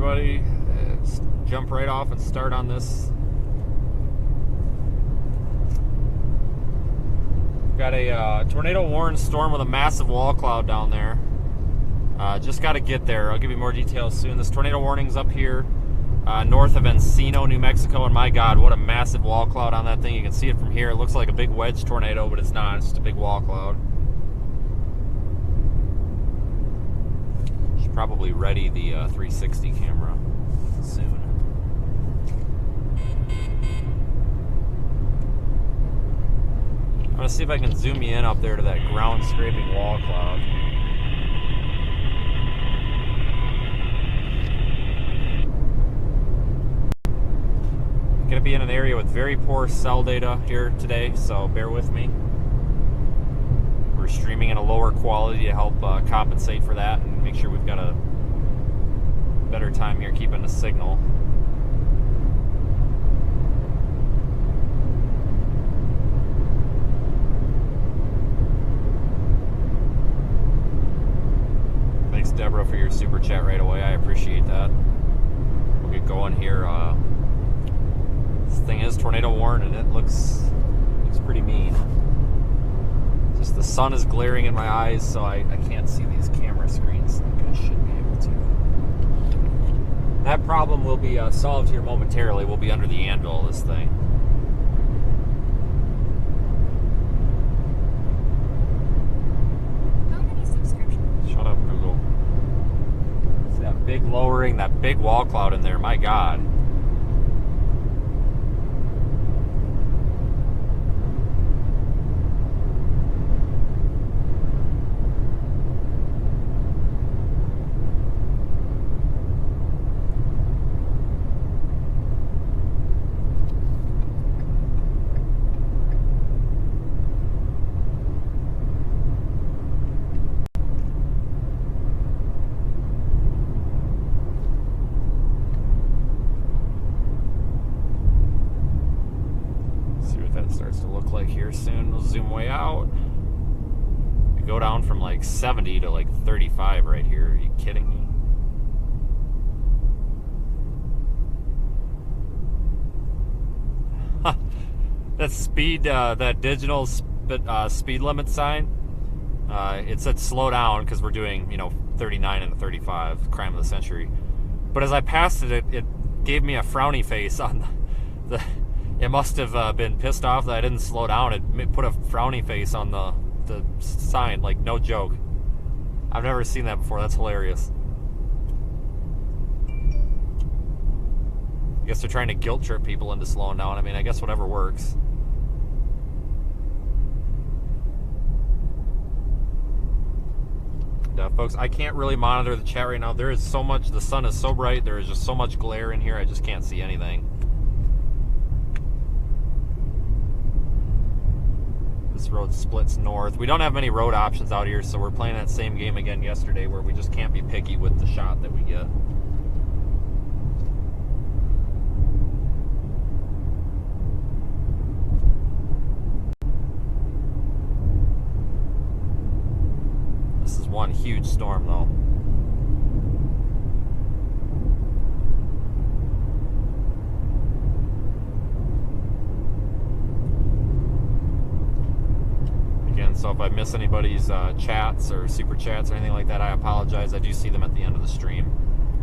everybody. Let's jump right off and start on this. Got a tornado warned storm with a massive wall cloud down there. Just got to get there. I'll give you more details soon. This tornado warning's up here north of Encino, New Mexico, and my God, what a massive wall cloud on that thing. You can see it from here. It looks like a big wedge tornado, but it's not. It's just a big wall cloud. Should probably ready the 360 camera soon. I'm going to see if I can zoom you in up there to that ground scraping wall cloud. Going to be in an area with very poor cell data here today, so bear with me. We're streaming in a lower quality to help compensate for that and make sure we've got a better time here keeping the signal. Thanks, Deborah, for your super chat right away. I appreciate that. We'll get going here. This thing is tornado warned, and it looks pretty mean. Just the sun is glaring in my eyes, so I can't see these camera screens like I should be able to. That problem will be solved here momentarily. We'll be under the anvil of this thing. How many subscriptions? Shut up, Google. See that big lowering, that big wall cloud in there, my God. Soon we'll zoom way out. We go down from like 70 to like 35 right here. Are you kidding me? That speed, that digital speed limit sign, it said slow down because we're doing, 39 and a 35, crime of the century. But as I passed it, it gave me a frowny face on the it must have been pissed off that I didn't slow down. It put a frowny face on the sign, like, no joke. I've never seen that before. That's hilarious. I guess they're trying to guilt trip people into slowing down. I mean, I guess whatever works. Folks, I can't really monitor the chat right now. There is so much, the sun is so bright, there is just so much glare in here, I just can't see anything. This road splits north. We don't have many road options out here, so we're playing that same game again yesterday where we just can't be picky with the shot that we get. This is one huge storm, though. So if I miss anybody's chats or super chats or anything like that, I apologize. I do see them at the end of the stream.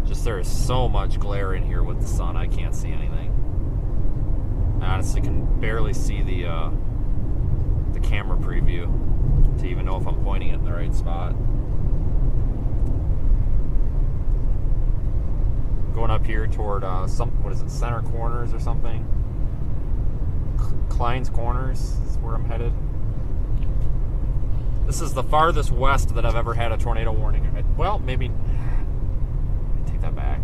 Just there is so much glare in here with the sun, I can't see anything. I honestly can barely see the camera preview to even know if I'm pointing it in the right spot. Going up here toward what is it, Center Corners or something? Klein's Corners is where I'm headed. This is the farthest west that I've ever had a tornado warning. Well, maybe take that back.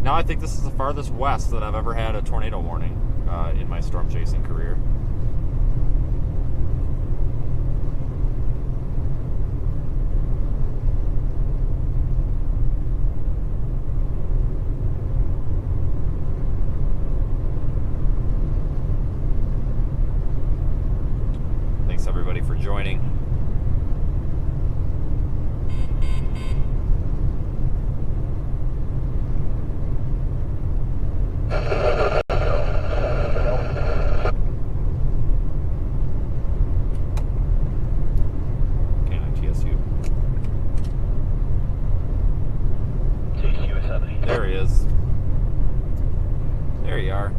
Now I think this is the farthest west that I've ever had a tornado warning in my storm chasing career. Thanks everybody for joining. There you are.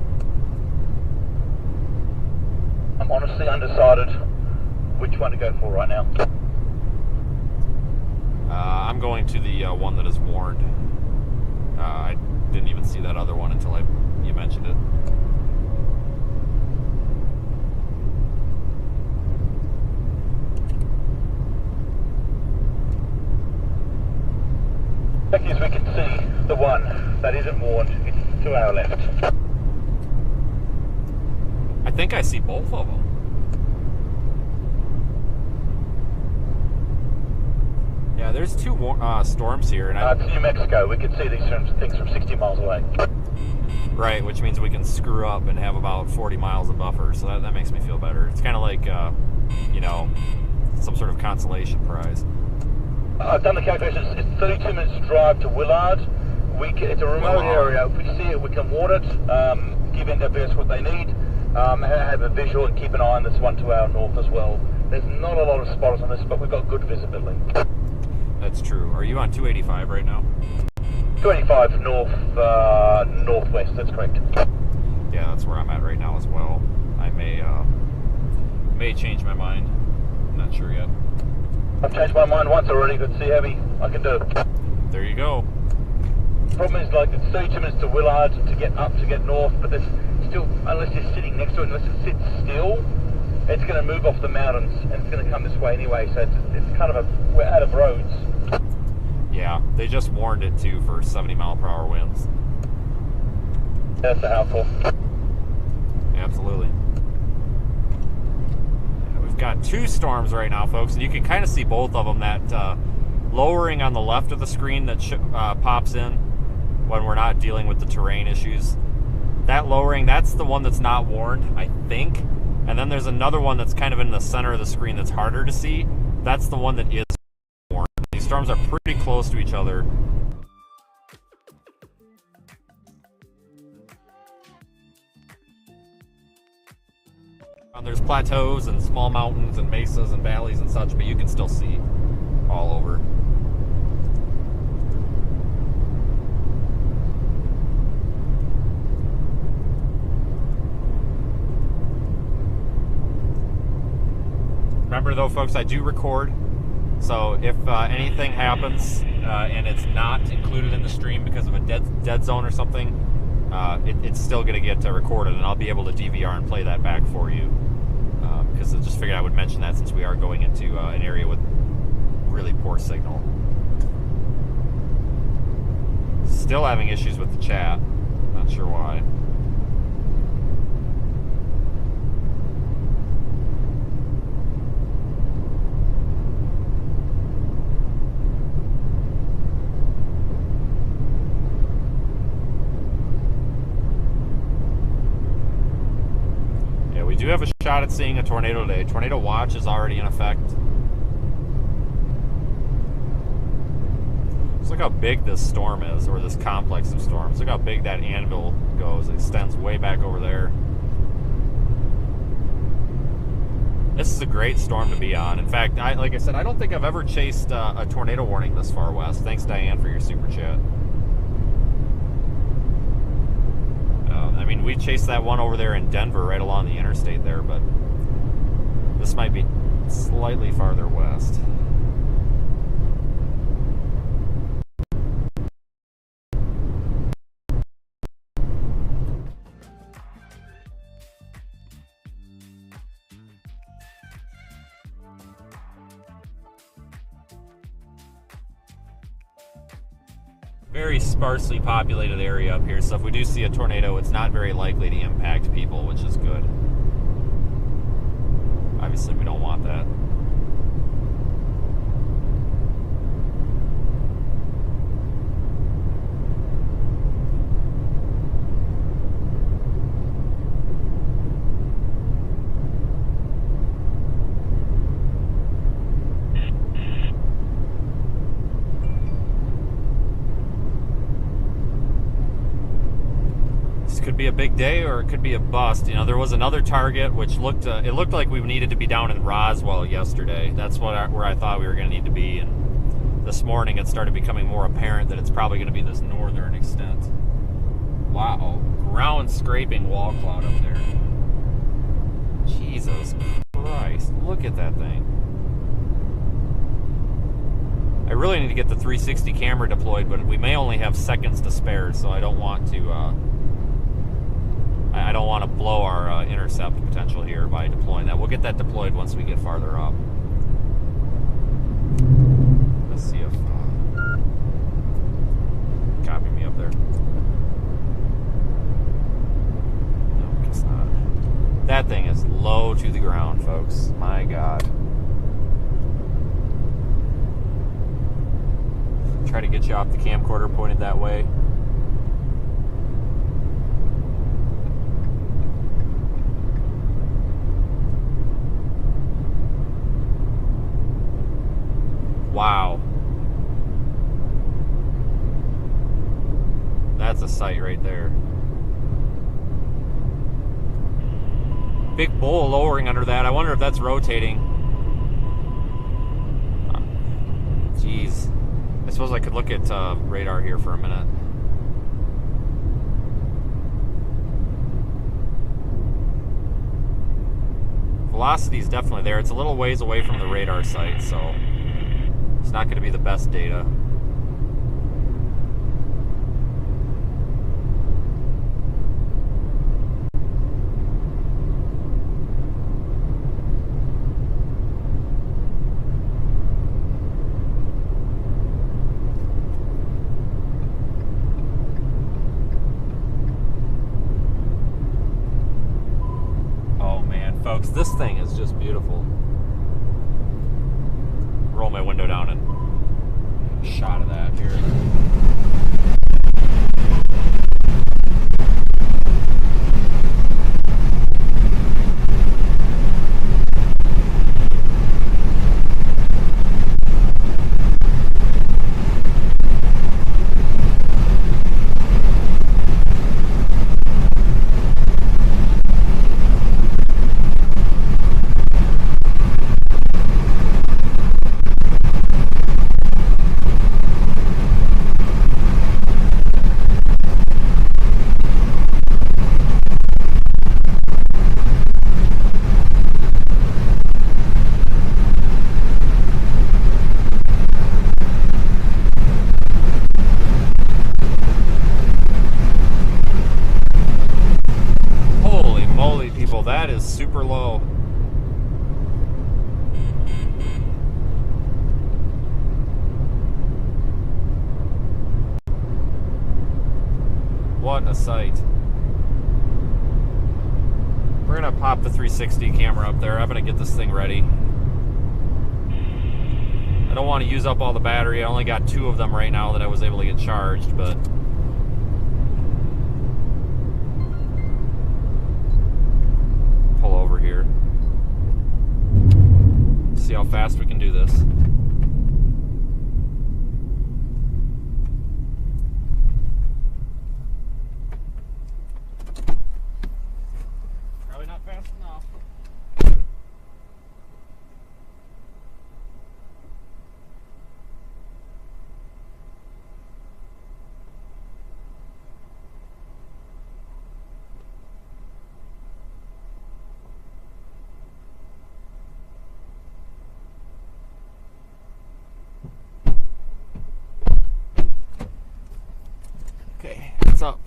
I'm honestly undecided which one to go for right now. I'm going to the one that is warned. I didn't even see that other one until you mentioned it. Lucky as we can see the one that isn't warned, it's to our left. I think I see both of them. Yeah, there's two storms here, and It's New Mexico. We can see these things from 60 miles away. Right, which means we can screw up and have about 40 miles of buffer, so that makes me feel better. It's kind of like, you know, some sort of consolation prize. I've done the calculations. It's 32 minutes drive to Willard. It's a remote area. If we see it, we can warn it, give NWS what they need, have a visual, and keep an eye on this one to our north as well. There's not a lot of spotters on this, but we've got good visibility. That's true. Are you on 285 right now? 285 northwest, that's correct. Yeah, that's where I'm at right now as well. I may change my mind. I'm not sure yet. I've changed my mind once already. Let's see how I can do. There you go. Problem is, like, it's 32 minutes to Willard to get north, but there's still, unless you're sitting next to it, unless it sits still, it's going to move off the mountains, and it's going to come this way anyway, so it's kind of we're out of roads. Yeah, they just warned it too for 70-mile-per-hour winds. That's helpful. Absolutely. Yeah, we've got two storms right now, folks, and you can kind of see both of them. That lowering on the left of the screen that pops in when we're not dealing with the terrain issues. That lowering, that's the one that's not warned, I think. And then there's another one that's kind of in the center of the screen that's harder to see. That's the one that is warned. These storms are pretty close to each other. There's plateaus and small mountains and mesas and valleys and such, but you can still see all over. Remember though, folks, I do record, so if anything happens and it's not included in the stream because of a dead zone or something, it's still going to get recorded, and I'll be able to DVR and play that back for you. Because I just figured I would mention that since we are going into an area with really poor signal. Still having issues with the chat. Not sure why. We do have a shot at seeing a tornado today. Tornado watch is already in effect. Just look how big this storm is, or this complex of storms. Look how big that anvil goes. It extends way back over there. This is a great storm to be on. In fact, like I said, I don't think I've ever chased a tornado warning this far west. Thanks, Diane, for your super chat. I mean, we chased that one over there in Denver, right along the interstate there, but this might be slightly farther west. Very sparsely populated area up here, so if we do see a tornado, it's not very likely to impact people, which is good. Obviously, we don't want that. Could be a big day or it could be a bust. You know, there was another target which looked it looked like we needed to be down in Roswell yesterday. That's where I thought we were going to need to be, and this morning it started becoming more apparent that it's probably going to be this northern extent. Wow, ground scraping wall cloud up there. Jesus Christ, look at that thing. I really need to get the 360 camera deployed, but we may only have seconds to spare, so I don't want to blow our intercept potential here by deploying that. We'll get that deployed once we get farther up. Let's see if copy me up there. No, guess not. That thing is low to the ground, folks. My God. Try to get you off the camcorder pointed that way. Wow. That's a sight right there. Big bull lowering under that. I wonder if that's rotating. Jeez. I suppose I could look at radar here for a minute. Velocity is definitely there. It's a little ways away from the radar site, so it's not going to be the best data. Folks, this thing is just beautiful. Roll my window down and shot of that here. That is super low. What a sight. We're gonna pop the 360 camera up there. I'm gonna get this thing ready. I don't want to use up all the battery. I only got 2 of them right now that I was able to get charged, but pull over here. See how fast we can do this. Probably not fast enough. Okay, it's up.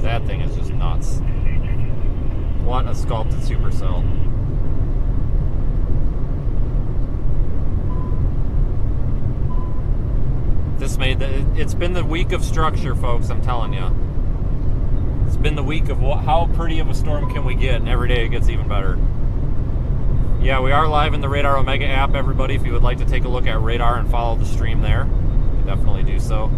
That thing is just nuts. What a sculpted supercell. It's been the week of structure, folks, I'm telling you. It's been the week of how pretty of a storm can we get, and every day it gets even better. Yeah, we are live in the Radar Omega app, everybody. If you would like to take a look at Radar and follow the stream there, you can definitely do so.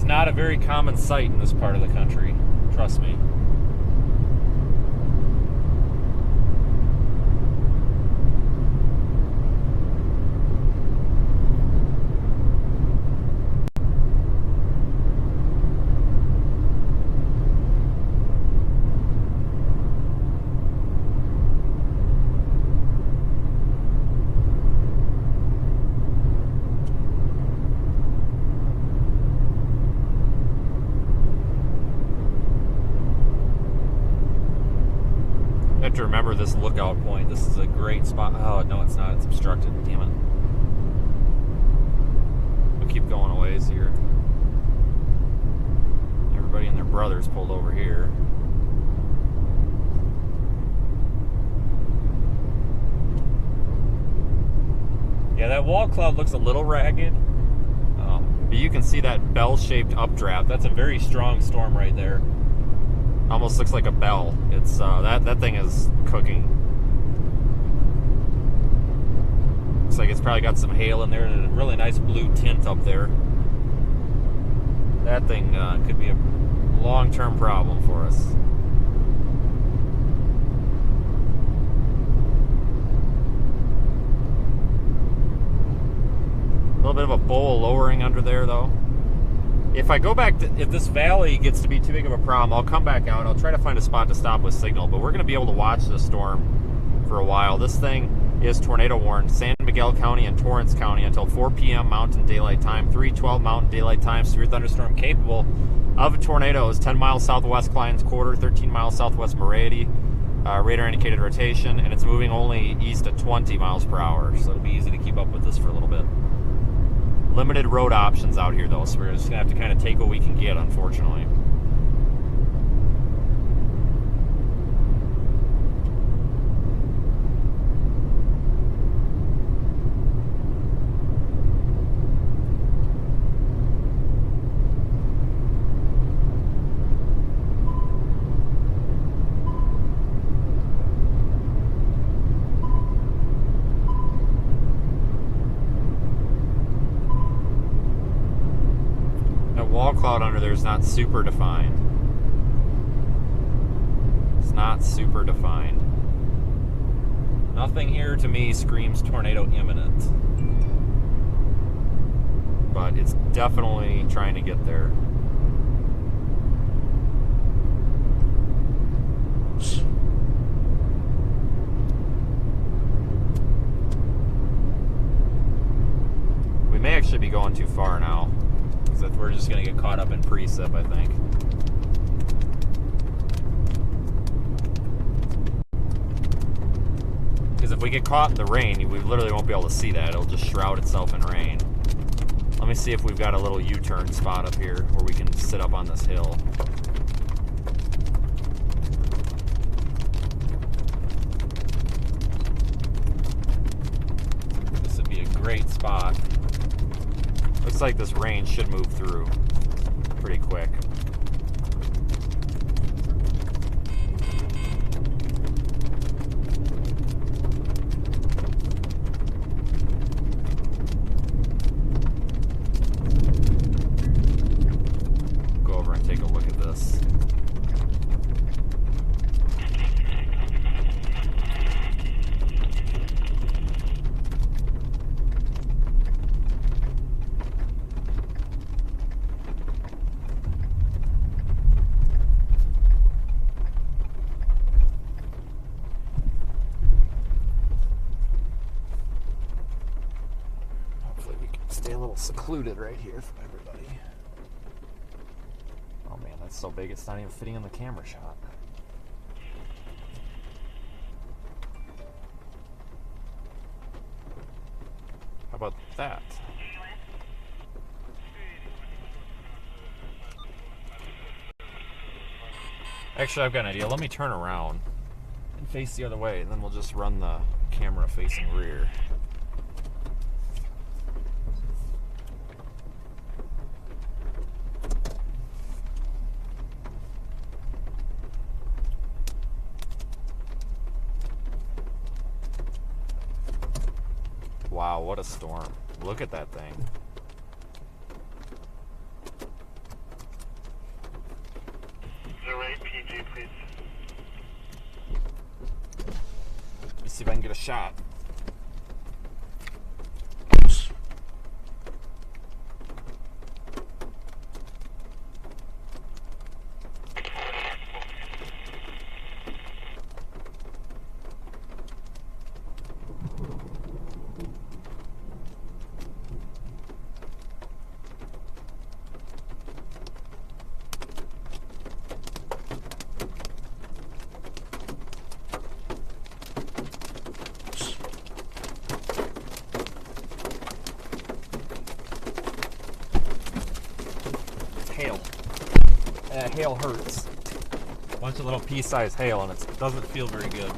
Not a very common sight in this part of the country, trust me. To remember this lookout point. This is a great spot. Oh, no, it's not. It's obstructed. Damn it. We'll keep going a ways here. Everybody and their brothers pulled over here. Yeah, that wall cloud looks a little ragged. But you can see that bell-shaped updraft. That's a very strong storm right there. Almost looks like a bell. It's that thing is cooking. Looks like it's probably got some hail in there and a really nice blue tint up there. That thing could be a long-term problem for us. A little bit of a bowl lowering under there, though. If I go back to, if this valley gets to be too big of a problem, I'll come back out. I'll try to find a spot to stop with signal, but we're going to be able to watch this storm for a while. This thing is tornado warned, San Miguel County and Torrance County until 4 p.m. Mountain Daylight Time, 3:12 Mountain Daylight Time. Severe thunderstorm capable of tornadoes 10 miles southwest Clines Quarter, 13 miles southwest Moretti. Radar indicated rotation, and it's moving only east at 20 miles per hour, so it'll be easy to keep up with this for a little bit. Limited road options out here, though, so we're just going to have to kind of take what we can get, unfortunately. Wall cloud under there is not super defined. It's not super defined. Nothing here to me screams tornado imminent. But it's definitely trying to get there. We may actually be going too far now. We're just going to get caught up in precip, I think. Because if we get caught in the rain, we literally won't be able to see that. It'll just shroud itself in rain. Let me see if we've got a little U-turn spot up here where we can sit up on this hill. This would be a great spot. Looks like this rain should move through pretty quick. Go over and take a look at this. Stay a little secluded right here from everybody. Oh man, that's so big it's not even fitting in the camera shot. How about that? Actually, I've got an idea. Let me turn around and face the other way, and then we'll just run the camera facing rear. Wow, what a storm. Look at that thing. PG, please. Let me see if I can get a shot. Hail. Hail hurts. Bunch of little pea-sized hail, and it doesn't feel very good.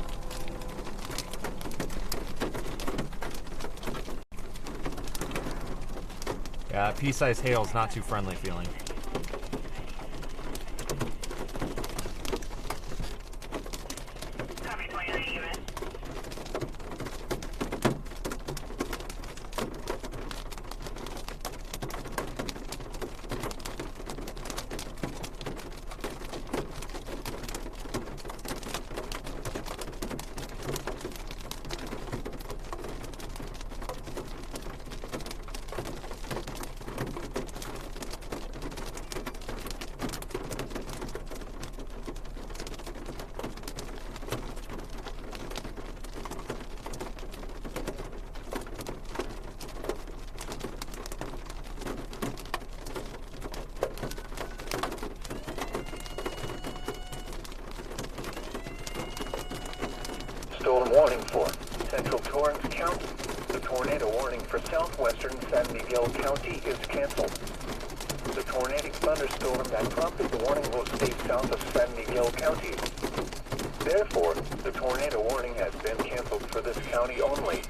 Yeah, pea-sized hail is not too friendly feeling. Storm warning for Central Torrance County. The tornado warning for southwestern San Miguel County is canceled. The tornadic thunderstorm that prompted the warning will stay south of San Miguel County. Therefore, the tornado warning has been canceled for this county only.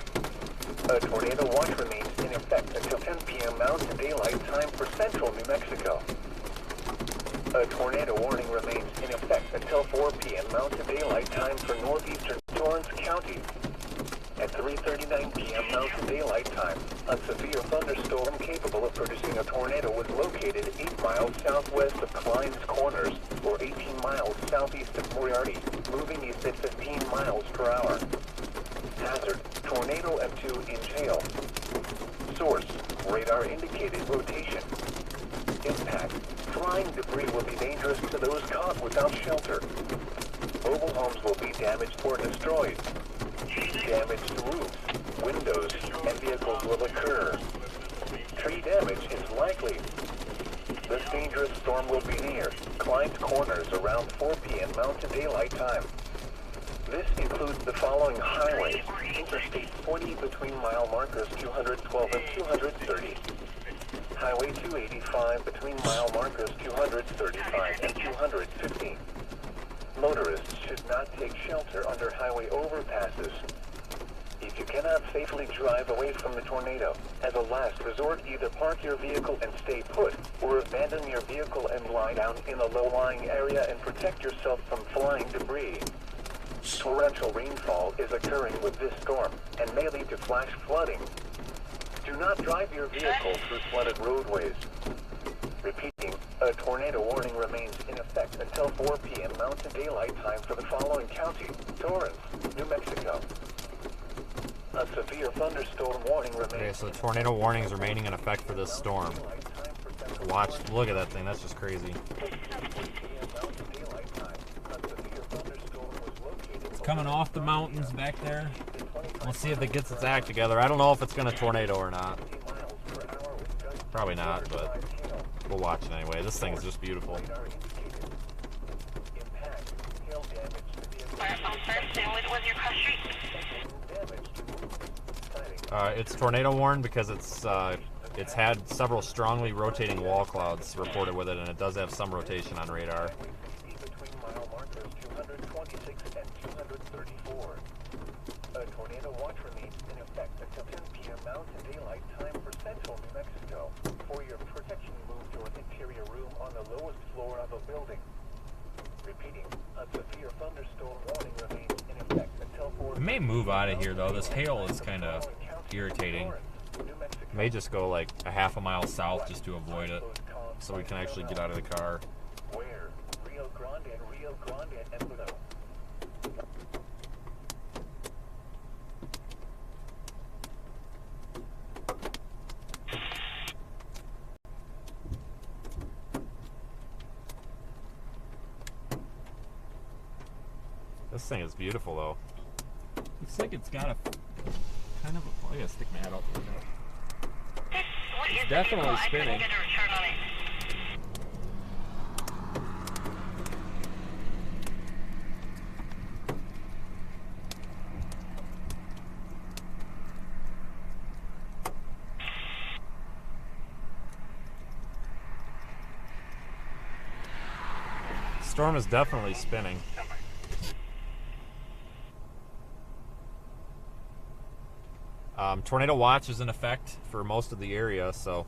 A tornado watch remains in effect until 10 p.m. Mountain Daylight Time for central New Mexico. A tornado warning remains in effect until 4 p.m. Mountain Daylight Time for northeastern Torrance County. At 3:39 p.m. Mountain Daylight Time, a severe thunderstorm capable of producing a tornado was located 8 miles southwest of Klein's Corners, or 18 miles southeast of Moriarty, moving east at 15 miles per hour. Hazard, tornado at 2-inch hail. Source, radar indicated rotation. Impact, flying debris will be dangerous to those caught without shelter. Mobile homes will be damaged or destroyed. Damage to roofs, windows, and vehicles will occur. Tree damage is likely. This dangerous storm will be near Klein's Corners around 4 p.m. Mountain Daylight Time. This includes the following highways: Interstate 40 between mile markers 212 and 230. Highway 285 between mile markers 235 and 215. Motorists should not take shelter under highway overpasses. If you cannot safely drive away from the tornado, as a last resort, either park your vehicle and stay put, or abandon your vehicle and lie down in a low-lying area and protect yourself from flying debris. Torrential rainfall is occurring with this storm and may lead to flash flooding. Do not drive your vehicle through flooded roadways. Repeating, a tornado warning remains in effect until 4 p.m. Mountain Daylight Time for the following county: Torrance, New Mexico. A severe thunderstorm warning remains. Okay, so the tornado warning is remaining in effect for this storm. Watch, look at that thing, that's just crazy. It's coming off the mountains back there. We'll see if it gets its act together. I don't know if it's going to tornado or not. Probably not, but we'll watch it anyway. This thing is just beautiful. It's tornado warned because it's had several strongly rotating wall clouds reported with it, and it does have some rotation on radar. Between mile markers 226 and 234. A tornado watch remains in effect until 10 p.m. Mountain Daylight Time for central New Mexico. For your protection, move to an interior room on the lowest floor of a building. Repeating, a severe thunderstorm warning remains in effect until 4. We may move out of here though. This hail is kind of irritating. May just go like a half a mile south just to avoid it, so we can actually get out of the car. Where Rio Grande and below. This thing is beautiful though. Looks like it's got a kind of a. I gotta stick my head out the window. It's definitely spinning. Storm is definitely spinning. Tornado watch is in effect for most of the area, so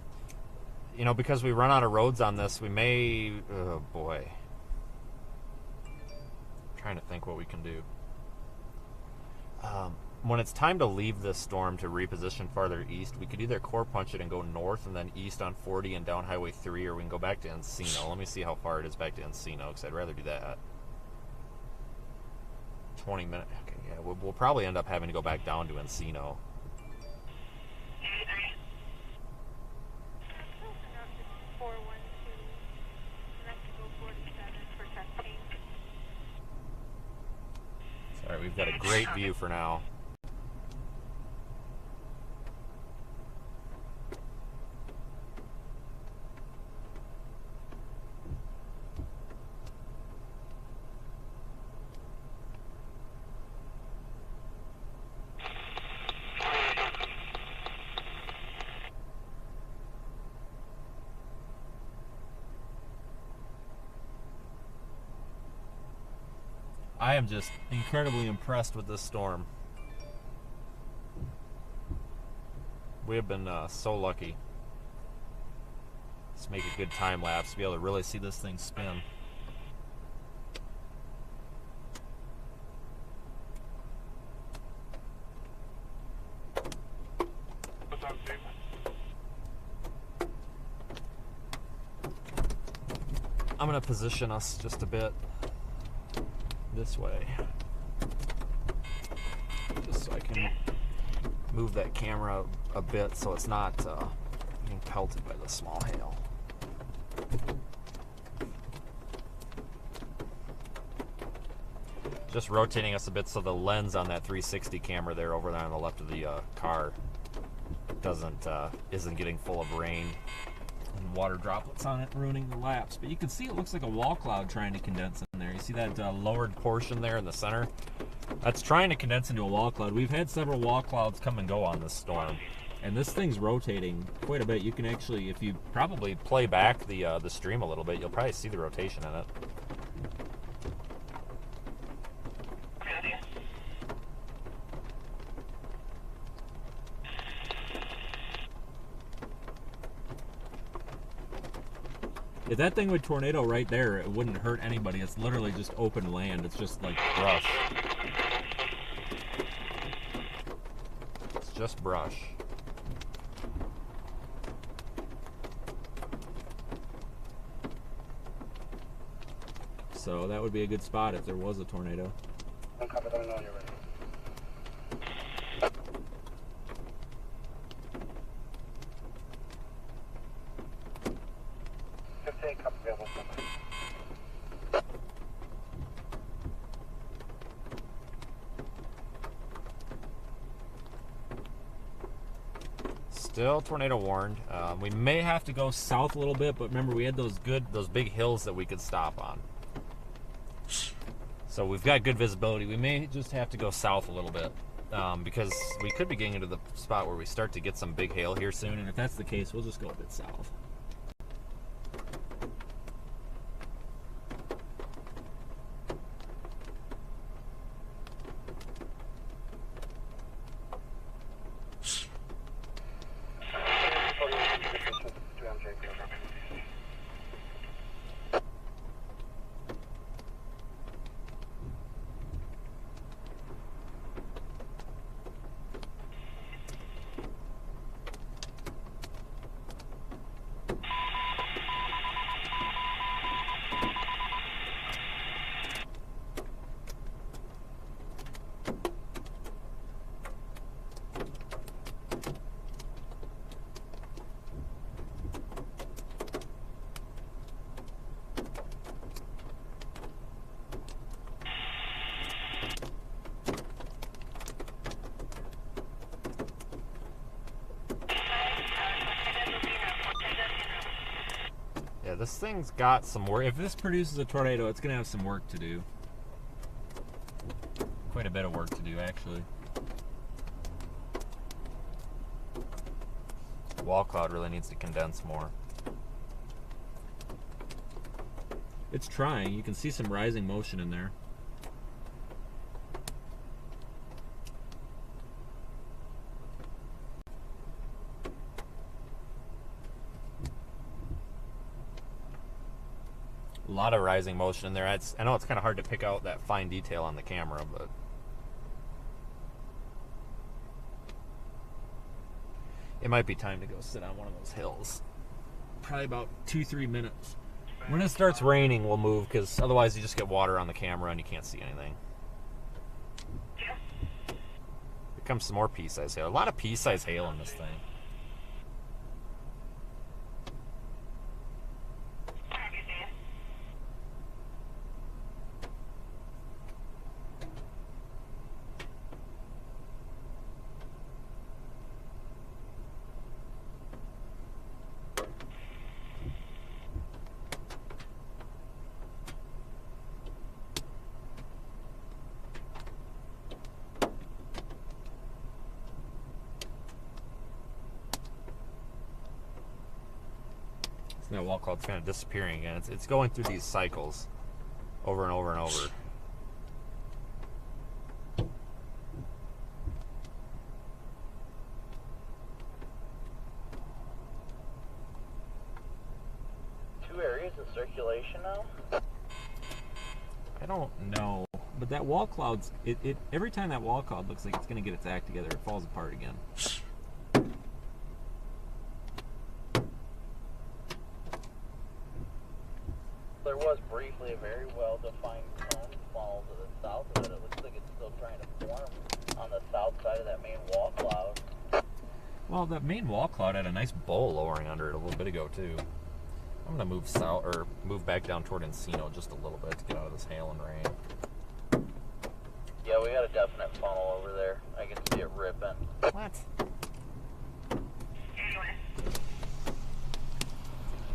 because we run out of roads on this, we may. Oh boy, I'm trying to think what we can do. When it's time to leave this storm to reposition farther east, we could either core punch it and go north and then east on 40 and down Highway 3, or we can go back to Encino. Let me see how far it is back to Encino, because I'd rather do that. 20 minutes. Okay, yeah, we'll probably end up having to go back down to Encino. Alright, we've got a great view for now. I am just incredibly impressed with this storm. We have been so lucky. Let's make a good time lapse to be able to really see this thing spin. I'm going to position us just a bit this way, just so I can move that camera a bit so it's not being pelted by the small hail. Just rotating us a bit so the lens on that 360 camera there over there on the left of the car isn't getting full of rain and water droplets on it, ruining the lapse. But you can see it looks like a wall cloud trying to condense in there. You see that lowered portion there in the center? That's trying to condense into a wall cloud. We've had several wall clouds come and go on this storm, and this thing's rotating quite a bit. You can actually, if you probably play back the stream a little bit, you'll probably see the rotation in it. If that thing would tornado right there, it wouldn't hurt anybody. It's literally just open land. It's just like brush. It's just brush. So that would be a good spot if there was a tornado. Don't copy, let me know when you're ready. Still tornado warned. We may have to go south a little bit, but remember we had those big hills that we could stop on. So we've got good visibility. We may just have to go south a little bit. because we could be getting into the spot where we start to get some big hail here soon, and if that's the case, we'll just go a bit south. Yeah, this thing's got some work. If this produces a tornado, it's going to have some work to do. Quite a bit of work to do, actually. Wall cloud really needs to condense more. It's trying. You can see some rising motion in there. A lot of rising motion in there. I know it's kind of hard to pick out that fine detail on the camera, but it might be time to go sit on one of those hills. Probably about 2-3 minutes. When it starts raining, we'll move, because otherwise you just get water on the camera and you can't see anything. Here comes some more pea-size hail. A lot of pea-size hail in this thing. That wall cloud's kind of disappearing again. It's going through these cycles over and over and over. Two areas of circulation now? I don't know, but that wall cloud's every time that wall cloud looks like it's going to get its act together, it falls apart again. There was briefly a very well-defined cone funnel to the south of it. It looks like it's still trying to form on the south side of that main wall cloud. Well, that main wall cloud had a nice bowl lowering under it a little bit ago, too. I'm going to move south, or move back down toward Encino just a little bit to get out of this hail and rain. Yeah, we got a definite funnel over there. I can see it ripping. What?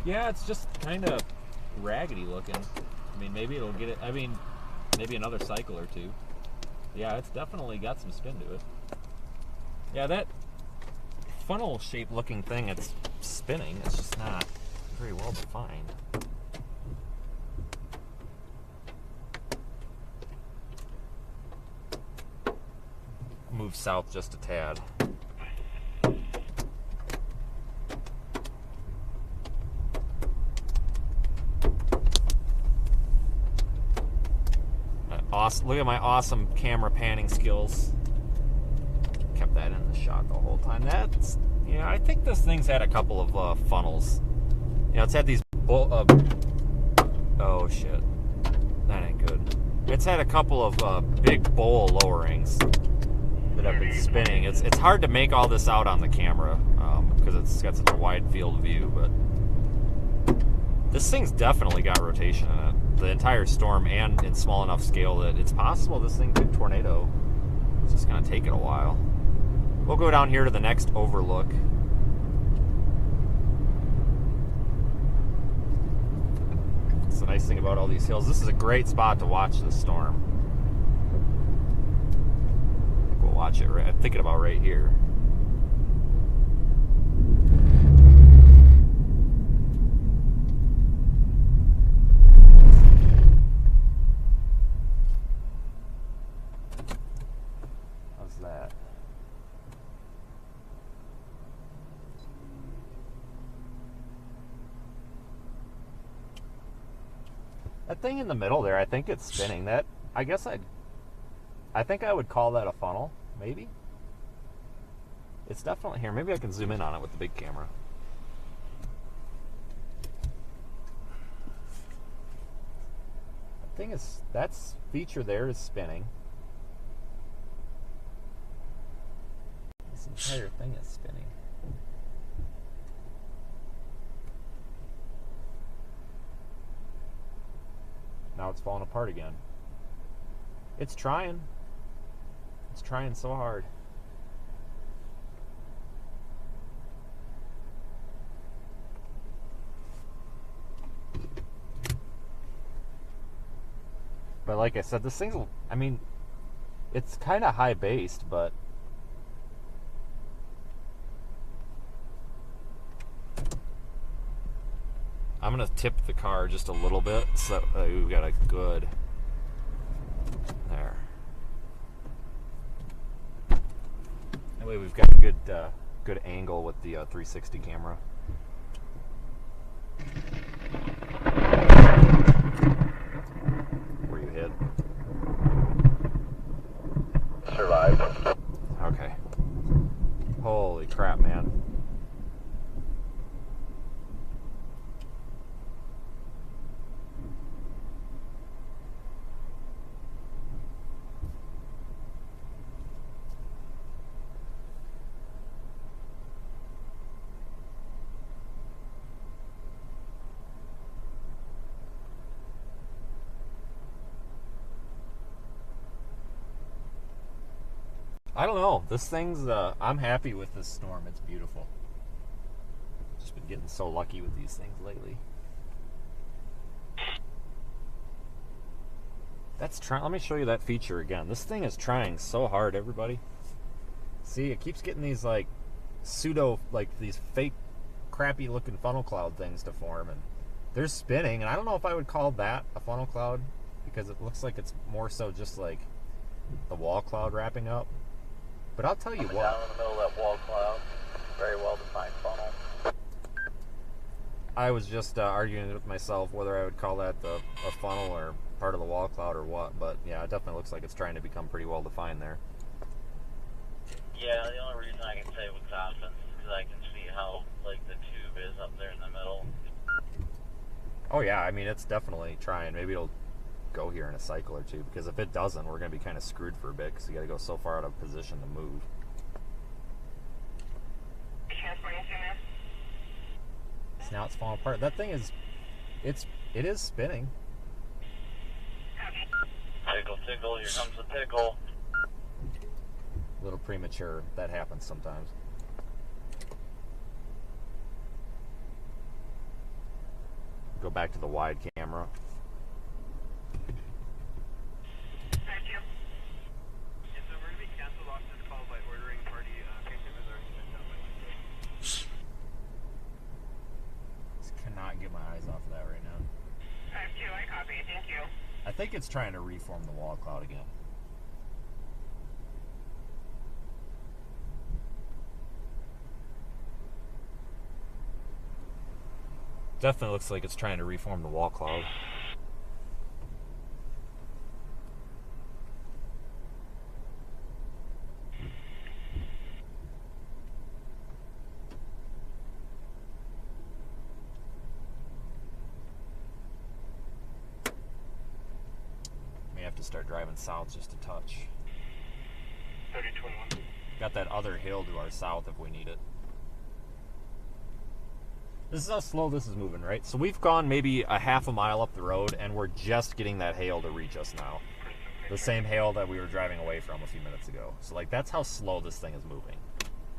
Yeah, it's just kind of raggedy looking. I mean, maybe it'll get it. I mean, maybe another cycle or two. Yeah, it's definitely got some spin to it. Yeah, that funnel shaped looking thing, it's spinning. It's just not very well defined. Move south just a tad. Awesome. Look at my awesome camera panning skills. Kept that in the shot the whole time. That's, yeah, I think this thing's had a couple of funnels. You know, it's had these oh shit, that ain't good. It's had a couple of big bowl lowerings that have been spinning. It's hard to make all this out on the camera because it's got such a wide field of view, but this thing's definitely got rotation in it. The entire storm, and in small enough scale that it's possible this thing could tornado. It's just going to take it a while. We'll go down here to the next overlook. That's the nice thing about all these hills. This is a great spot to watch the storm. I think we'll watch it. Right, I'm thinking about right here. How's that? That thing in the middle there, I think it's spinning. That, I guess I think I would call that a funnel, maybe. It's definitely here. Maybe I can zoom in on it with the big camera. That thing is, that feature there is spinning. This entire thing is spinning. Now it's falling apart again. It's trying. It's trying so hard. But like I said, this thing's, I mean, it's kind of high based, but I'm going to tip the car just a little bit so that we've got a good, there. That way we've got a good angle with the 360 camera. Where you hit. Survived. Okay. Holy crap, man. I don't know. This thing's, I'm happy with this storm. It's beautiful. Just been getting so lucky with these things lately. That's trying. Let me show you that feature again. This thing is trying so hard, everybody. See, it keeps getting these, like, pseudo, like, these fake, crappy looking funnel cloud things to form. And they're spinning. And I don't know if I would call that a funnel cloud, because it looks like it's more so just like the wall cloud wrapping up. But I'll tell you what. Down in the middle of that wall cloud, very well defined funnel. I was just arguing with myself whether I would call that a funnel or part of the wall cloud or what. But yeah, it definitely looks like it's trying to become pretty well defined there. Yeah, the only reason I can say with confidence is because I can see how, like, the tube is up there in the middle. Oh yeah, I mean, it's definitely trying. Maybe it'll go here in a cycle or two, because if it doesn't, we're going to be kind of screwed for a bit, because you got to go so far out of position to move. So now it's falling apart. That thing is, it is spinning. Tickle, tickle, here comes the tickle. A little premature. That happens sometimes. Go back to the wide camera. Cannot get my eyes off of that right now. 5-2, I copy. Thank you. I think it's trying to reform the wall cloud again. Definitely looks like it's trying to reform the wall cloud. May have to start driving south just a touch. 3021. Got that other hill to our south if we need it. This is how slow this is moving, right? So we've gone maybe a half a mile up the road, and we're just getting that hail to reach us now. The same hail that we were driving away from a few minutes ago. So, like, that's how slow this thing is moving.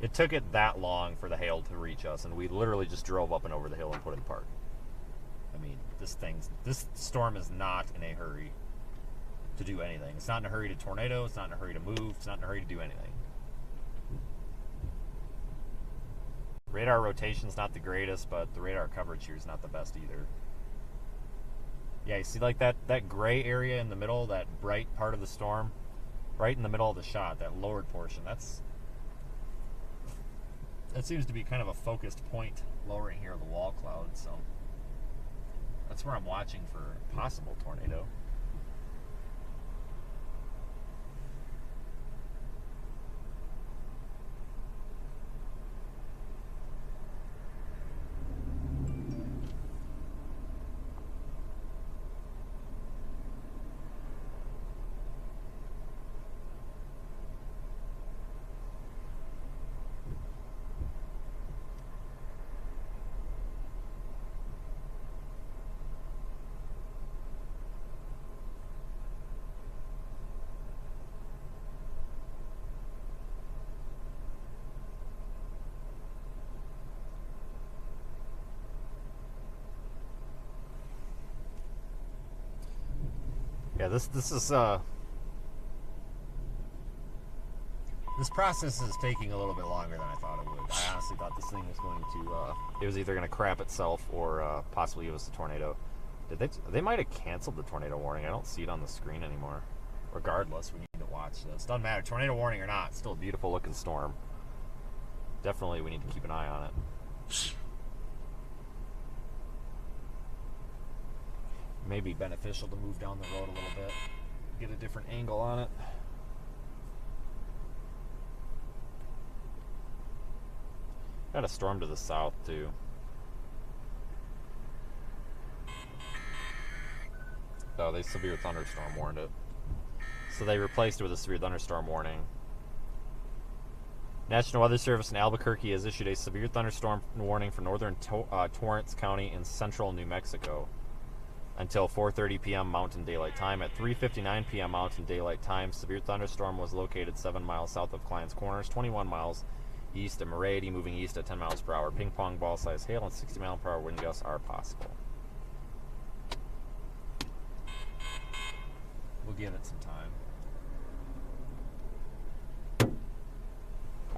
It took it that long for the hail to reach us, and we literally just drove up and over the hill and put it in park. I mean, this storm is not in a hurry. to do anything. It's not in a hurry to tornado. It's not in a hurry to move. It's not in a hurry to do anything. Radar rotation's not the greatest, but the radar coverage here is not the best either. Yeah, you see like that gray area in the middle, that bright part of the storm, right in the middle of the shot, that lowered portion, that seems to be kind of a focused point lowering here of the wall cloud, so that's where I'm watching for a possible tornado. Yeah, this process is taking a little bit longer than I thought it would. I honestly thought this thing was going to, it was either going to crap itself or possibly give us a tornado. They might have canceled the tornado warning. I don't see it on the screen anymore. Regardless, we need to watch this. Doesn't matter, tornado warning or not, it's still a beautiful looking storm. Definitely we need to keep an eye on it. May be beneficial to move down the road a little bit, get a different angle on it. Got a storm to the south too. Oh, they severe thunderstorm warned it. So they replaced it with a severe thunderstorm warning. National Weather Service in Albuquerque has issued a severe thunderstorm warning for northern Torrance County in central New Mexico until 4:30 p.m. Mountain Daylight Time. At 3:59 p.m. Mountain Daylight Time, severe thunderstorm was located 7 miles south of Clients Corners, 21 miles east of Meredi, moving east at 10 miles per hour. Ping pong ball size hail and 60 mile per hour wind gusts are possible. We'll give it some time.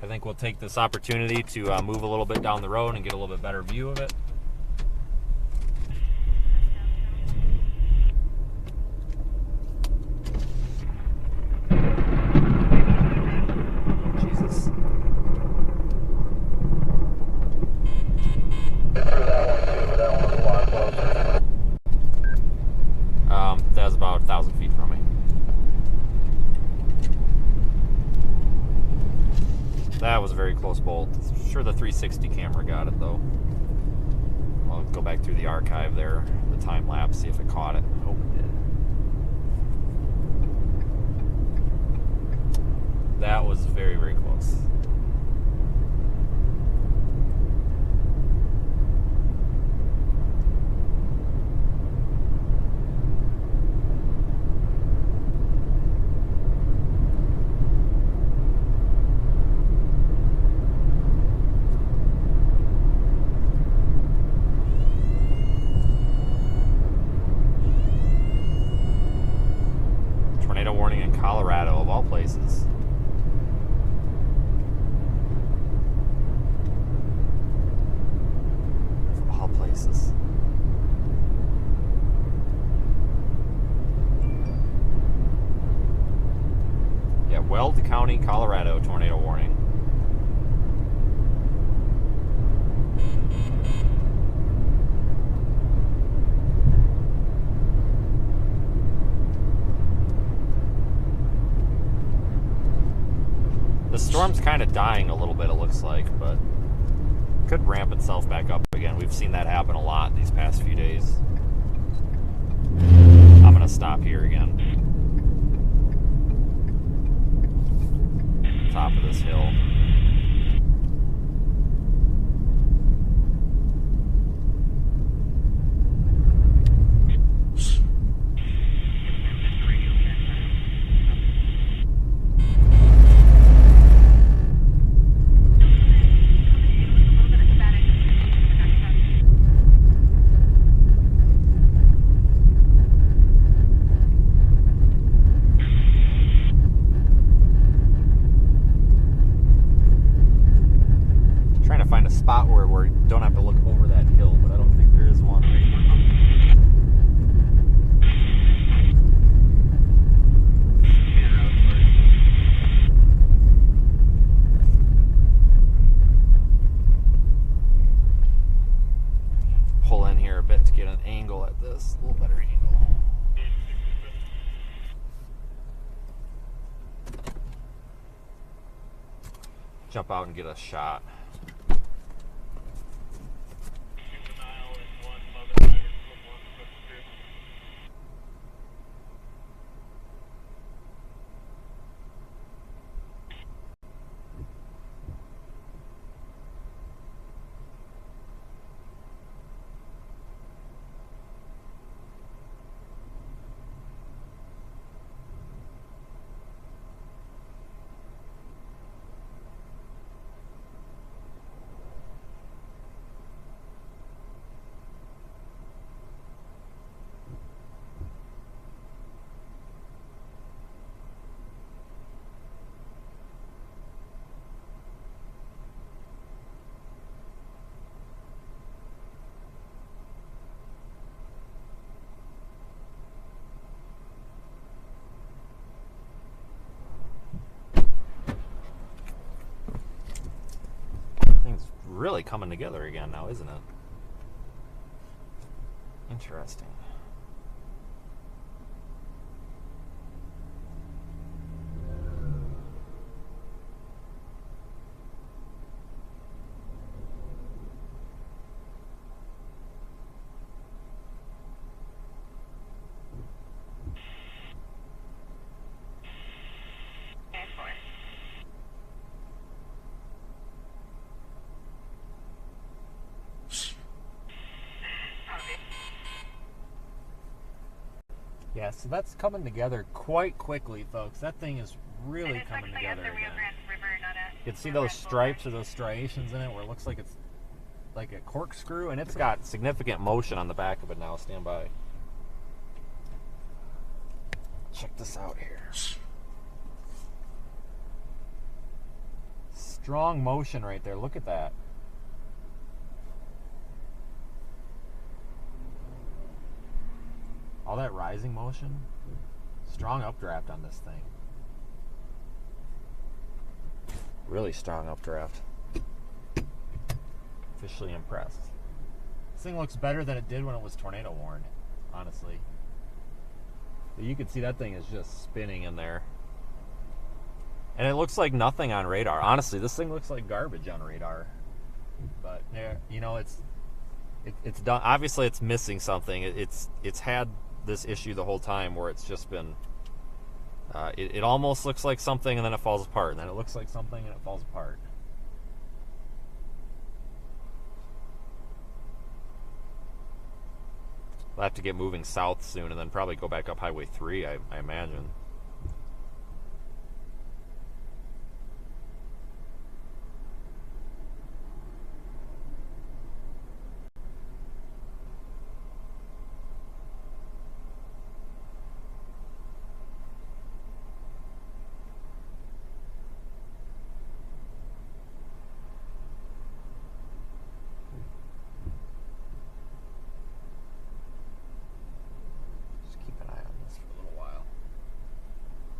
I think we'll take this opportunity to move a little bit down the road and get a little bit better view of it. Jesus. That was about 1,000 feet from me. That was a very close bolt. Sure the 360 camera got it though. I'll go back through the archive there, the time lapse, see if it caught it. Hope it did. That was very, very close. Tornado warning in Colorado, of all places. Of all places. Yeah, Waelti County, Colorado, tornado warning. The storm's kind of dying a little bit, it looks like, but could ramp itself back up again. We've seen that happen a lot these past few days. I'm going to stop here again. Top of this hill. an angle at this, a little better angle. Jump out and get a shot. Thing's really coming together again now, isn't it? Interesting. Yeah, so that's coming together quite quickly, folks. That thing is really coming together again. You can see those stripes or those striations in it where it looks like it's like a corkscrew, and it's got significant motion on the back of it now. Stand by. Check this out here. Strong motion right there. Look at that. All that rising motion. Strong updraft on this thing. Really strong updraft. Officially impressed. This thing looks better than it did when it was tornado warned, honestly. But you can see that thing is just spinning in there. And it looks like nothing on radar. Honestly, this thing looks like garbage on radar. But you know, it's done. Obviously, it's missing something. It's had this issue the whole time where it's just been. It almost looks like something and then it falls apart, and then it looks like something and it falls apart. We'll have to get moving south soon and then probably go back up Highway 3, I imagine.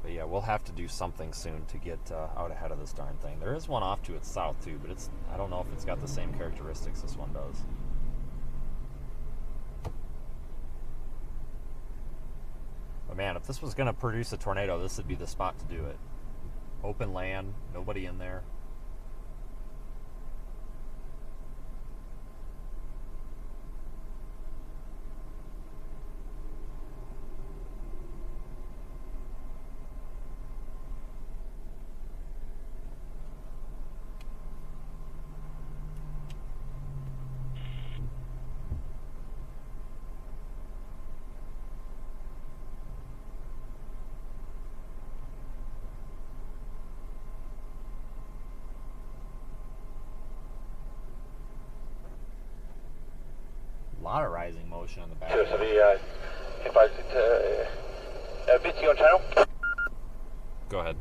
Yeah, we'll have to do something soon to get out ahead of this darn thing. There is one off to its south too, but I don't know if it's got the same characteristics this one does. But man, if this was going to produce a tornado, this would be the spot to do it. Open land, nobody in there. A lot of rising motion on the back. Sure, so if I Vitty on channel. Go ahead.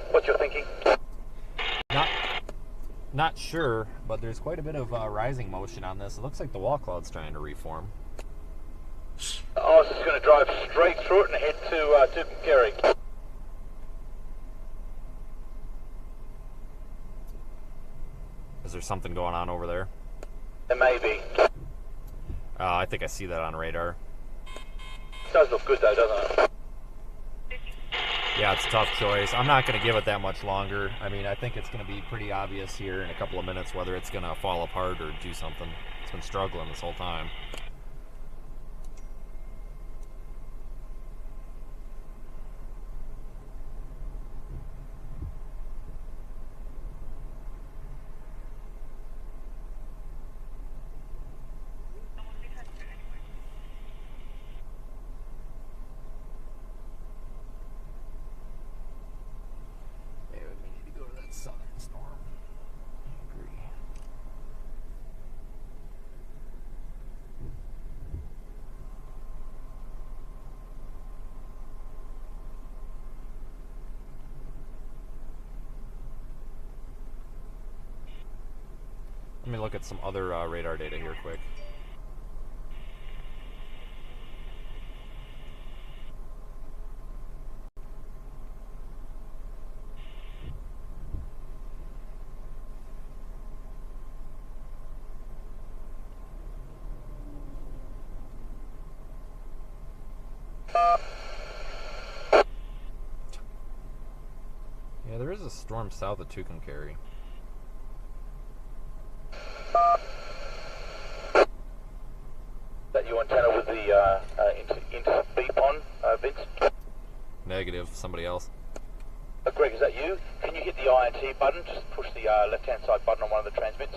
What's your thinking? Not sure, but there's quite a bit of rising motion on this. It looks like the wall cloud's trying to reform. I was just going to drive straight through it and head to Kerry. Is there something going on over there? There may be. I think I see that on radar. Does look good though, doesn't it? Yeah, it's a tough choice. I'm not going to give it that much longer. I mean, I think it's going to be pretty obvious here in a couple of minutes whether it's going to fall apart or do something. It's been struggling this whole time. Let me look at some other radar data here quick. Yeah, there is a storm south of Tucumcari. That your antenna with the inter beep on, Vince? Negative, somebody else. Greg, is that you? Can you hit the INT button? Just push the left-hand side button on one of the transmits.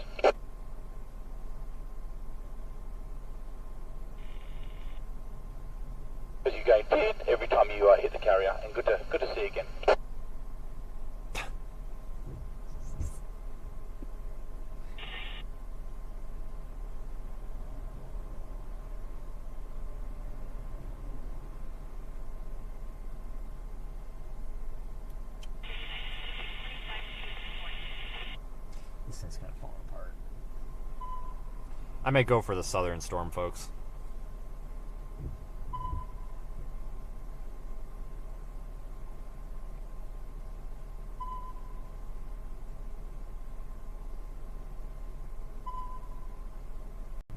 As you go dead every time you hit the carrier, and good to see you again. This thing's gonna fall apart. I may go for the southern storm, folks.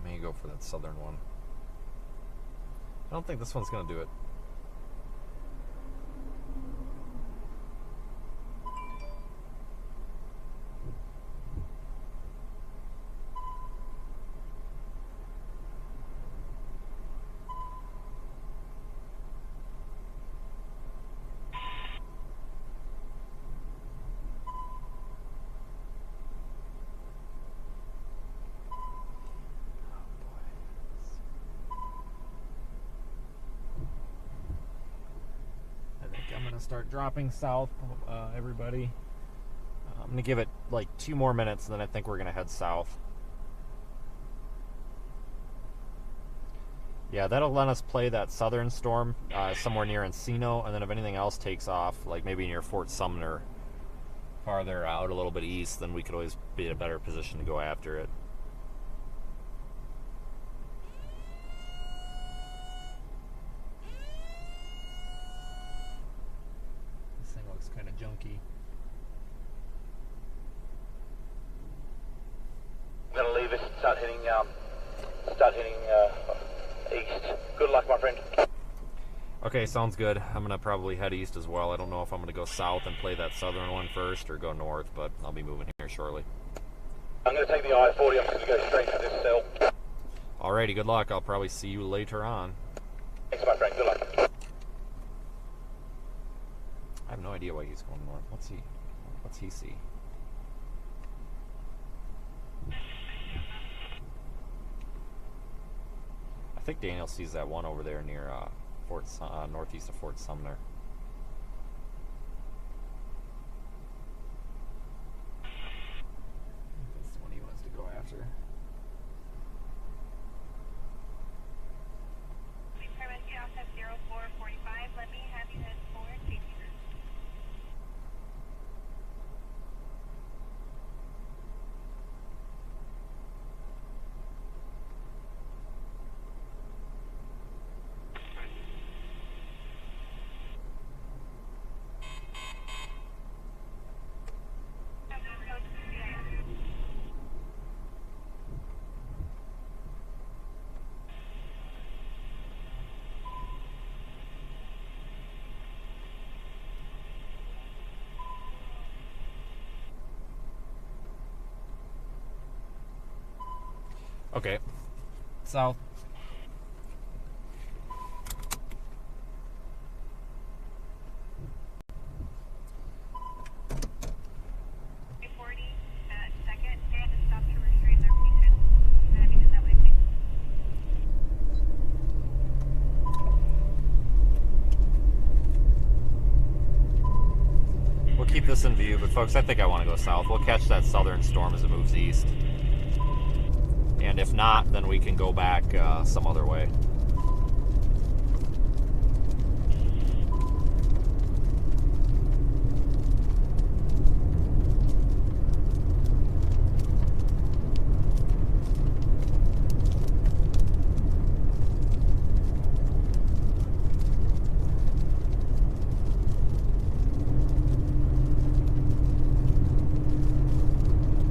May go for that southern one. I don't think this one's gonna do it. Start dropping south, everybody. I'm gonna give it like 2 more minutes, and then I think we're gonna head south. Yeah, that'll let us play that southern storm somewhere near Encino, and then if anything else takes off, like maybe near Fort Sumner, farther out a little bit east, then we could always be in a better position to go after it. Kind of junky. I'm gonna leave us and start heading east. Good luck, my friend. Okay, sounds good. I'm gonna probably head east as well. I don't know if I'm gonna go south and play that southern one first or go north, but I'll be moving here shortly. I'm gonna take the I-40. I'm just gonna go straight for this cell. Alrighty, good luck. I'll probably see you later on. Thanks, my friend. Good luck. I have no idea why he's going north. What's he see? I think Daniel sees that one over there near northeast of Fort Sumner. That's the one he wants to go after. Let me have you head forward, safety room. Okay. South. Second, and stop to restrain their patients. Have you done that way, please? We'll keep this in view, but folks, I think I want to go south. We'll catch that southern storm as it moves east. And if not, then we can go back some other way.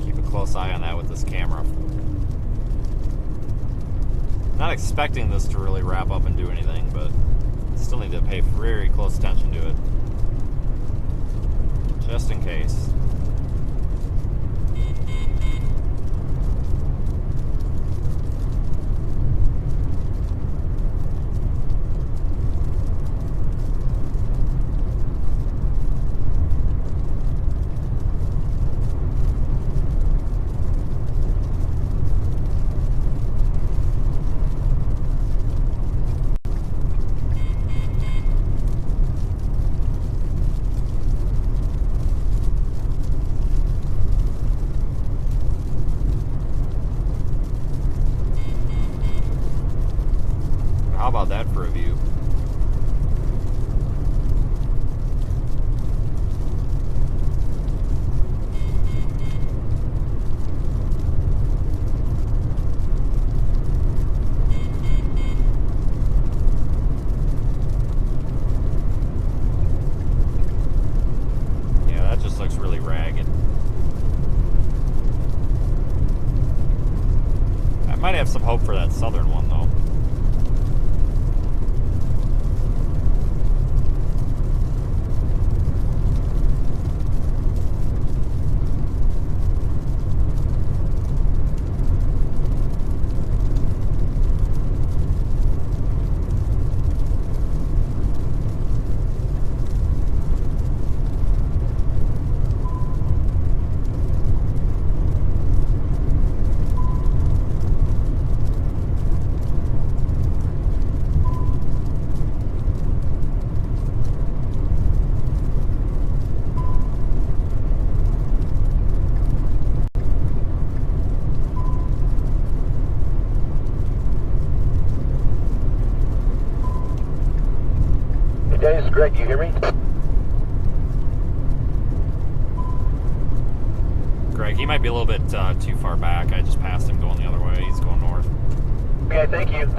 Keep a close eye on that with this camera. Not expecting this to really wrap up and do anything, but still need to pay very close attention to it. Just in case. How about that for a view? Yeah, that just looks really ragged. I might have some hope for that southern one, though. Dennis, Greg, you hear me? Greg, he might be a little bit too far back. I just passed him going the other way. He's going north. Okay, thank you.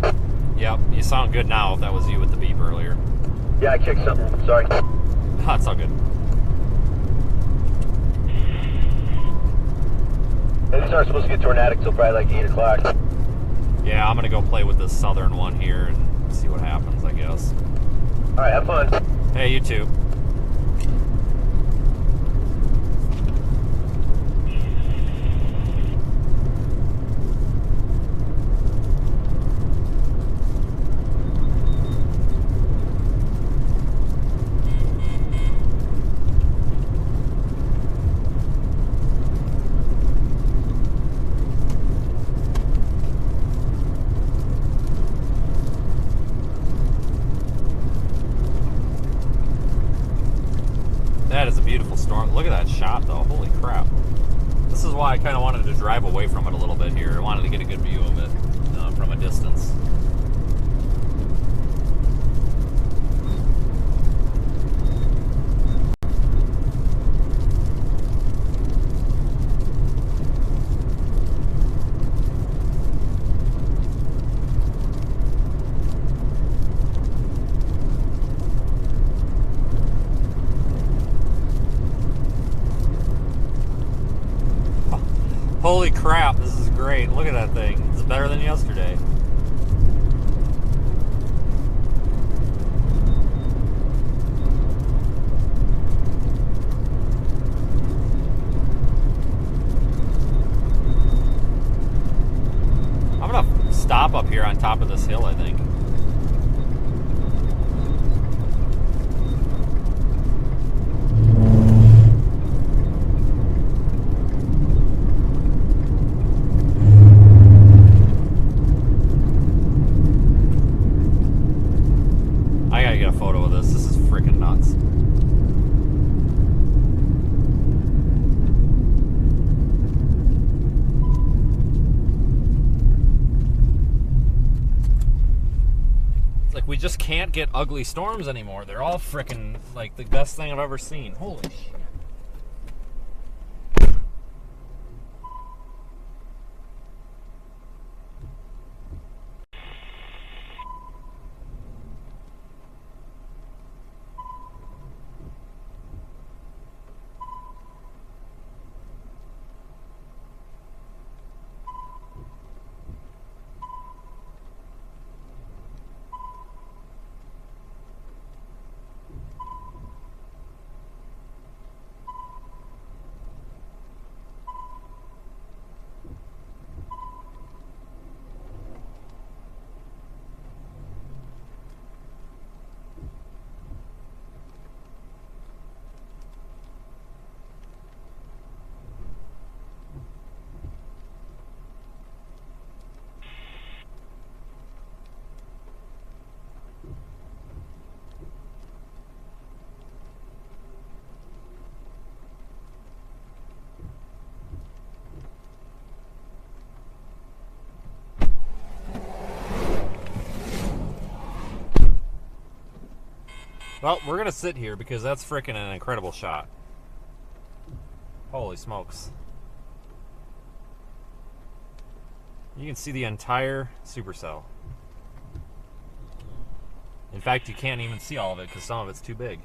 Yep, you sound good now if that was you with the beep earlier. Yeah, I kicked something. Sorry. That's all good. These aren't supposed to get tornadic till probably like 8 o'clock. Yeah, I'm going to go play with this southern one here and see what happens, I guess. Alright, have fun. Hey, you too. That is a beautiful storm. Look at that shot, though. Holy crap. This is why I kind of wanted to drive away from it a little bit here. I wanted to get a good view of it from a distance. Holy crap, this is great. Look at that thing. It's better than yesterday. here on top of this hill, I think. I gotta get a photo of this. This is freaking nuts. Like, we just can't get ugly storms anymore. They're all freaking, like, the best thing I've ever seen. Holy shit. Well, we're gonna sit here because that's freaking an incredible shot. Holy smokes. You can see the entire supercell. In fact, you can't even see all of it because some of it's too big.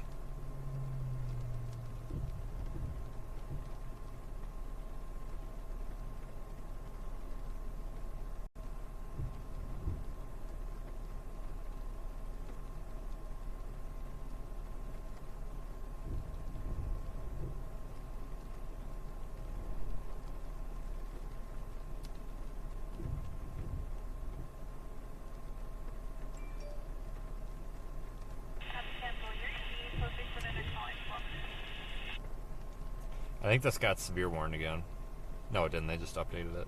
I think this got severe warned again. No, it didn't. They just updated it.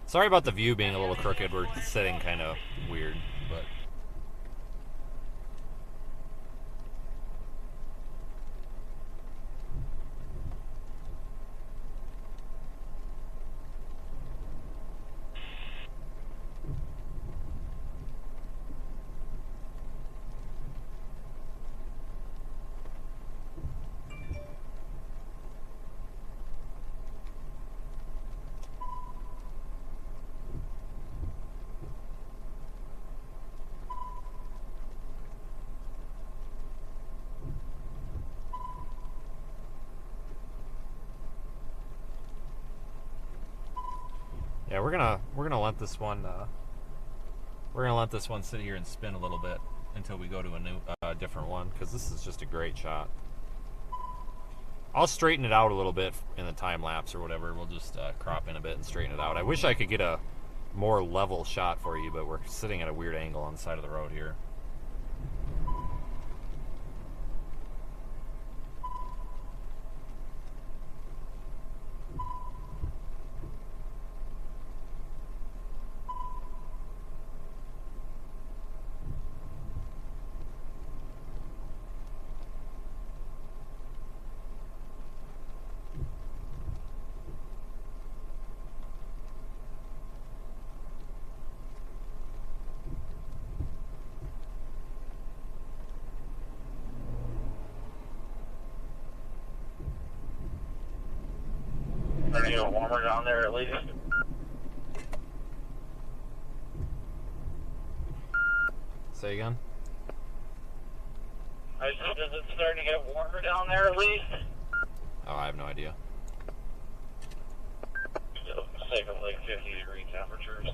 Sorry about the view being a little crooked. We're sitting kind of weird, but... Yeah, we're gonna let this one sit here and spin a little bit until we go to a new different one, because this is just a great shot. I'll straighten it out a little bit in the time lapse or whatever. We'll just crop in a bit and straighten it out. I wish I could get a more level shot for you, but we're sitting at a weird angle on the side of the road here. Starting to get warmer down there at least. Say again? I said, is it starting to get warmer down there at least? Oh, I have no idea. Still sick of like 50-degree temperatures.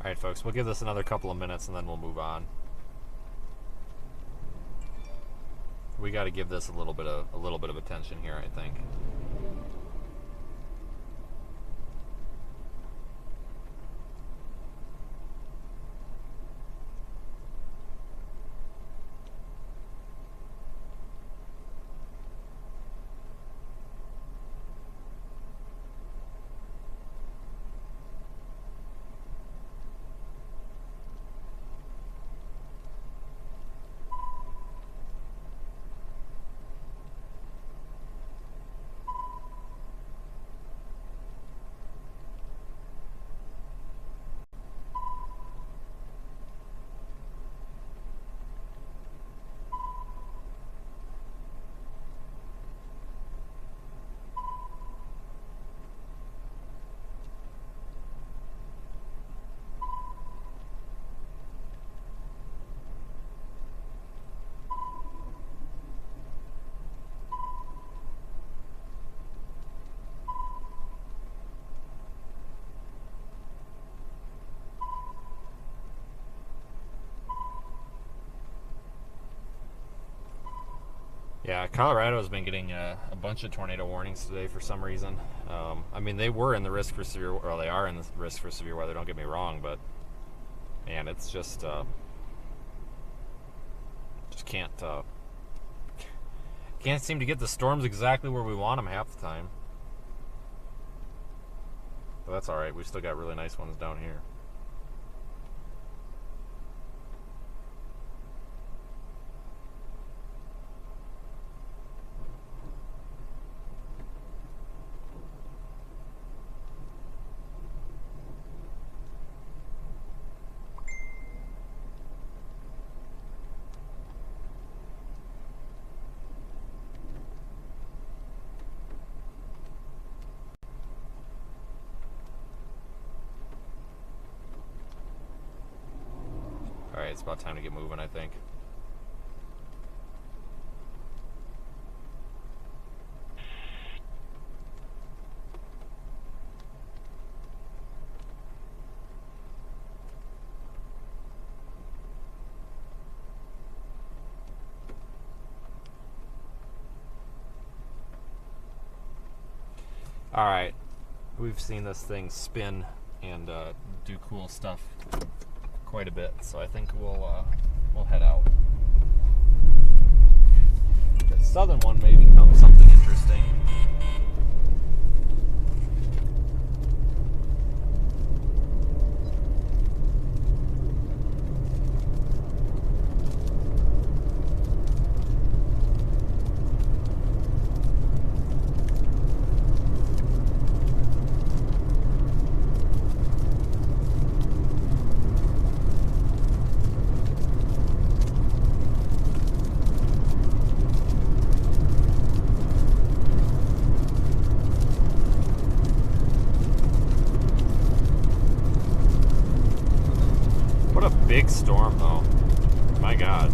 Alright folks, we'll give this another couple of minutes and then we'll move on. We got to give this a little bit of attention here, I think. Yeah, Colorado has been getting a bunch of tornado warnings today for some reason. I mean, they were in the risk for severe, or they are in the risk for severe weather. Don't get me wrong, but man, it's just can't seem to get the storms exactly where we want them half the time. But that's all right. We've still got really nice ones down here. Alright, it's about time to get moving, I think. Alright, we've seen this thing spin and do cool stuff quite a bit, so I think we'll head out. The southern one may become something interesting. Big storm though. My God.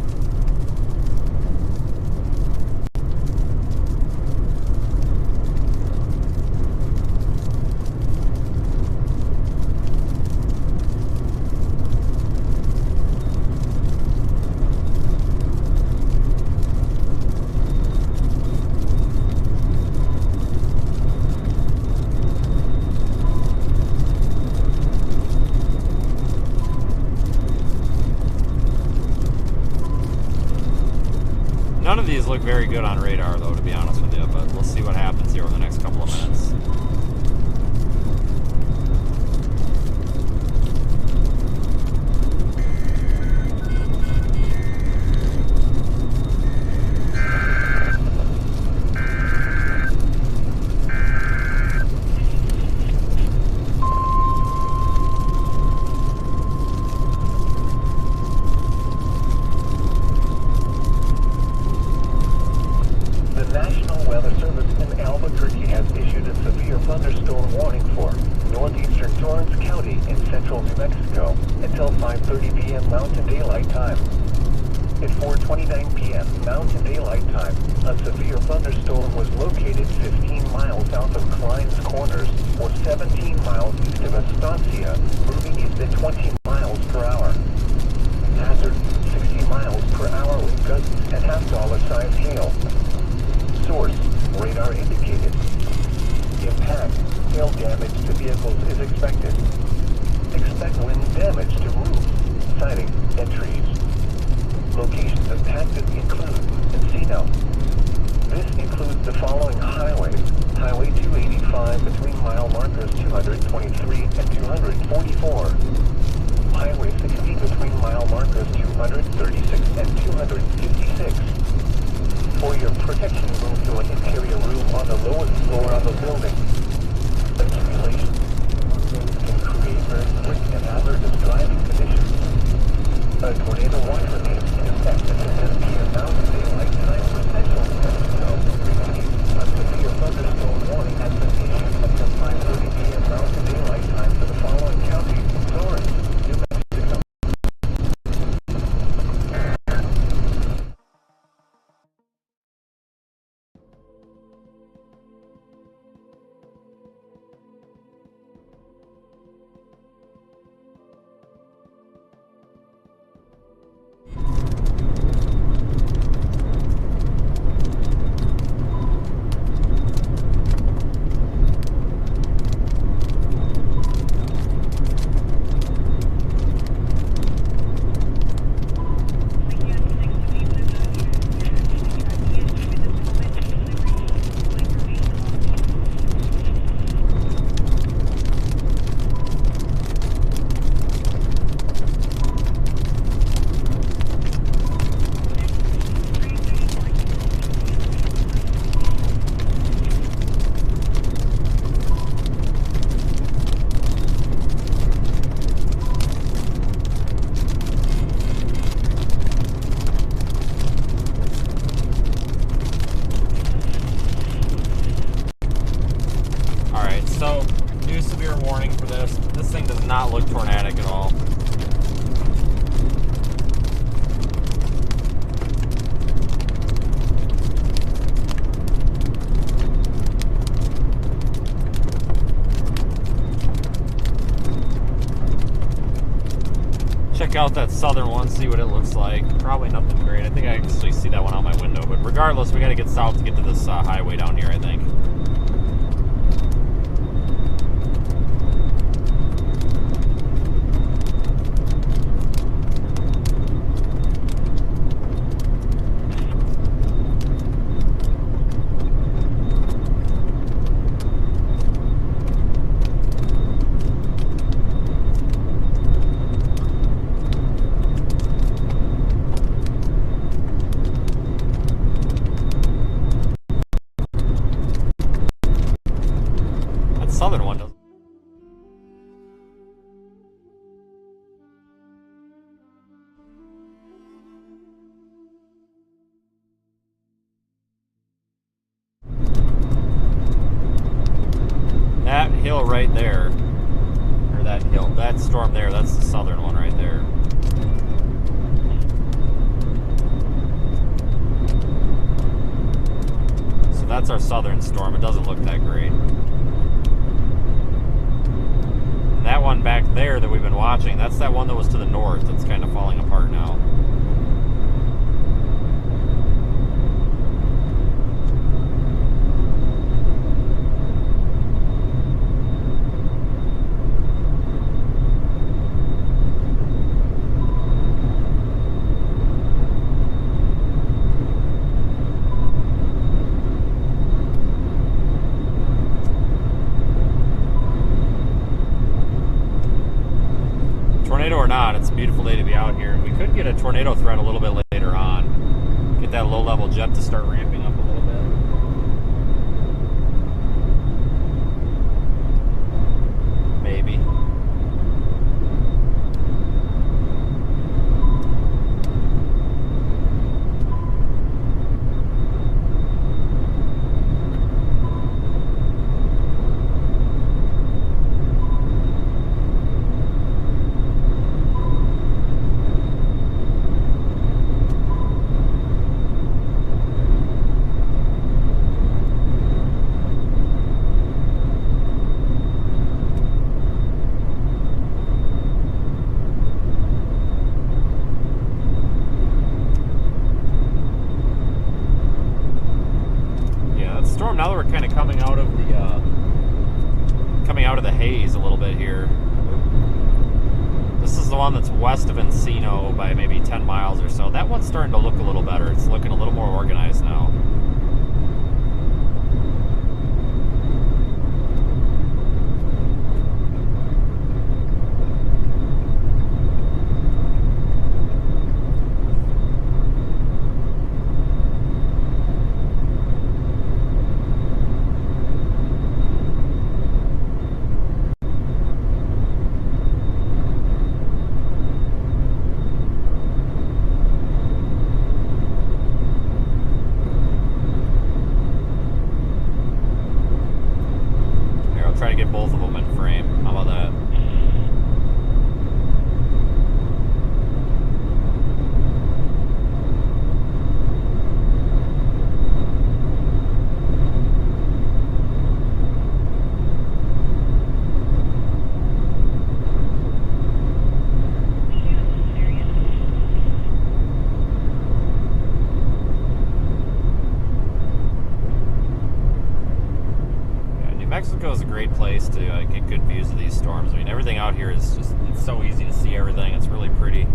None of these look very good on radar, though, to be honest with you, but we'll see what happens here over the next couple of minutes. Thunderstorm warning for northeastern Torrance County in central New Mexico until 5:30 p.m. Mountain Daylight Time. At 4:29 p.m. Mountain Daylight Time, a severe thunderstorm was located 15 miles south of Klein's Corners or 17 miles east of Estancia, moving east at 20 miles. tornado watch remains in effect until 10 p.m. Mountain Daylight Time for Central San Diego. Repeat, a severe thunderstorm warning has been issued until 5:30 p.m. Mountain Daylight Time for the following counties: Torrance, New Mexico. So, new severe warning for this. This thing does not look tornadic at all. Check out that southern one, see what it looks like. Probably nothing great. I think I actually see that one out my window. But regardless, we got to get south to get to this highway down here, I think. Southern one does. That hill right there, or that hill, that storm there, that's the southern one right there. So that's our southern storm. It doesn't look that great. That one back there that we've been watching, that's that one that was to the north that's kind of falling apart now. Tornado or not, it's a beautiful day to be out here. We could get a tornado threat a little bit later on. Get that low-level jet to start ramping up a little bit. Maybe. Now that we're kind of coming out of the haze a little bit here. This is the one that's west of Encino by maybe 10 miles or so. That one's starting to look a little better. It's looking a little more organized now. Mexico is a great place to get good views of these storms. I mean, everything out here is just, it's so easy to see everything. It's really pretty.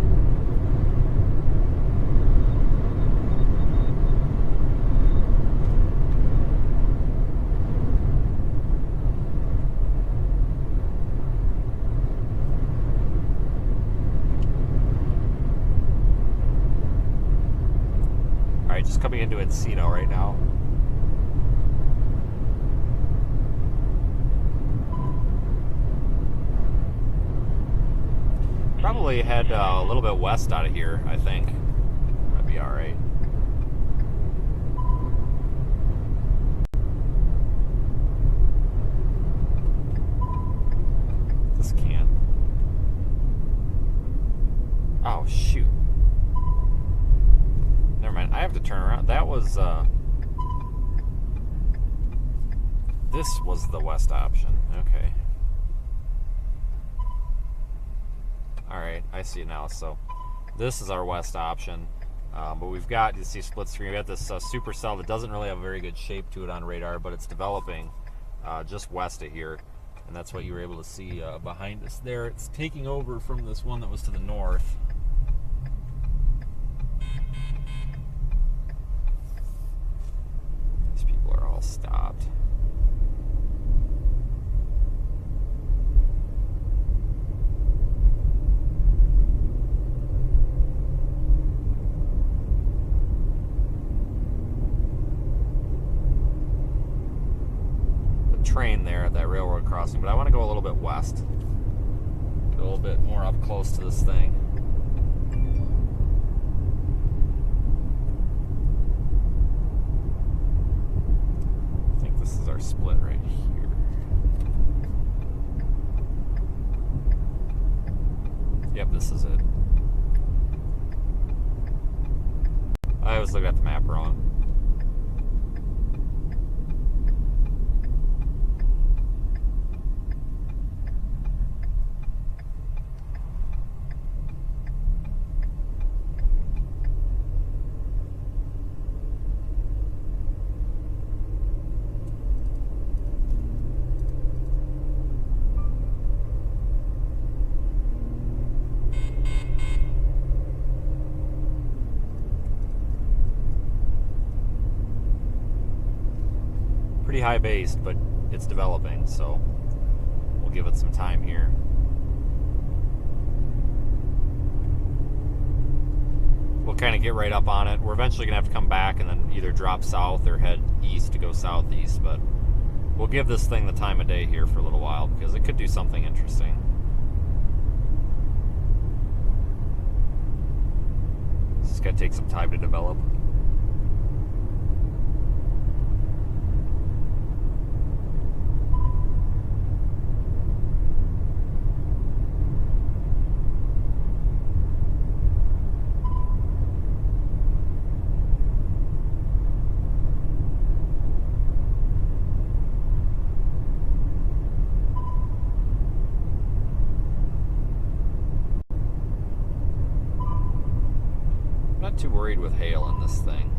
All right, just coming into Encino right now. Probably head a little bit west out of here, I think. Might be alright. This can't. Oh, shoot. Never mind, I have to turn around. That was, this was the west option. Okay. Alright, I see it now. So this is our west option, but we've got, you see, split screen. We got this supercell that doesn't really have a very good shape to it on radar, but it's developing just west of here, and that's what you were able to see behind us there. It's taking over from this one that was to the north. These people are all stopped. Train there at that railroad crossing, but I want to go a little bit west, get a little bit more up close to this thing. I think this is our split right here. Yep, this is it. I was looking at the map wrong. Pretty high based, but it's developing, so we'll give it some time here. We'll kind of get right up on it. We're eventually gonna have to come back and then either drop south or head east to go southeast, but we'll give this thing the time of day here for a little while because it could do something interesting. This is gonna take some time to develop. Not too worried with hail in this thing.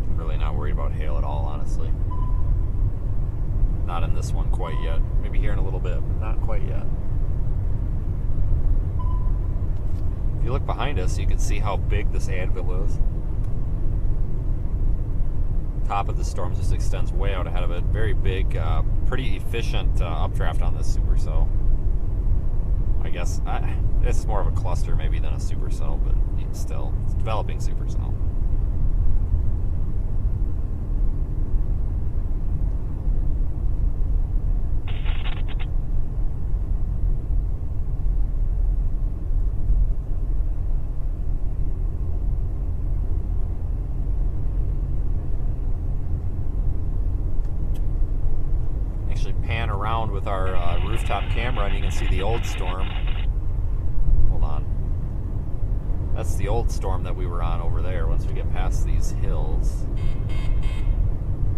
I'm really not worried about hail at all, honestly. Not in this one quite yet. Maybe here in a little bit, but not quite yet. If you look behind us, you can see how big this anvil is. Top of the storm just extends way out ahead of it. Very big, pretty efficient updraft on this supercell. I guess it's more of a cluster maybe than a supercell, but still, it's a developing supercell. Pan around with our rooftop camera and you can see the old storm. Hold on. That's the old storm that we were on over there. Once we get past these hills,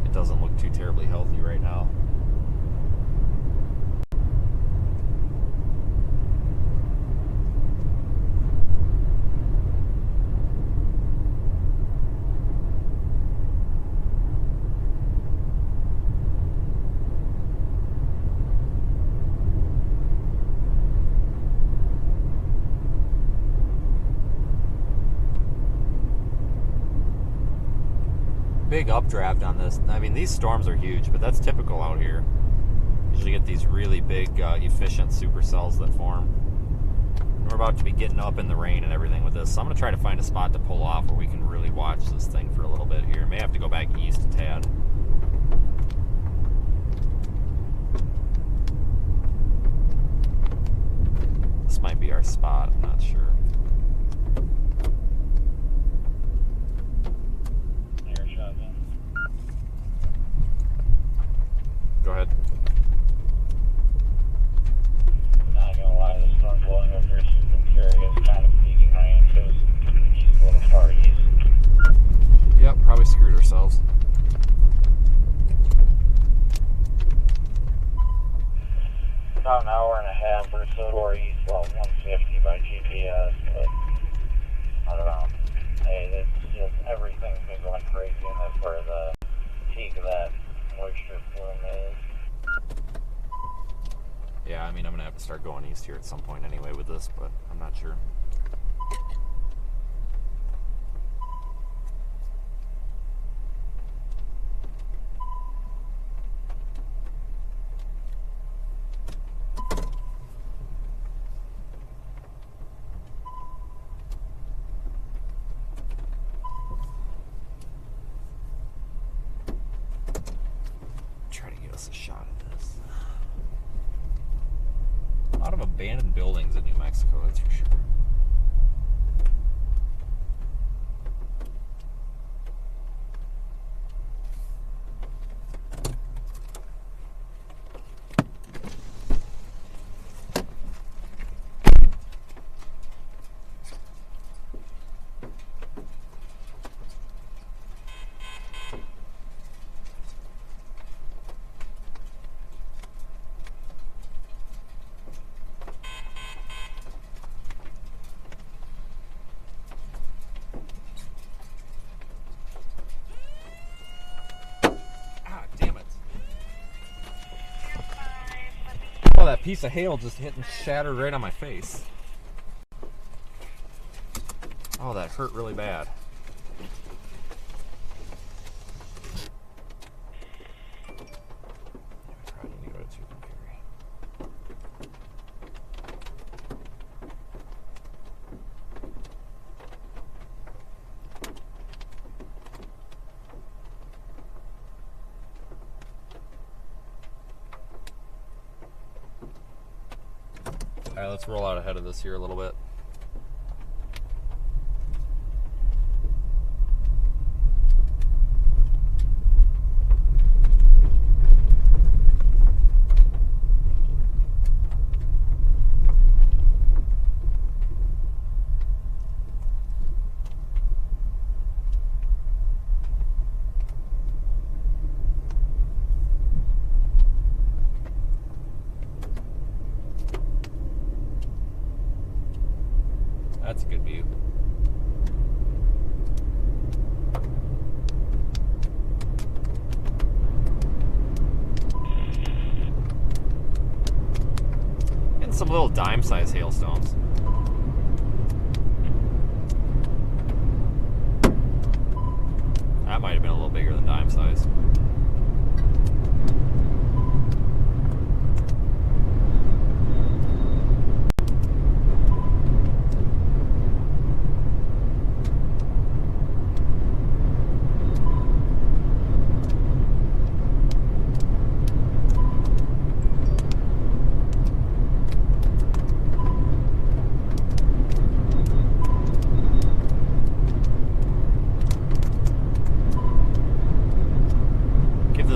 it doesn't look too terribly healthy right now. big updraft on this. I mean, these storms are huge, but that's typical out here. Usually get these really big, efficient supercells that form. We're about to be getting up in the rain and everything with this, so I'm going to try to find a spot to pull off where we can really watch this thing for a little bit here. May have to go back east a tad. This might be our spot, I'm not sure. Air shotgun. Go ahead. Not gonna lie, the storm blowing up here super curious, kind of peaking rain, so it's a little far east. Yep, probably screwed ourselves. About an hour and a half or so to our east, about 150 by GPS, but I don't know. Hey, it's just everything's been going crazy, and that's where the peak of that moisture plume is. Yeah, I mean, I'm going to have to start going east here at some point anyway with this, but I'm not sure. Try to give us a shot at this. A lot of abandoned buildings in New Mexico, that's for sure. Oh, that piece of hail just hit and shattered right on my face. Oh, that hurt really bad. Probably need to go to 2 carry. All right, let's roll out ahead of this here a little bit. That's a good view. And some little dime-sized hailstones. That might have been a little bigger than dime-sized.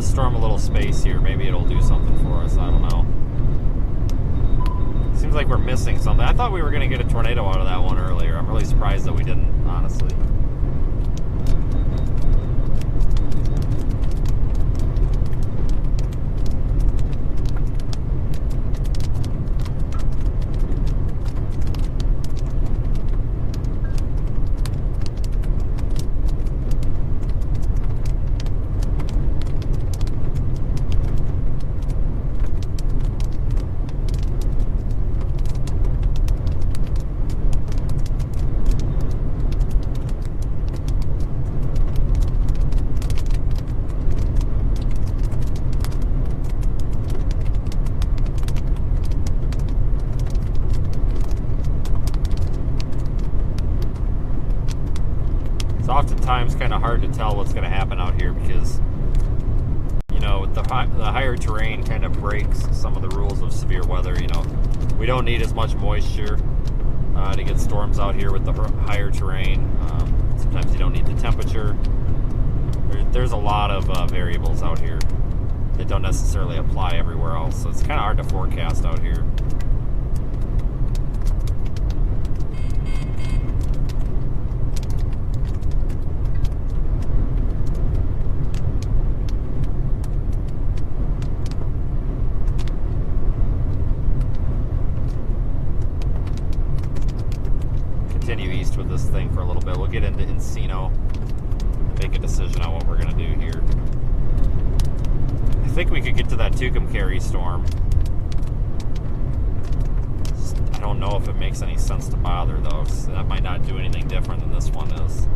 Storm a little space here. Maybe it'll do something for us. I don't know. Seems like we're missing something. I thought we were going to get a tornado out of that one earlier. I'm really surprised that we didn't, honestly. it's kind of hard to tell what's going to happen out here because, you know, the higher terrain kind of breaks some of the rules of severe weather. You know, we don't need as much moisture to get storms out here with the higher terrain. Sometimes you don't need the temperature. There's a lot of variables out here that don't necessarily apply everywhere else, so it's kind of hard to forecast out here. Continue east with this thing for a little bit. We'll get into Encino and make a decision on what we're going to do here. I think we could get to that Tucumcari storm. I don't know if it makes any sense to bother though, 'cause that might not do anything different than this one is.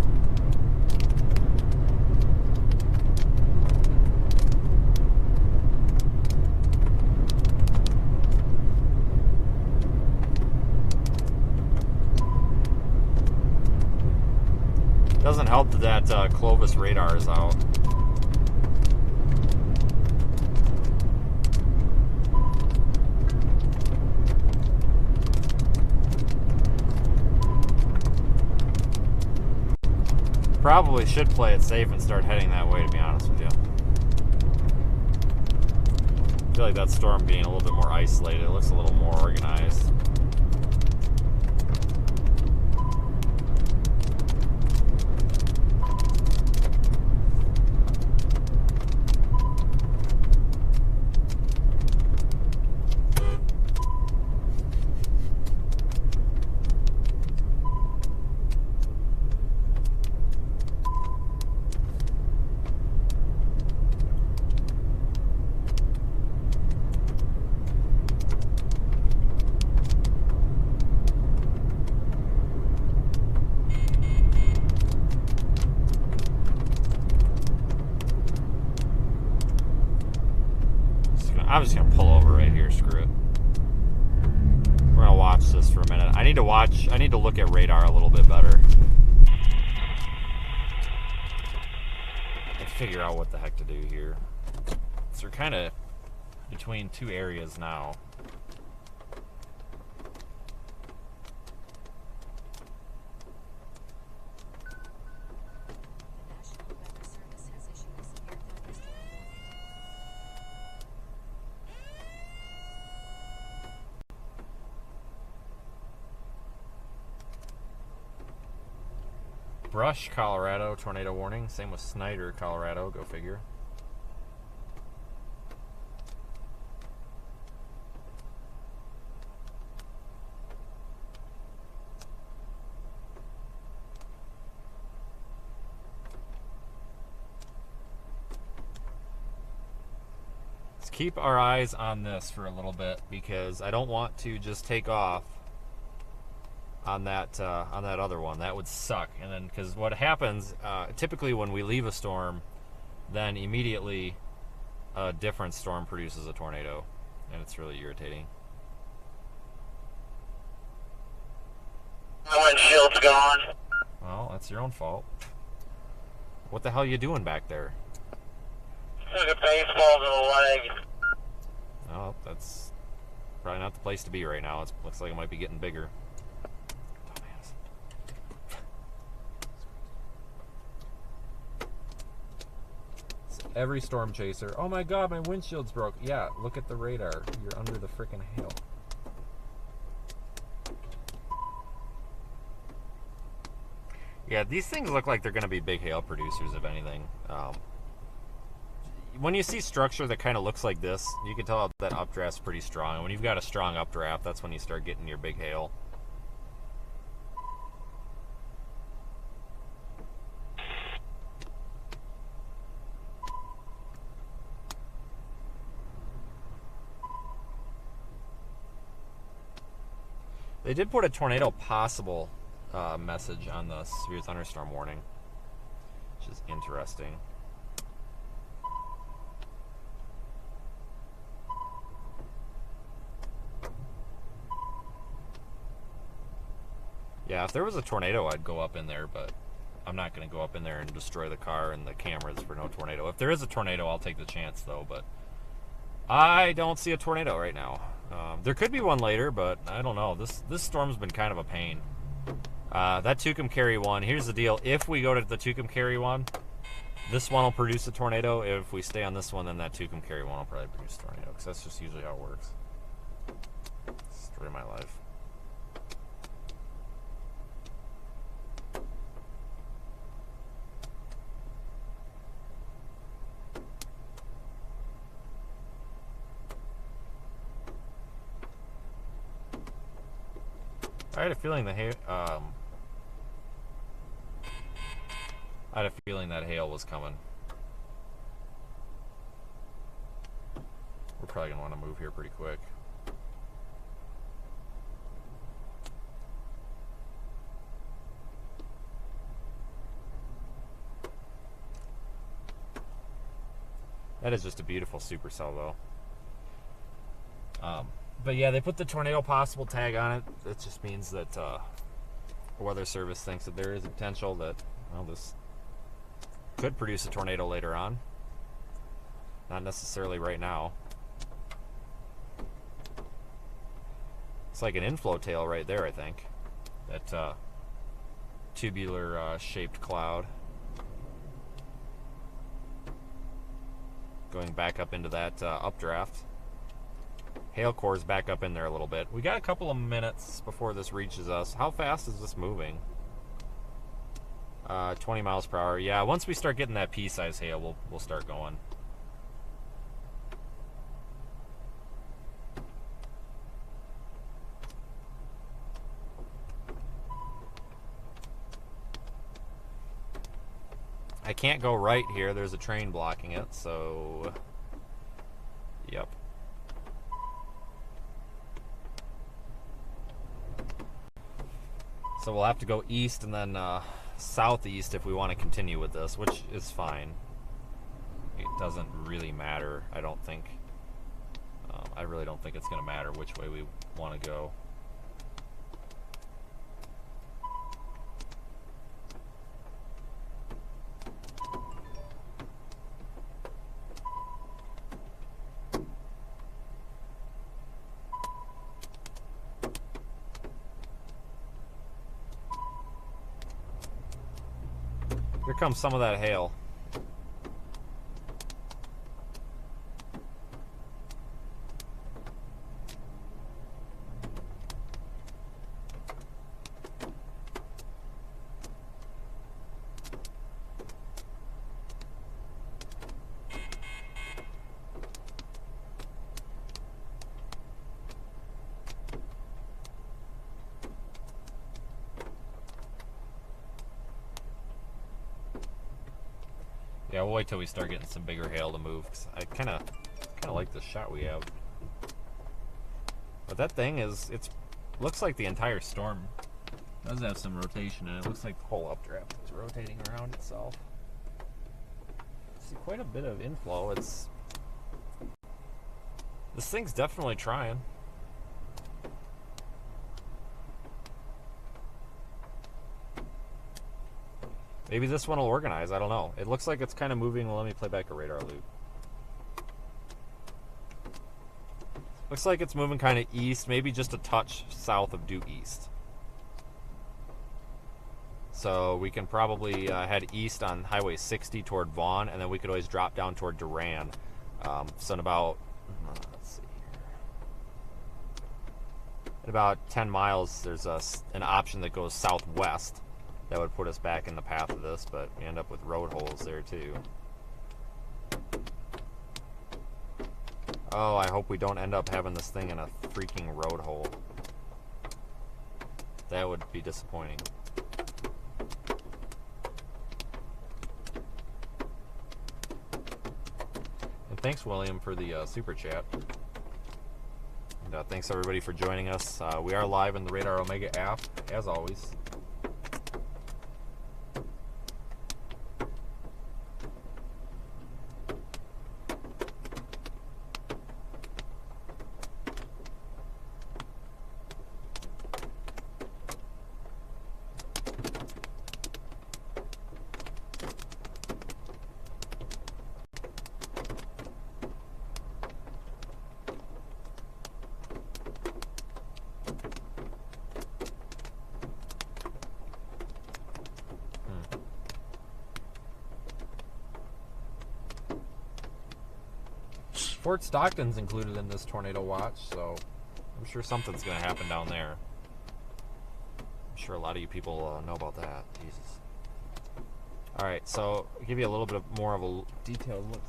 Doesn't help that Clovis radar is out. Probably should play it safe and start heading that way, to be honest with you. I feel like that storm being a little bit more isolated, it looks a little more organized. I'm just gonna pull over right here, screw it. We're gonna watch this for a minute. I need to look at radar a little bit better. And figure out what the heck to do here. So we're kinda between two areas now. Brush, Colorado, tornado warning. Same with Snyder, Colorado. Go figure. Let's keep our eyes on this for a little bit because I don't want to just take off on that other one. That would suck. And then, because what happens typically when we leave a storm, then immediately a different storm produces a tornado, and it's really irritating. My windshield's gone. Well, that's your own fault. What the hell are you doing back there? Took a baseball to the leg. Oh, that's probably not the place to be right now. It looks like it might be getting bigger. Every storm chaser. Oh my god, my windshield's broke. Yeah, look at the radar. You're under the frickin' hail. Yeah, these things look like they're going to be big hail producers, if anything. When you see structure that kind of looks like this, you can tell that updraft's pretty strong. And when you've got a strong updraft, that's when you start getting your big hail. They did put a tornado possible message on the severe thunderstorm warning, which is interesting. Yeah, if there was a tornado, I'd go up in there, but I'm not going to go up in there and destroy the car and the cameras for no tornado. If there is a tornado, I'll take the chance, though, but I don't see a tornado right now. There could be one later, but I don't know. This storm's been kind of a pain. That Tucumcari one, here's the deal. If we go to the Tucumcari one, this one will produce a tornado. If we stay on this one, then that Tucumcari one will probably produce a tornado, because that's just usually how it works. Story of my life. I had a feeling the hail. I had a feeling that hail was coming. We're probably gonna want to move here pretty quick. That is just a beautiful supercell, though. But yeah, they put the tornado possible tag on it. That just means that the Weather Service thinks that there is a potential that, well, this could produce a tornado later on. Not necessarily right now. It's like an inflow tail right there, I think. That tubular shaped cloud. Going back up into that updraft. Hail core's back up in there a little bit. We got a couple of minutes before this reaches us. How fast is this moving? 20 miles per hour. Yeah, once we start getting that pea-size hail, we'll start going. I can't go right here. There's a train blocking it, so... Yep. So we'll have to go east and then southeast if we want to continue with this, which is fine. It doesn't really matter, I don't think. I really don't think it's going to matter which way we want to go. Here comes some of that hail. Yeah, we'll wait till we start getting some bigger hail to move, 'cause I kind of like the shot we have. But that thing looks like the entire storm does have some rotation, and it looks like the whole updraft is rotating around itself. See quite a bit of inflow. This thing's definitely trying. Maybe this one will organize, I don't know. It looks like it's kind of moving. Well, let me play back a radar loop. Looks like it's moving kind of east, maybe just a touch south of due east. So we can probably head east on Highway 60 toward Vaughn, and then we could always drop down toward Duran. So in about, let's see here. In about 10 miles, there's an option that goes southwest. That would put us back in the path of this, but we end up with road holes there too. Oh, I hope we don't end up having this thing in a freaking road hole. That would be disappointing. And thanks, William, for the super chat. And thanks everybody for joining us. We are live in the Radar Omega app, as always. Fort Stockton's included in this tornado watch, so I'm sure something's going to happen down there. I'm sure a lot of you people know about that. Jesus. All right, so I'll give you a little bit more of a detailed look.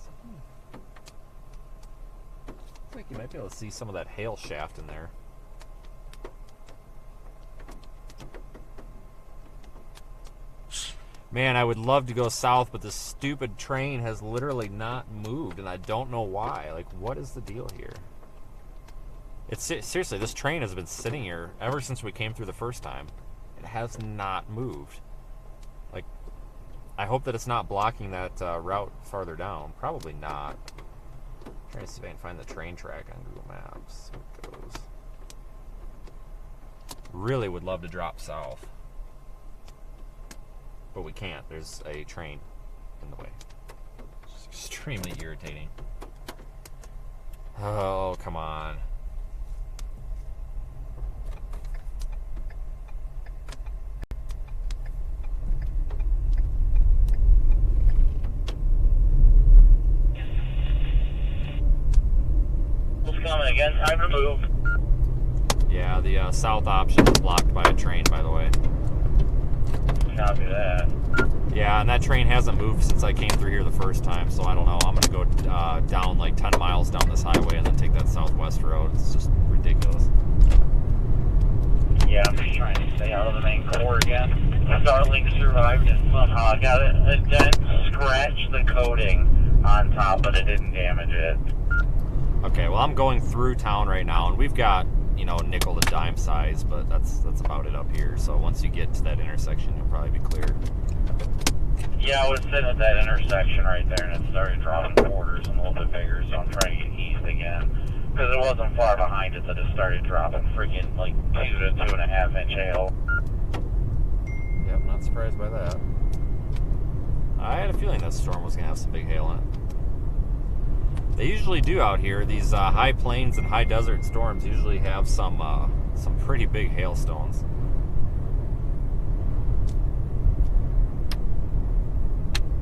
Looks like you might be able to see some of that hail shaft in there. Man, I would love to go south, but this stupid train has literally not moved, and I don't know why. Like, what is the deal here? It's seriously, this train has been sitting here ever since we came through the first time. It has not moved. Like, I hope that it's not blocking that route farther down. Probably not. I'm trying to see if I can find the train track on Google Maps. Here it goes. Really would love to drop south. But we can't. There's a train in the way. It's extremely irritating. Oh, come on. What's coming again? Time to move. Yeah, the south option is blocked by a train, by the way. Copy that. Yeah, and that train hasn't moved since I came through here the first time, so I don't know. I'm going to go down like 10 miles down this highway and then take that southwest road. It's just ridiculous. Yeah, I'm just trying to stay out of the main core again. Starlink survived and somehow I got a dent, scratched the coating on top, but it didn't damage it. Okay, well, I'm going through town right now, and we've got, you know, nickel to dime size, but that's about it up here. So once you get to that intersection, you'll probably be clear. Yeah, I was sitting at that intersection right there, and it started dropping quarters and a little bit bigger, so I'm trying to get eased again. Because it wasn't far behind it that it started dropping freaking like 2 to 2.5 inch hail. Yep, not surprised by that. I had a feeling that storm was going to have some big hail in it. They usually do out here. These high plains and high desert storms usually have some pretty big hailstones.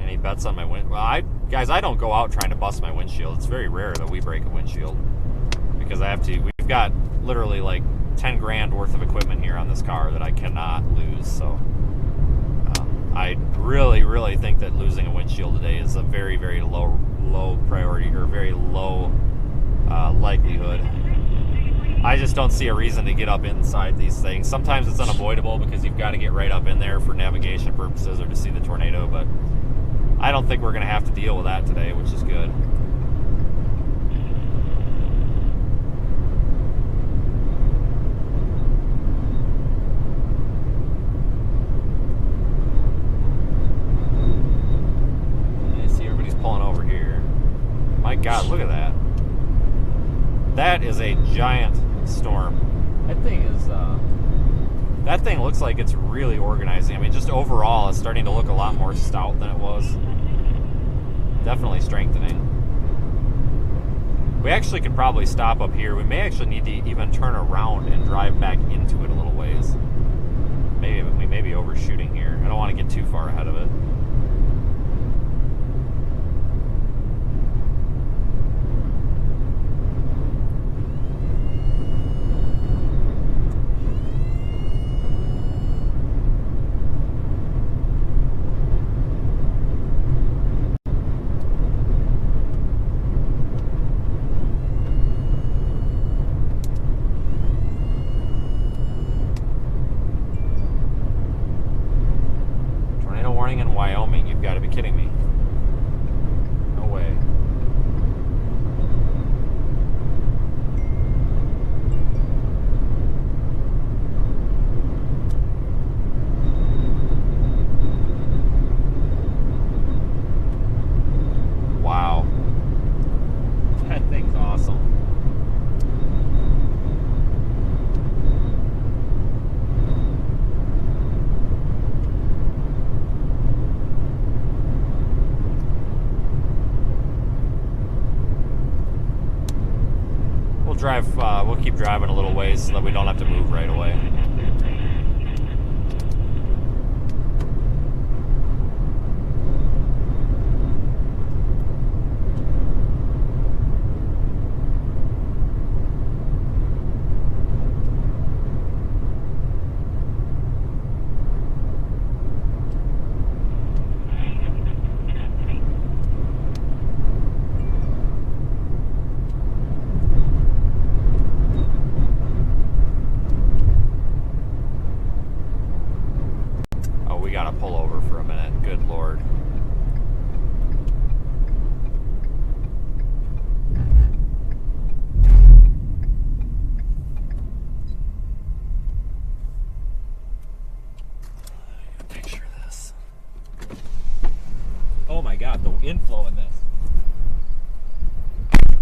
Any bets on my wind? Well, guys, I don't go out trying to bust my windshield. It's very rare that we break a windshield because I have to. We've got literally like 10 grand worth of equipment here on this car that I cannot lose. So I really think that losing a windshield today is a very, very low priority or very low likelihood. I just don't see a reason to get up inside these things. Sometimes it's unavoidable because you've got to get right up in there for navigation purposes or to see the tornado, but I don't think we're going to have to deal with that today, which is good. Pulling over here. My God, look at that. That is a giant storm. That thing looks like it's really organizing. I mean, just overall, it's starting to look a lot more stout than it was. Definitely strengthening. We actually could probably stop up here. We may actually need to even turn around and drive back into it a little ways. Maybe we may be overshooting here. I don't want to get too far ahead of it. In Wyoming, you've got to be kidding me. No way. Wow. That thing's awesome. We'll keep driving a little ways so that we don't have to move right away. flow in this. People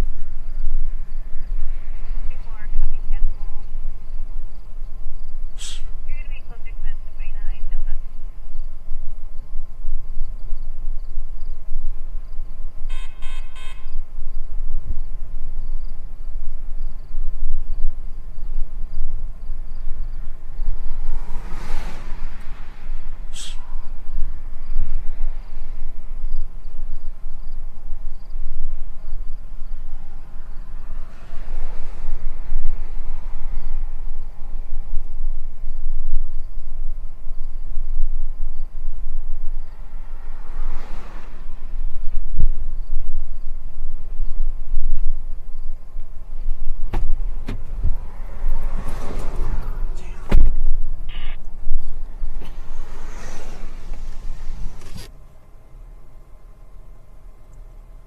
are coming cancel. You're gonna be closer to the 29 Delta.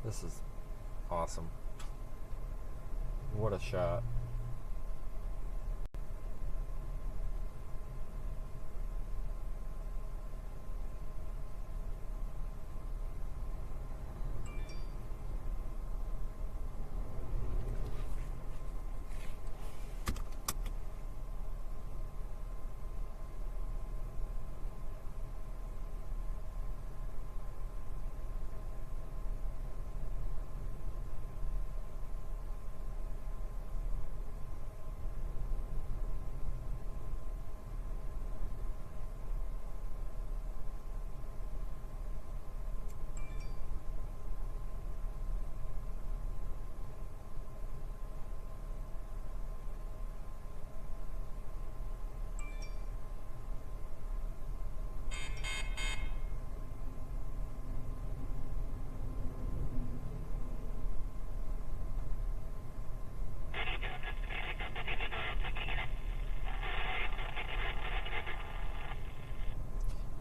This is awesome. What a shot.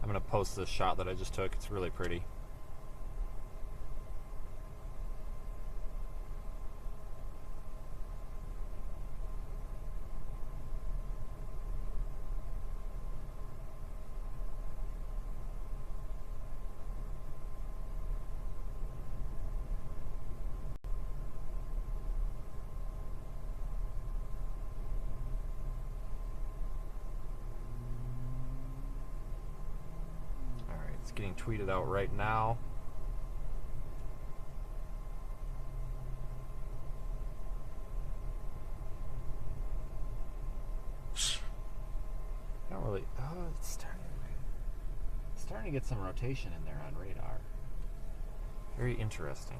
I'm gonna post this shot that I just took. It's really pretty. It's getting tweeted out right now. I don't really. Oh, it's starting to get some rotation in there on radar. Very interesting.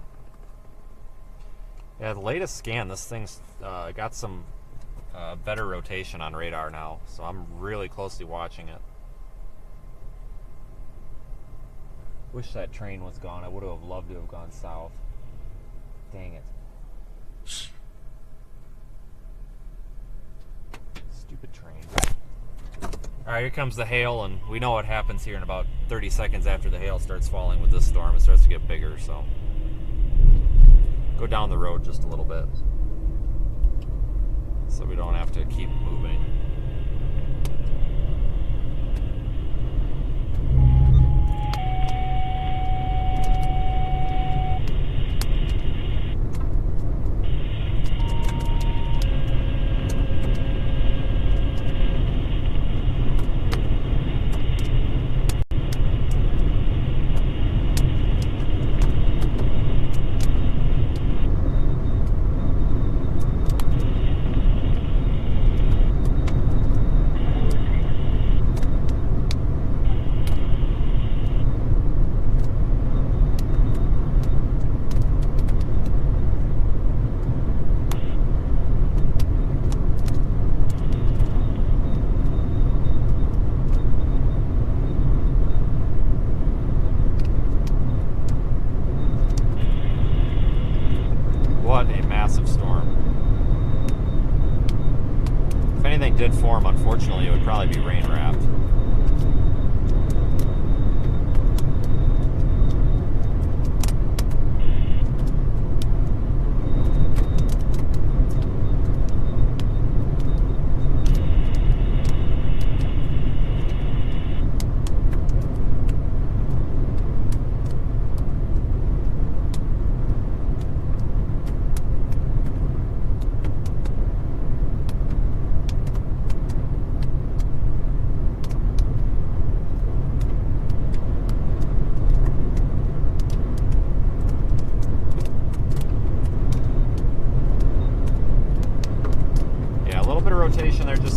Yeah, the latest scan, this thing's got some better rotation on radar now, so I'm really closely watching it. Wish that train was gone. I would have loved to have gone south. Dang it. Stupid train. Alright, here comes the hail, and we know what happens here in about 30 seconds after the hail starts falling with this storm. It starts to get bigger, so go down the road just a little bit so we don't have to keep moving. What a massive storm. If anything did form, unfortunately, it would probably be rain wrapped.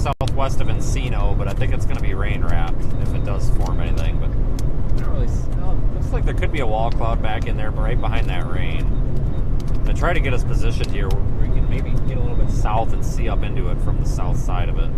southwest of Encino, but I think it's going to be rain wrapped if it does form anything. But I don't really. Well, looks like there could be a wall cloud back in there, but right behind that rain. To try to get us positioned here, where we can maybe get a little bit south and see up into it from the south side of it.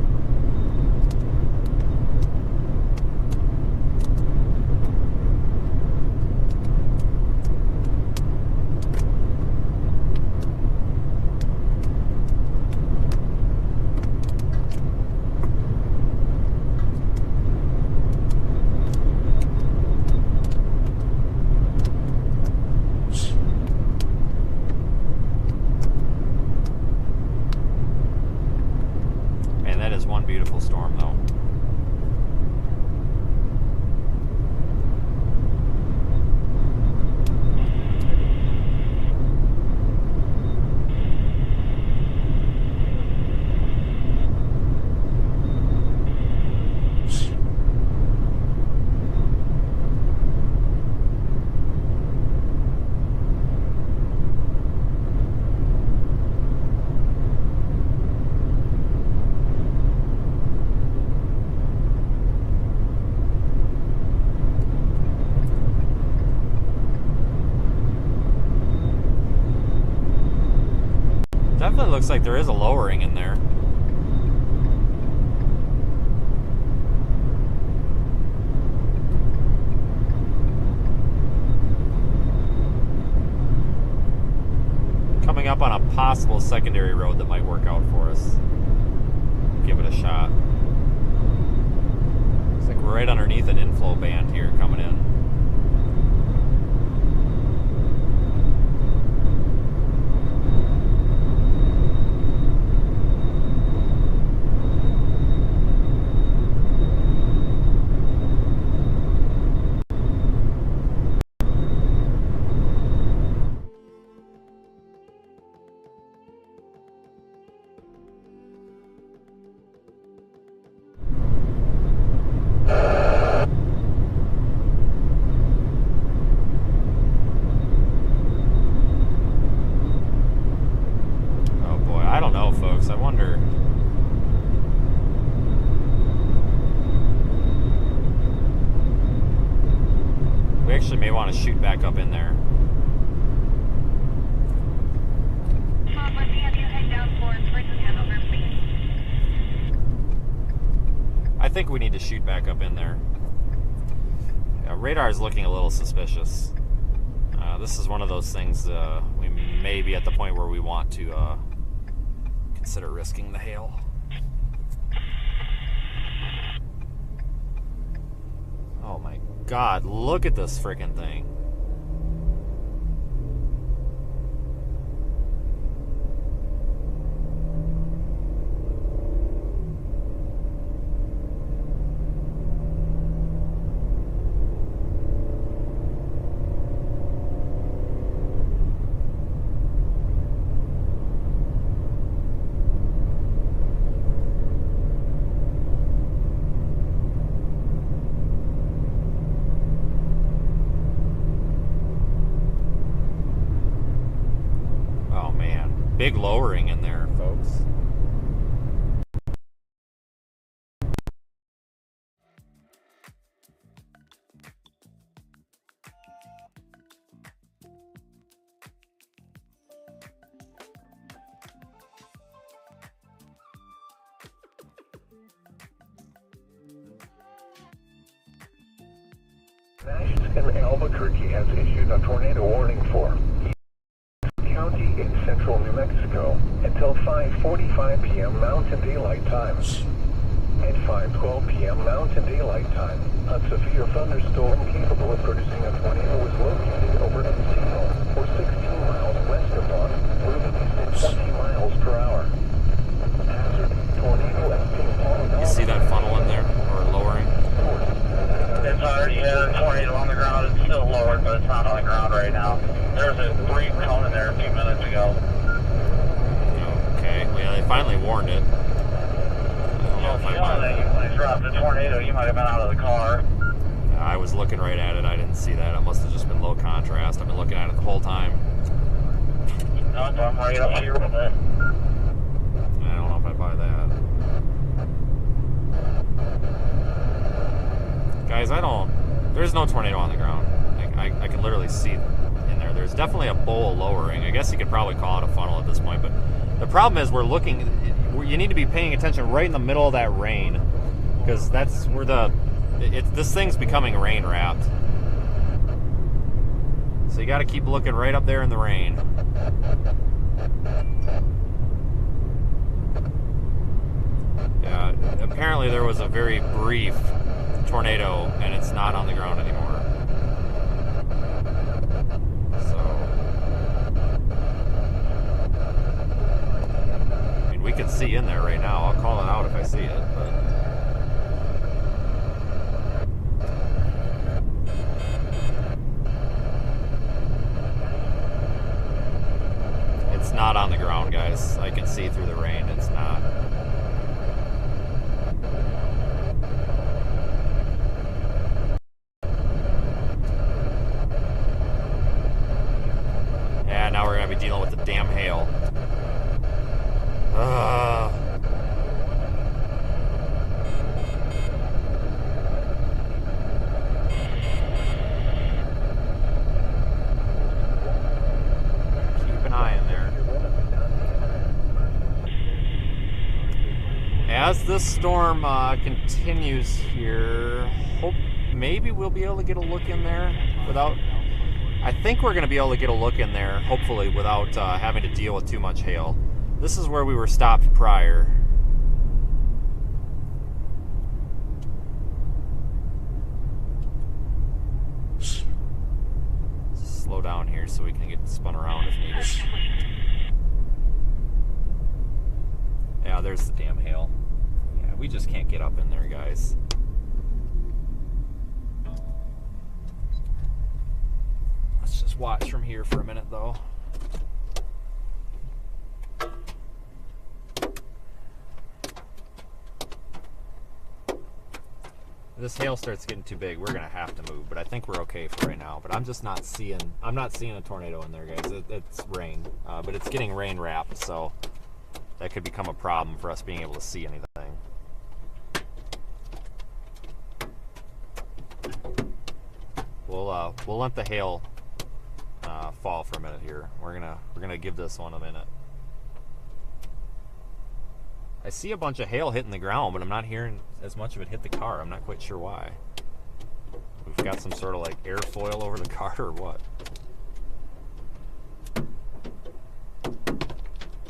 Beautiful storm though. Definitely looks like there is a lowering in there. Coming up on a possible secondary road that might work out for us. Give it a shot. Looks like we're right underneath an inflow band here coming in. Folks, I wonder. We actually may want to shoot back up in there. Let me have you head down for Bridges Hanover, please. I think we need to shoot back up in there. Yeah, radar is looking a little suspicious. This is one of those things we may be at the point where we want to consider risking the hail. Oh my God, look at this freaking thing. Big lowering in there, folks. Nash in Albuquerque has issued a tornado warning for County in central New Mexico until 5:45 p.m. Mountain Daylight Time. At 5:12 p.m. Mountain Daylight Time, a severe thunderstorm capable of producing a tornado was located over Encino, or 16 miles west of Dawn, moving east at 20 miles per hour. Hazard, tornado at St. Paul. You see that funnel in there, or lowering? It's already a tornado on the ground. It's still lowered, but it's not on the ground right now. There was a brief cone in there a few minutes ago. Okay, well, yeah, they finally warned it. I don't know if When it dropped the tornado, you might have been out of the car. I was looking right at it. I didn't see that. It must have just been low contrast. I've been looking at it the whole time. No, I'm right up here with it. I don't know if I buy that. Guys, there's no tornado on the ground. I can literally see in there. There's definitely a bowl lowering. I guess you could probably call it a funnel at this point, but the problem is you need to be paying attention right in the middle of that rain, because that's where this thing's becoming rain wrapped. So you got to keep looking right up there in the rain. Yeah, apparently there was a very brief tornado, and it's not on the ground anymore. So, I mean, we can see in there right now. I'll call it out if I see it, but it's not on the ground, guys. I can see through the rain. It's not. Yeah, now we're going to be dealing with the damn hail. Keep an eye in there. As this storm continues here, maybe we'll be able to get a look in there without... I think we're going to be able to get a look in there, hopefully, without having to deal with too much hail. This is where we were stopped prior. Slow down here so we can get spun around if needed. Yeah, there's the damn hail. Yeah, we just can't get up in there, guys. Let's just watch from here for a minute, though. This hail starts getting too big, we're gonna have to move, but I think we're okay for right now. But I'm not seeing a tornado in there, guys. It's rain, but it's getting rain wrapped, so that could become a problem for us being able to see anything. We'll let the hail fall for a minute here. We're gonna give this one a minute. I see a bunch of hail hitting the ground, but I'm not hearing as much of it hit the car. I'm not quite sure why. We've got some sort of like airfoil over the car or what.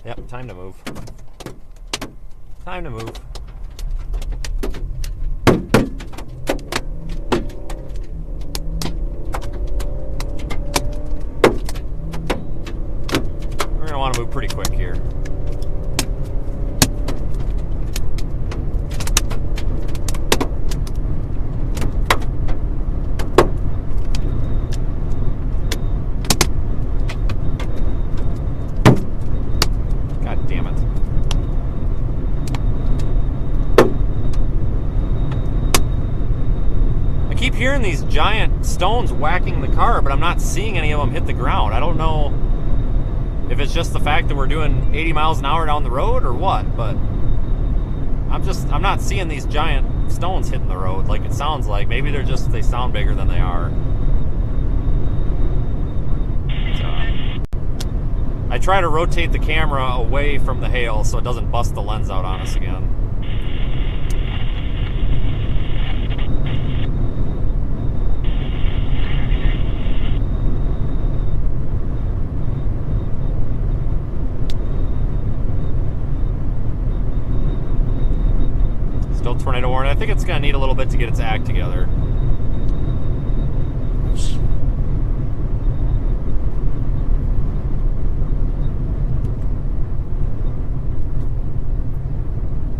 Yep, time to move. Time to move. We're gonna want to move pretty quick here. Hearing these giant stones whacking the car, but I'm not seeing any of them hit the ground. I don't know if it's just the fact that we're doing 80 miles an hour down the road or what, but I'm not seeing these giant stones hitting the road like it sounds like. Maybe they sound bigger than they are. So, I try to rotate the camera away from the hail so it doesn't bust the lens out on us again. Still tornado warning. I think it's going to need a little bit to get its act together.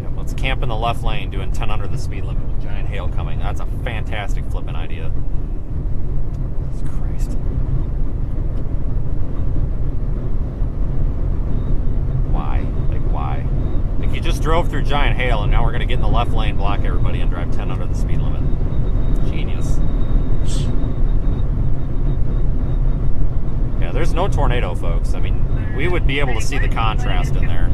Yep, let's camp in the left lane doing 10 under the speed limit with giant hail coming. That's a fantastic flipping idea. Jesus Christ. Why? Like, why? Like, you just drove through giant hail, and now we're going to get in the left lane, block everybody, and drive 10 under the speed limit. Genius. Yeah, there's no tornado, folks. I mean, we would be able to see the contrast in there.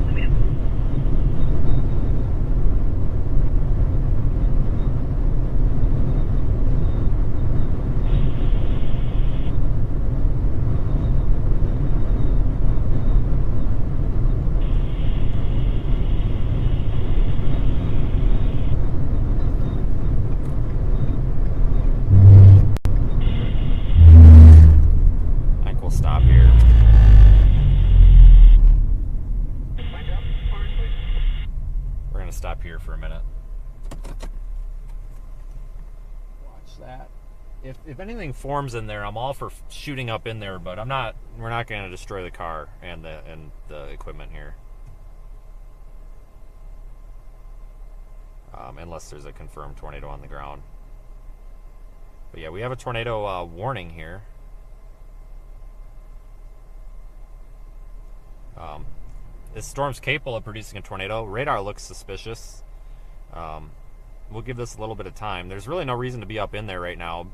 if anything forms in there, I'm all for shooting up in there, but we're not going to destroy the car and the equipment here. Unless there's a confirmed tornado on the ground. But yeah, we have a tornado warning here. This storm's capable of producing a tornado. Radar looks suspicious. We'll give this a little bit of time. There's really no reason to be up in there right now.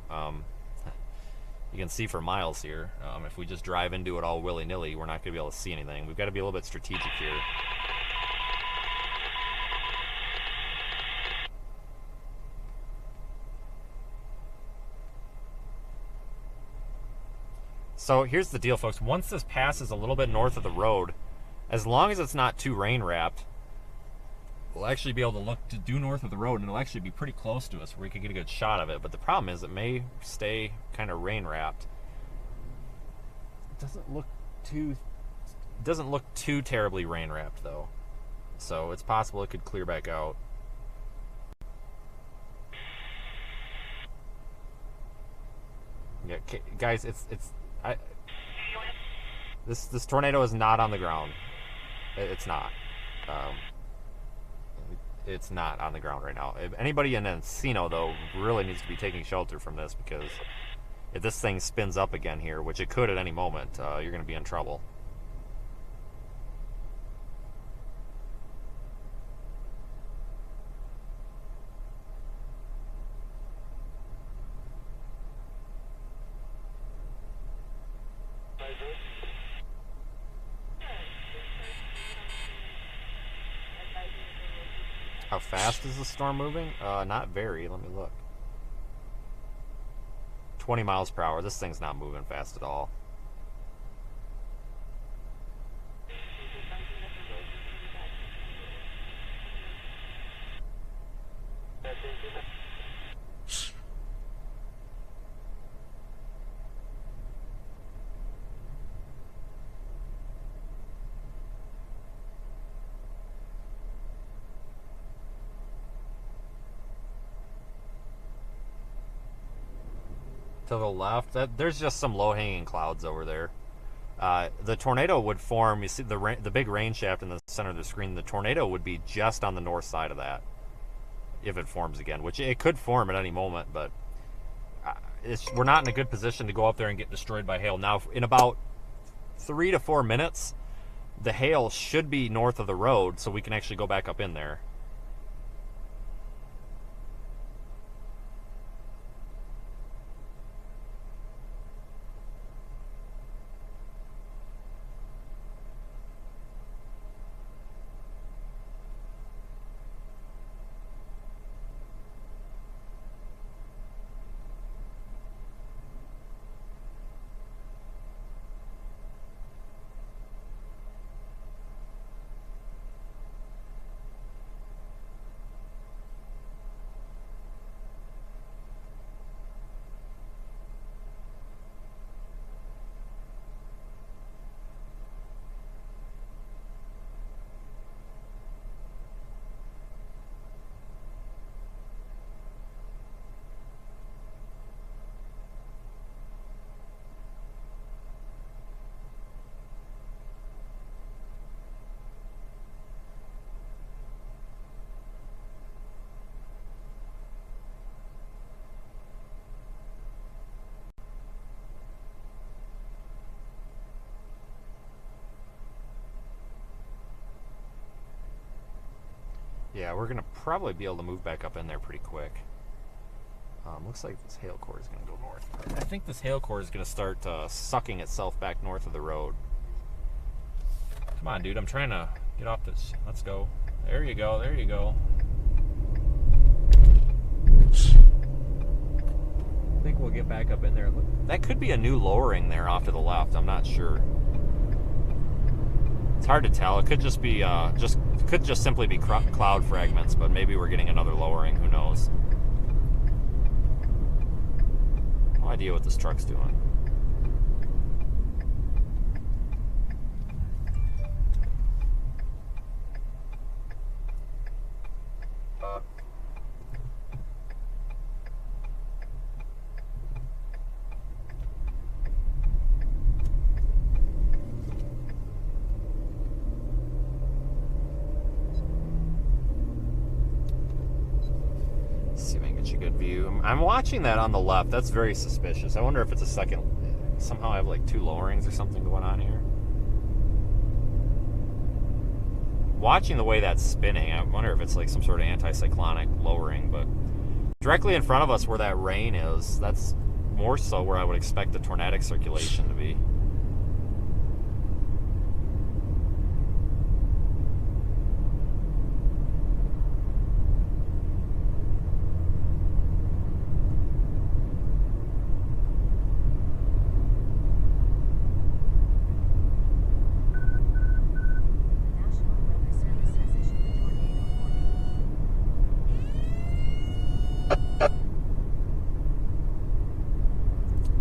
You can see for miles here. If we just drive into it all willy-nilly, we're not going to be able to see anything. We've got to be a little bit strategic here. So here's the deal, folks. Once this passes a little bit north of the road, as long as it's not too rain-wrapped, we'll actually be able to look to due north of the road, and it'll actually be pretty close to us where we could get a good shot of it. But the problem is it may stay kind of rain-wrapped. It doesn't look too terribly rain-wrapped, though. So it's possible it could clear back out. Yeah, guys, this tornado is not on the ground. It's not. It's not on the ground right now. If anybody in Encino, though, really needs to be taking shelter from this, because if this thing spins up again here, which it could at any moment, you're going to be in trouble. How fast is the storm moving? Not very. Let me look. 20 miles per hour. This thing's not moving fast at all. To the left, there's just some low-hanging clouds over there. The tornado would form. You see the big rain shaft in the center of the screen. The tornado would be just on the north side of that if it forms again, which it could form at any moment. But we're not in a good position to go up there and get destroyed by hail. Now, in about 3 to 4 minutes, the hail should be north of the road, so we can actually go back up in there. Yeah, we're going to probably be able to move back up in there pretty quick. Looks like this hail core is going to go north. I think this hail core is going to start sucking itself back north of the road. Come on, dude. I'm trying to get off this. Let's go. There you go. There you go. I think we'll get back up in there. That could be a new lowering there off to the left. I'm not sure. It's hard to tell. It could just be could just simply be cloud fragments, but maybe we're getting another lowering. Who knows? No idea what this truck's doing. view. I'm watching that on the left. That's very suspicious. I wonder if it's a second. Somehow I have like two lowerings or something going on here. Watching the way that's spinning, I wonder if it's like some sort of anticyclonic lowering. But directly in front of us where that rain is, that's more so where I would expect the tornadic circulation to be.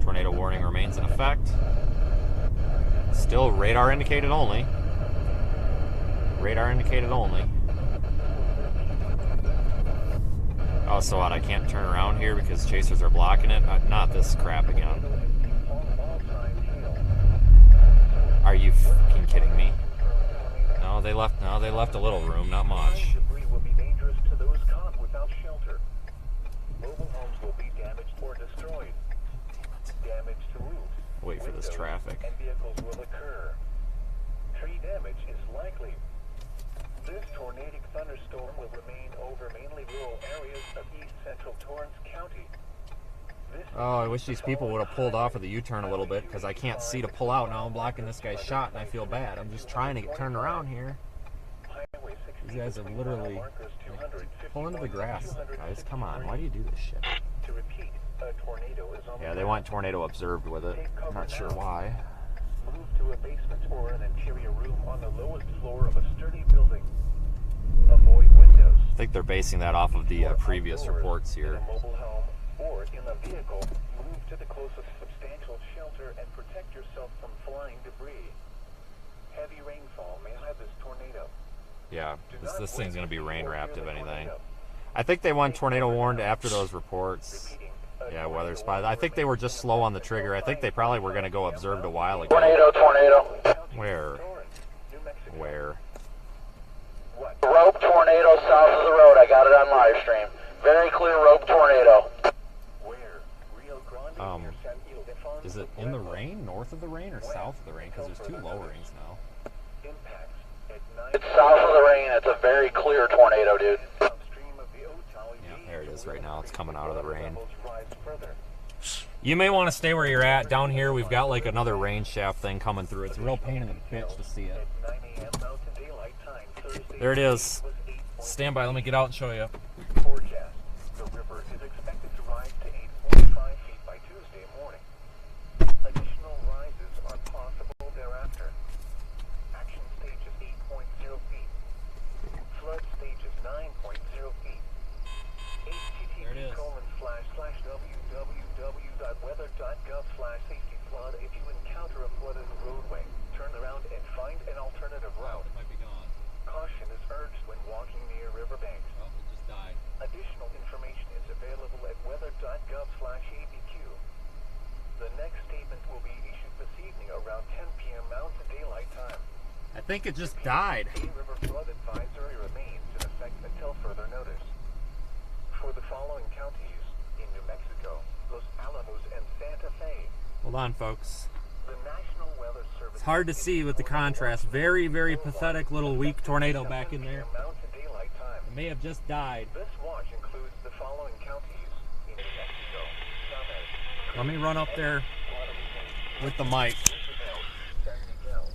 Tornado warning remains in effect. Still radar indicated only. Radar indicated only. Oh, so what? I can't turn around here because chasers are blocking it? Not this crap again. Are you fucking kidding me? No, they left a little room, not much. Debris will be dangerous to those caught without shelter. Mobile homes will be damaged or destroyed. Damage to roofs, Wait for this windows, traffic. and vehicles will occur. Tree damage is likely. This tornadic thunderstorm will remain over mainly rural areas of east central Torrance County. Oh, I wish these people would have pulled off of the U-turn a little bit because I can't see to pull out. Now I'm blocking this guy's shot and I feel bad. I'm just trying to get turned around here. These guys are literally pull into the grass, guys. Come on, why do you do this shit? To repeat, a tornado is on Yeah, they want tornado observed with it. I'm not sure why. Move to a basement or an interior room on the lowest floor of a sturdy building. Avoid windows. I think they're basing that off of the previous reports In here. a mobile home or in a vehicle, move to the closest substantial shelter and protect yourself from flying debris. Heavy rainfall may hide this tornado. Yeah, this thing's going to be rain wrapped if anything. I think they want tornado warned after those reports. Yeah, weather spot. I think they were just slow on the trigger. I think they probably were going to go observed a while ago. Tornado. Where? Where? Rope tornado south of the road. I got it on live stream. Very clear rope tornado. Is it in the rain, north of the rain, or south of the rain? Because there's two lowerings now. It's south of the rain. It's a very clear tornado, dude. Yeah, there it is right now. It's coming out of the rain. You may want to stay where you're at. Down here, we've got like another rain shaft thing coming through. It's a real pain in the bitch to see it. There it is. Stand by. Let me get out and show you. Forecast. The river is expected to rise to 8.5 feet by Tuesday morning. Additional rises are possible thereafter. Action stage is 8.0 feet. Flood stage is 9.0 feet. http://www.weather.gov/safety-flood. If you encounter a flooded roadway, turn around and find an alternative route. It might be gone. Caution is urged when walking near riverbanks. Oh, it just died. Additional information is available at weather.gov/abq. The next statement will be issued this evening around 10 p.m. Mountain Daylight Time. I think it just died. A river flood advisory remains in effect until further notice. For the following counties in New Mexico, Los Alamos and Santa Fe, Hold on, folks. the National Weather Service... It's hard to see with the contrast. Very, very pathetic little weak tornado back in there. Mountain Daylight Time. It may have just died. This watch includes the following counties in New Mexico: Summit, Let me run up there with the mic. San Miguel,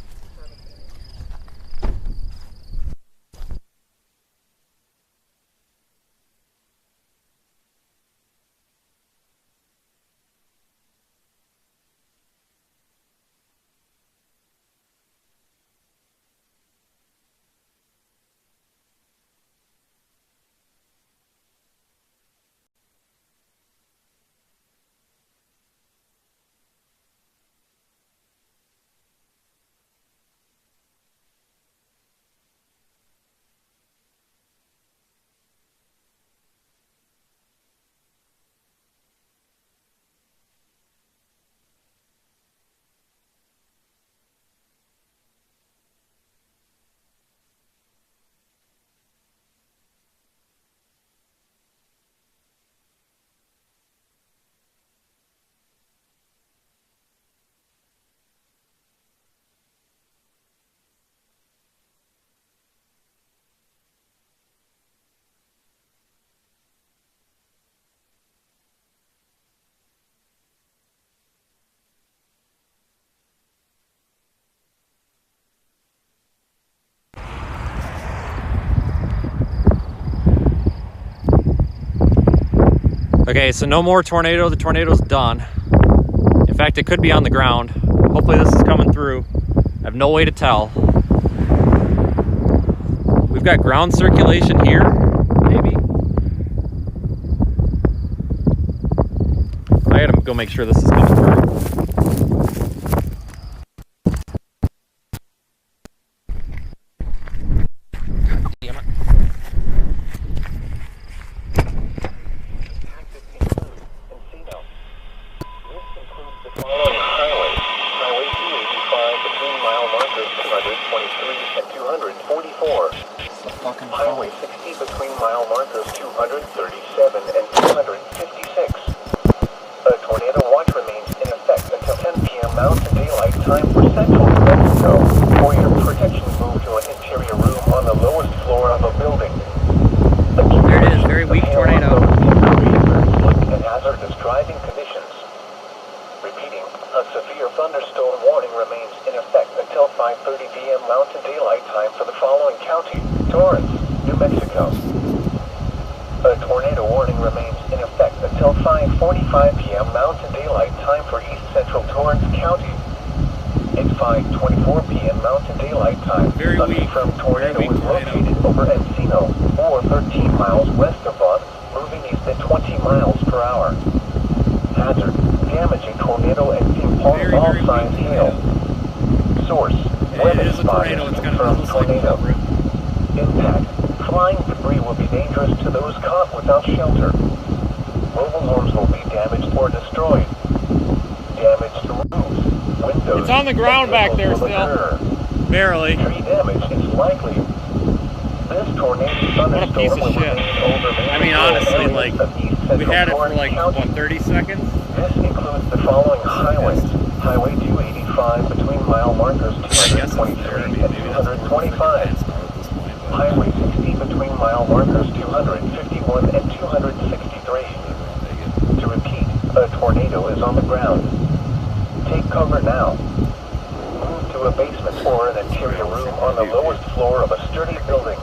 Okay, so no more tornado. The tornado's done. In fact, it could be on the ground. Hopefully this is coming through. I have no way to tell. We've got ground circulation here, maybe. I gotta go make sure this is coming through. Damn it. Following highways, Highway 285 between mile markers 223 and 244. Highway 60 between mile markers 237 and 256. A tornado watch remains in effect until 10 p.m. Mountain Daylight Time for central New Mexico. For your protection, move to an interior room on the lowest floor of a building. There it is, very weak tornado. Slick and hazardous driving conditions. Repeating, a severe thunderstorm warning remains in effect until 5:30 p.m. Mountain Daylight Time for the following county: Torrance, New Mexico. A tornado warning remains in effect until 5:45 p.m. Mountain Daylight Time for East Central Torrance County. At 5:24 p.m. Mountain Daylight Time, a confirmed tornado is located over Encino, or 13 miles west of Vaughn, moving east at 20 miles per hour. Hazard: damaging tornado and St. Paul size hail. Source: weather spot is confirmed tornado. Impact: flying debris will be dangerous to those caught without shelter. Mobile homes will be damaged or destroyed. Damage to roofs, windows. It's on the ground back there still. Barely. Tree damage is likely. This tornado What a piece of shit. I mean, honestly, like, we had it for like, what, 30 seconds? This includes the following highways. Highway 285 between mile markers 223 and 225. Highway 60 between mile markers 251 and 263. To repeat, a tornado is on the ground. Take cover now. Move to a basement or an interior room on the lowest floor of a sturdy building.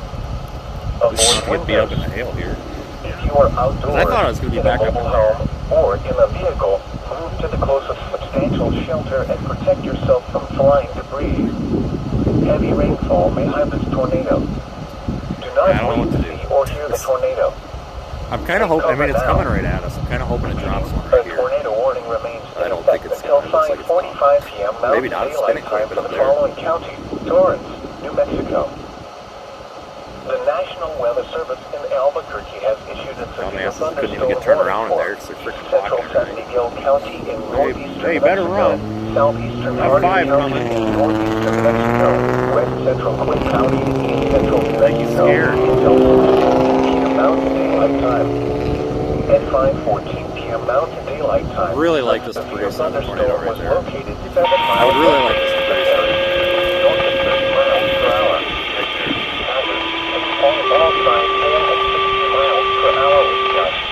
This could be up in the hail here. If you are outdoors, I thought it was going to be in back a up mobile in there. home or in a vehicle, move to the closest substantial shelter and protect yourself from flying debris. Heavy rainfall may hide this tornado. Do not I don't know wait what to to do. see or hear the tornado. I'm kind of hoping, I mean, it's coming right at us. I'm kind of hoping it drops one right A here. tornado warning remains I in don't think effect it's until coming. It looks like it's 5:45 p.m. Maybe Mountain not. It's Daylight spinning quite a Time bit for up the there. following county: Torrance, New Mexico. The National Weather Service in Albuquerque has issued a severe man, couldn't even get turned around in there. It's like freaking Central blocking San everything. Miguel County in northeastern hey, better Mexico, run. southeastern Got Hardin five County coming. in northeastern Mexico, west central Quinn County in east central New Like you Mexico scared. until 6:15 p.m. Mountain Daylight Time. At 5:14 p.m. Mountain Daylight Time, I really like this a severe Prius on the tornado thunderstorm right was there. located 7 miles I would really like this west of Prius Area, north of 30 miles per hour. right there. Hazard: all signs hail at 60 miles per hour with gusts.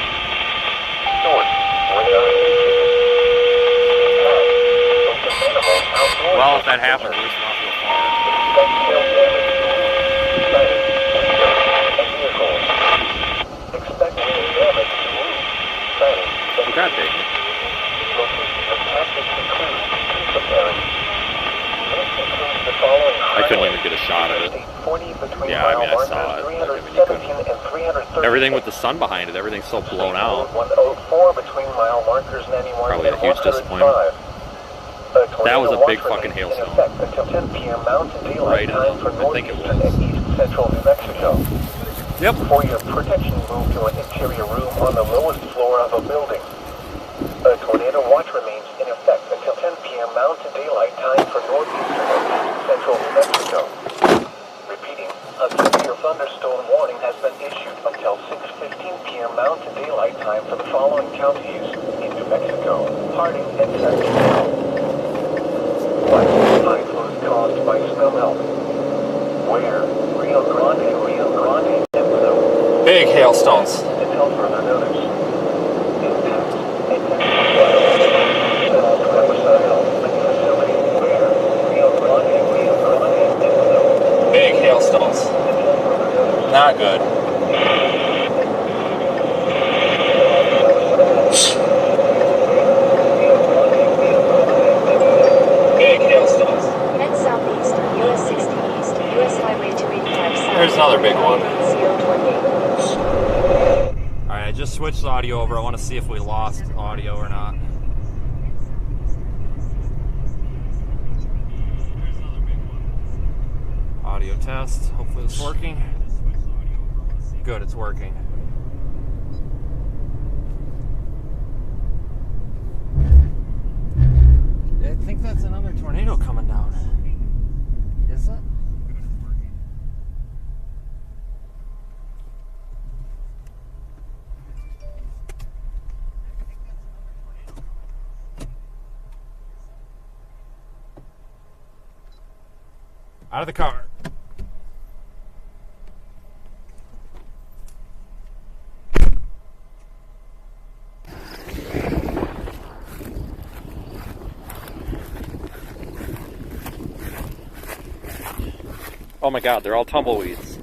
Source: radar indicated. Impact: both the minimal outdoor. Well, if that happens, at least not so far. Expect hail damage to roofs, siding, windows, and vehicles. Expect hail damage to roofs, siding, and Look at that big. locations of tactics include preparing. This includes the following I couldn't even get a shot at it. State 40 between Yeah, I mile mean, I markers saw it. Like, I mean, you 317 and 330. Everything with the sun behind it, everything's so blown out. 104 between mile markers 91 Probably a and huge 105. That was a big tornado fucking watch remains hailstone. in effect until 10 p.m. Mountain Daylight Right, Time for I think it northeastern was. and east central New Mexico. Yep. For your protection, move to an interior room on the lowest floor of a building. A tornado watch remains in effect until 10 p.m. Mountain Daylight Time for northeastern and east central New Mexico. Repeating, a severe thunderstorm warning has been issued until 6:15 p.m. Mountain Daylight Time for the following counties in New Mexico: Harding and San Miguel. High flows caused by snowmelt. Where? Rio Grande, and Blue. Big hailstones. Until further notice. Impact: Repositioning facility. Where? Rio Grande, and Blue. Big hailstones. Until further notice. Not good. another big one. Alright, I just switched the audio over. I want to see if we lost audio or not. Audio test. Hopefully it's working. Good, it's working. I think that's another tornado coming down. Is it? Out of the car. Oh my God, they're all tumbleweeds.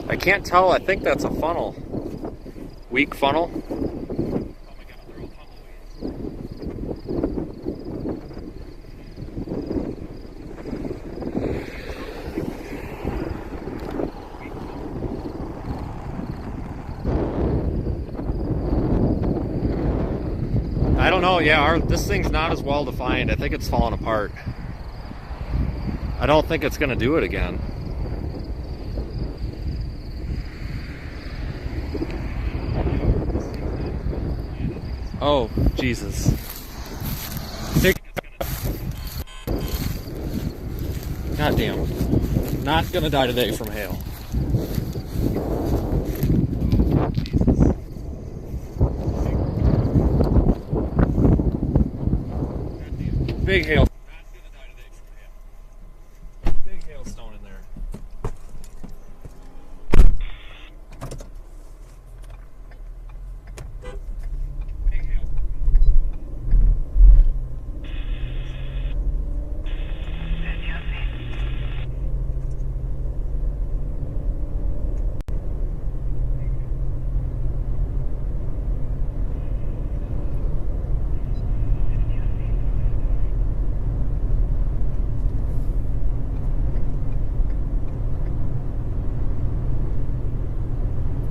I can't tell, I think that's a funnel. Weak funnel. I don't know, yeah, this thing's not as well defined. I think it's falling apart. I don't think it's gonna do it again. Oh, Jesus. God damn. Not gonna die today from hail. Big hail. Big hailstone in there. Big hail.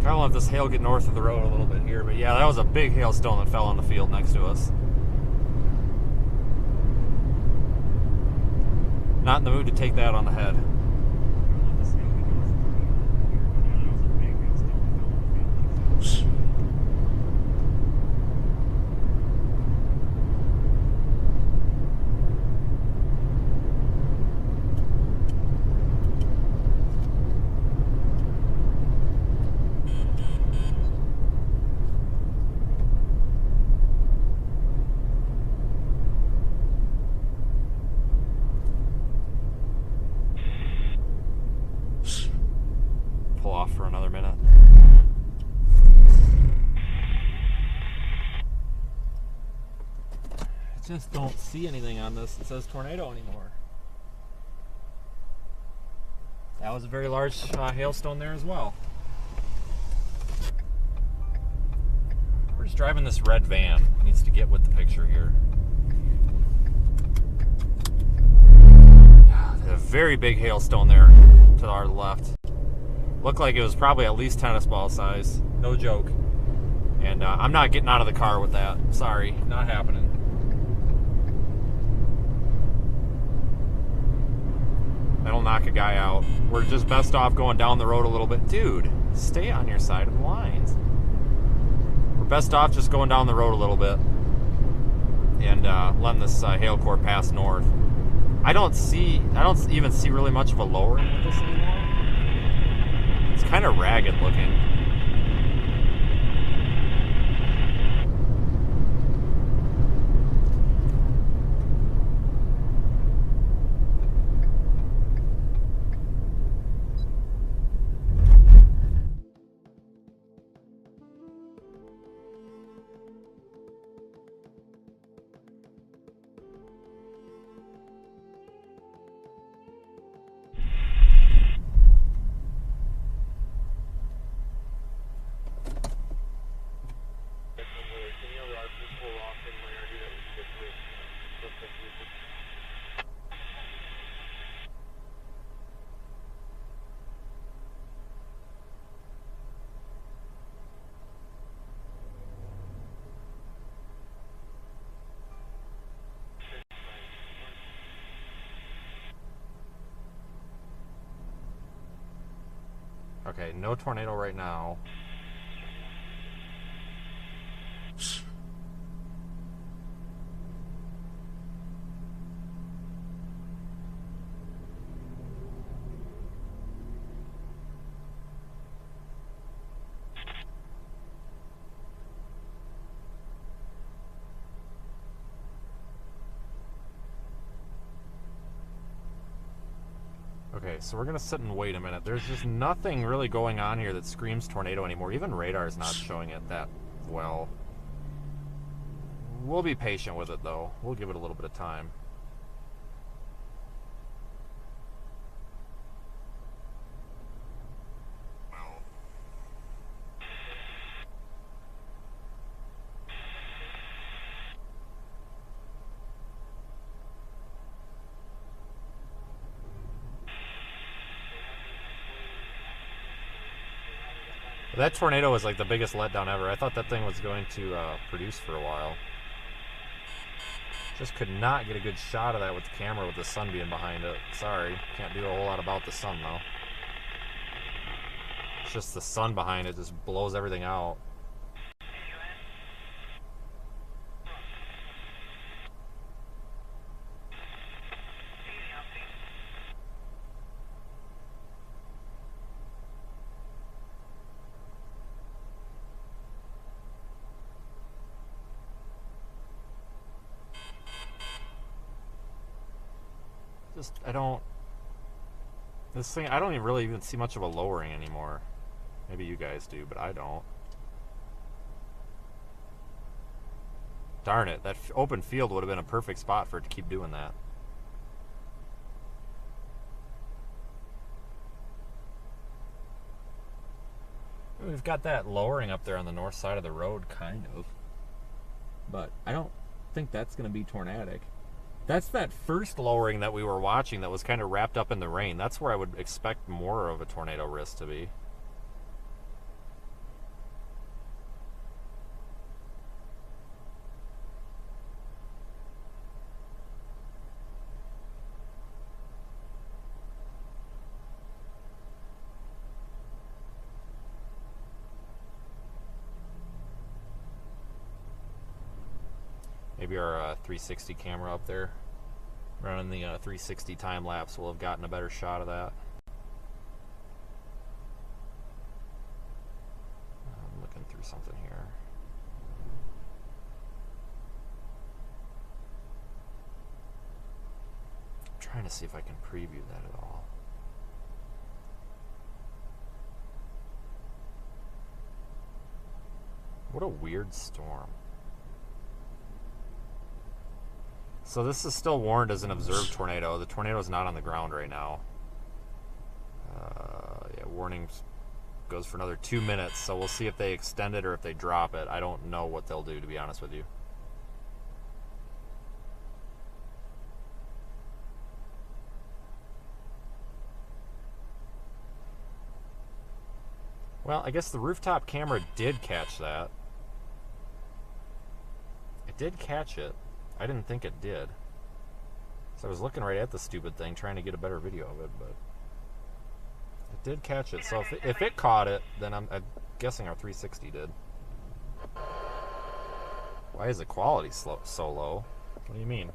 Try to let this hail get north of the road a little bit here, but yeah, that was a big hailstone that fell on the field next to us. Not in the mood to take that on the head. Pull off for another minute. I just don't see anything on this that says tornado anymore. That was a very large hailstone there as well. We're just driving this red van. It needs to get with the picture here. A very big hailstone there to our left. Looked like it was probably at least tennis ball size. No joke. And I'm not getting out of the car with that. Sorry, not happening. That'll knock a guy out. We're just best off going down the road a little bit. Dude, stay on your side of the lines. We're best off just going down the road a little bit and letting this hail core pass north. I don't even see really much of a lowering with this anymore. It's kind of ragged looking. Okay, no tornado right now. Okay, so we're gonna sit and wait a minute. There's just nothing really going on here that screams tornado anymore. Even radar's not showing it that well. We'll be patient with it though. We'll give it a little bit of time. That tornado was like the biggest letdown ever. I thought that thing was going to produce for a while. Just could not get a good shot of that with the camera with the sun being behind it. Sorry, can't do a whole lot about the sun though. It's just the sun behind it just blows everything out. I don't. This thing, I don't even really even see much of a lowering anymore. Maybe you guys do, but I don't. Darn it, that open field would have been a perfect spot for it to keep doing that. We've got that lowering up there on the north side of the road, kind of. But I don't think that's going to be tornadic. That's that first lowering that we were watching that was kind of wrapped up in the rain. That's where I would expect more of a tornado risk to be. Maybe our 360 camera up there, running the 360 time lapse, will have gotten a better shot of that. I'm looking through something here. I'm trying to see if I can preview that at all. What a weird storm. So this is still warned as an observed tornado. The tornado is not on the ground right now. Yeah, warning goes for another 2 minutes, so we'll see if they extend it or if they drop it. I don't know what they'll do, to be honest with you. Well, I guess the rooftop camera did catch that. It did catch it. I didn't think it did. So I was looking right at the stupid thing, trying to get a better video of it, but it did catch it. So if it caught it, then I'm guessing our 360 did. Why is the quality so low? What do you mean?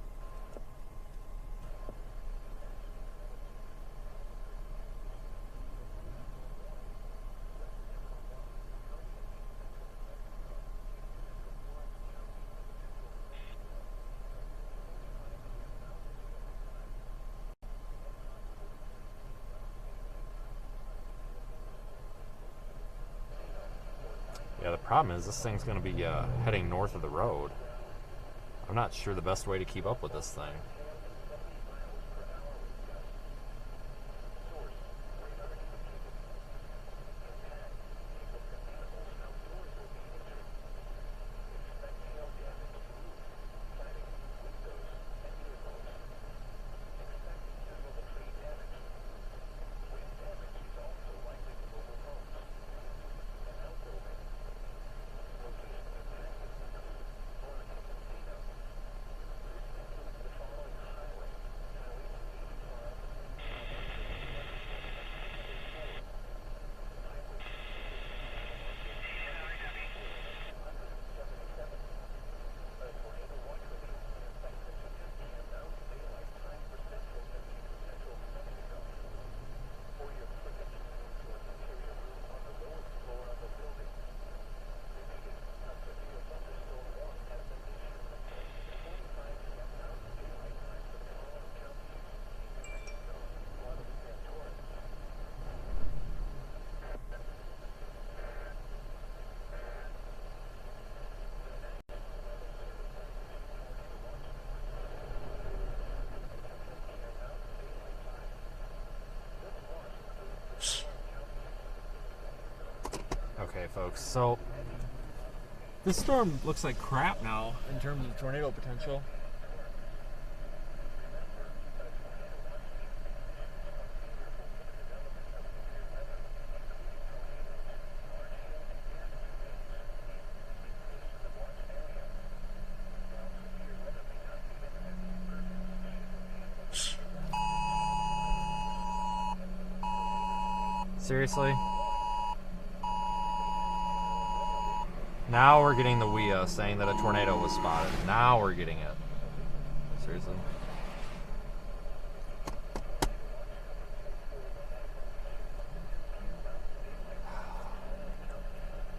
Yeah, the problem is this thing's going to be heading north of the road. I'm not sure the best way to keep up with this thing. folks. So this storm looks like crap now in terms of tornado potential. Seriously? Now we're getting the WIA saying that a tornado was spotted. Now we're getting it. Seriously?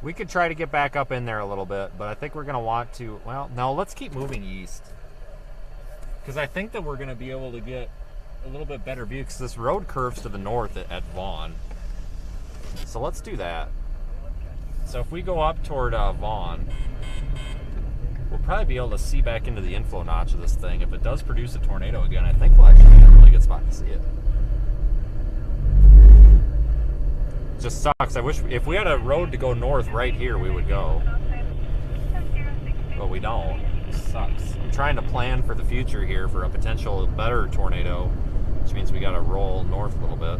We could try to get back up in there a little bit, but I think we're going to want to... Well, no, let's keep moving east. Because I think that we're going to be able to get a little bit better view, because this road curves to the north at Vaughn. So let's do that. So if we go up toward Vaughn, we'll probably be able to see back into the inflow notch of this thing. If it does produce a tornado again, I think we'll actually be in a really good spot to see it. Just sucks. I wish if we had a road to go north right here, we would go. But we don't. It sucks. I'm trying to plan for the future here for a potential better tornado, which means we got to roll north a little bit.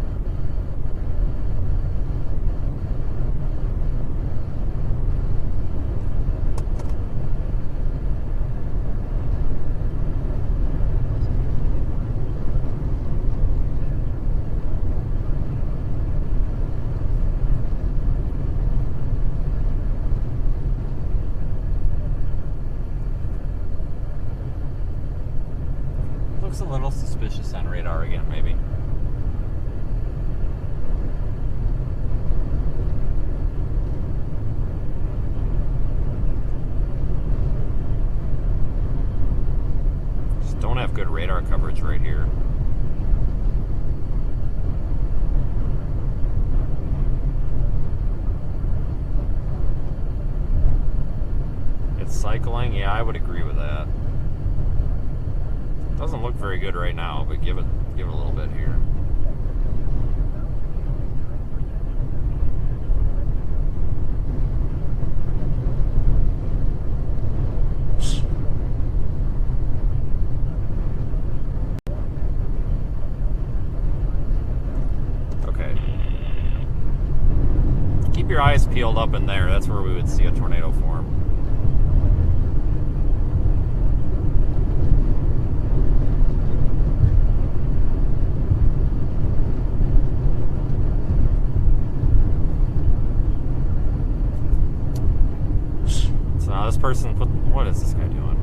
Looks a little suspicious on radar again, maybe. Just don't have good radar coverage right here. It's cycling? Yeah, I would agree with that. Doesn't look very good right now, but give it a little bit here. Okay. Keep your eyes peeled up in there. That's where we would see a tornado form. This person put... What is this guy doing?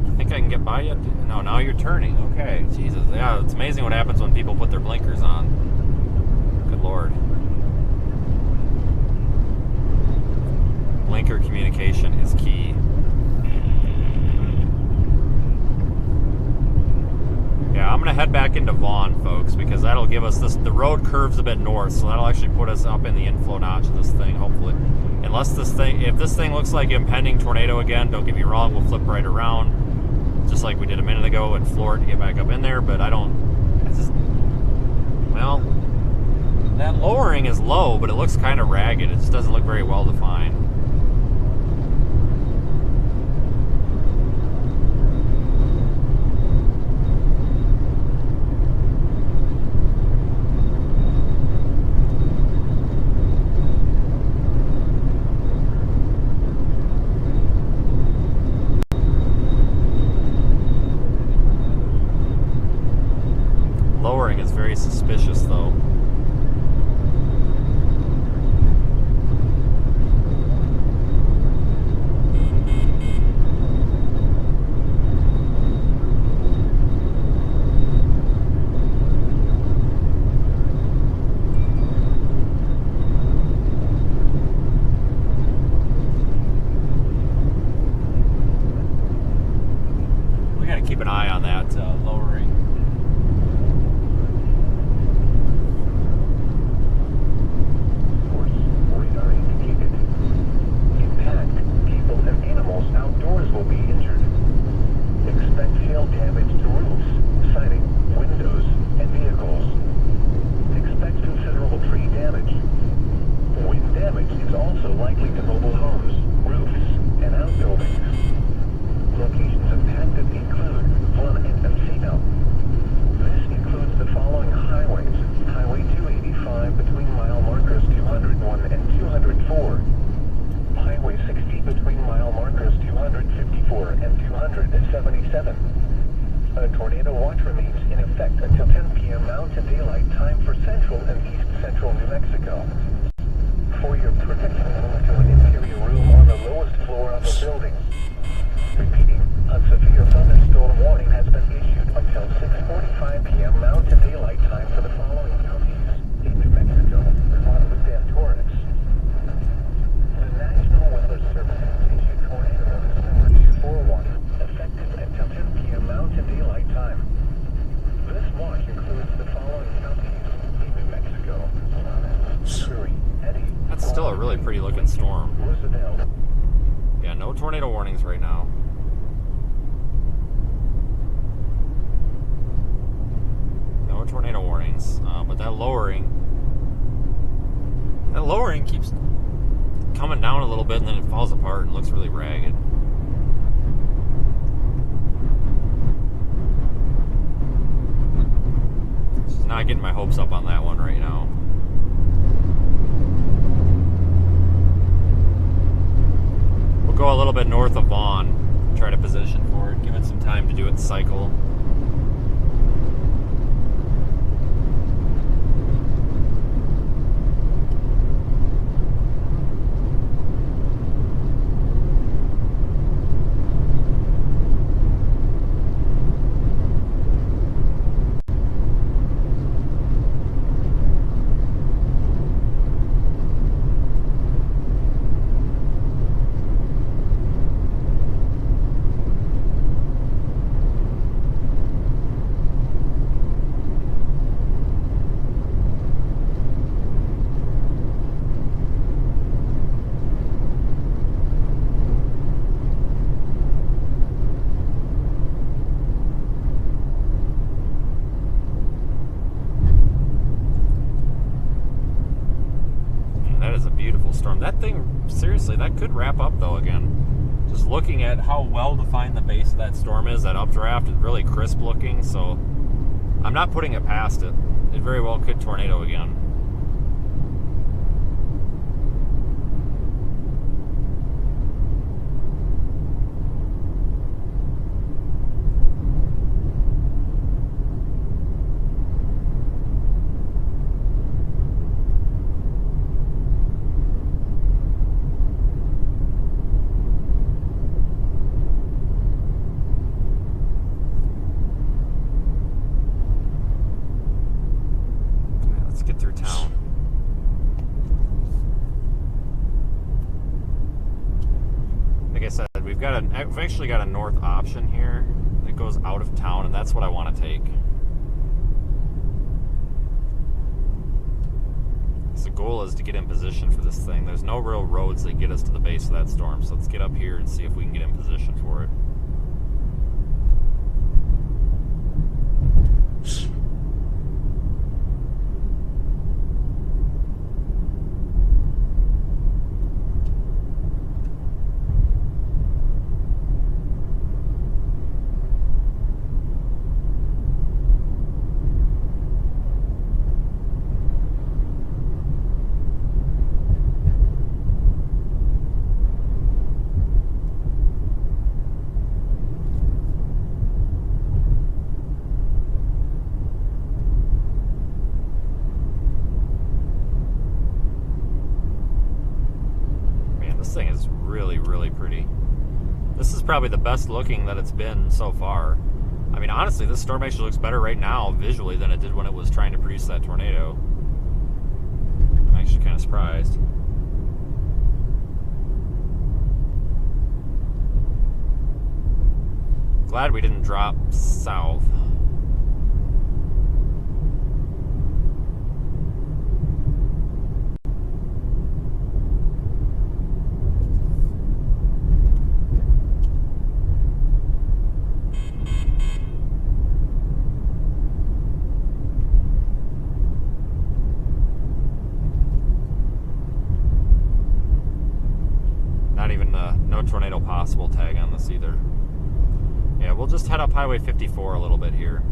I think I can get by yet? No, now you're turning. Okay, Jesus. Yeah, it's amazing what happens when people put their blinkers on. Good Lord. Blinker communication is key. Yeah, I'm going to head back into Vaughn, folks, because that'll give us this... The road curves a bit north, so that'll actually put us up in the inflow notch of this thing, hopefully. Unless this thing... If this thing looks like impending tornado again, don't get me wrong, we'll flip right around, just like we did a minute ago, and floor it to get back up in there, but I don't... It's just, well, that lowering is low, but it looks kind of ragged. It just doesn't look very well defined. Lowering is very suspicious, though. We gotta keep an eye on that lowering. 77. A tornado watch remains in effect until 10 p.m. Mountain Daylight Time for central and east central New Mexico. For your protection, move to an interior room on the lowest floor of the building. Repeating, a severe thunderstorm warning has been issued until 6:45 p.m. Mountain Daylight Time for the following counties in New Mexico, Guadalupe and Torrance. The National Weather Service has issued tornado notice number 241, effective until 10 p.m. Mountain Daylight Time. This watch includes the following counties in New Mexico: Missouri, Eddy. That's still a really pretty looking storm. Roosevelt. Yeah, no tornado warnings right now. No tornado warnings, but that lowering keeps coming down a little bit, and then it falls apart and looks really ragged. Just not getting my hopes up on that one right now. We'll go a little bit north of Vaughn, try to position for it, give it some time to do its cycle. Storm. That thing, seriously, that could wrap up though again. Just looking at how well defined the base of that storm is, that updraft is really crisp looking, so I'm not putting it past it. It very well could tornado again. Get through town. Like I said, we've actually got a north option here that goes out of town, and that's what I want to take. So the goal is to get in position for this thing. There's no real roads that get us to the base of that storm, so let's get up here and see if we can get in position for it. This thing is really, really pretty. This is probably the best looking that it's been so far. I mean, honestly, this storm actually looks better right now visually than it did when it was trying to produce that tornado. I'm actually kind of surprised. Glad we didn't drop south. No tornado possible tag on this either. Yeah, we'll just head up Highway 54 a little bit here.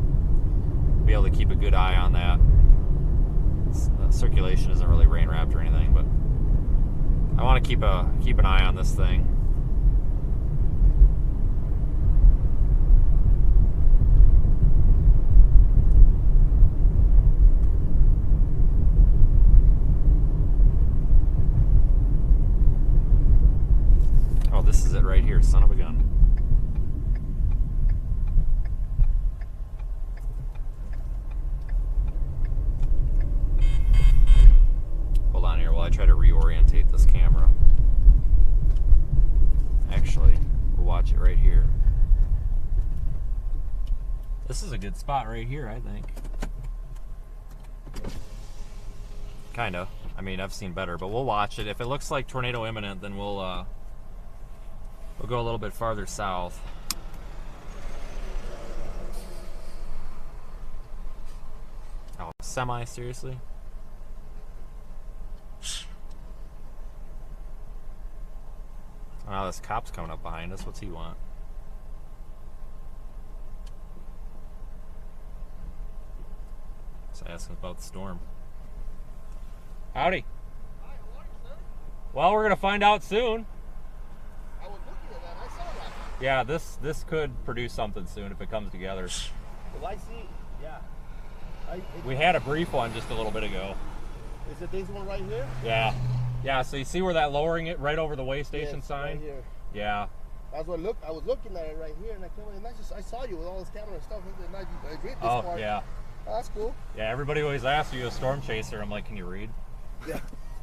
Be able to keep a good eye on that. The circulation isn't really rain wrapped or anything, but I want to keep an eye on this thing. son of a gun. Hold on here while I try to reorientate this camera. Actually, we'll watch it right here. This is a good spot right here, I think. Kinda. I mean, I've seen better, but we'll watch it. If it looks like tornado imminent, then we'll go a little bit farther south. Oh, semi, seriously? Oh, this cop's coming up behind us. What's he want? Just asking about the storm. Howdy. Hi, how are you, sir? Well, we're gonna find out soon. I was looking at that. I saw that. Yeah, this could produce something soon if it comes together. Well, I see. Yeah. We had a brief one just a little bit ago. Is it this one right here? Yeah. Yeah, so you see where that lowering it right over the way station Yes, sign? right here. Yeah. That's what I was looking at it right here, and I came in, and I saw you with all this camera and stuff. And I read this Oh, part. yeah. Oh, that's cool. Yeah, everybody always asks you a storm chaser. I'm like, can you read? Yeah.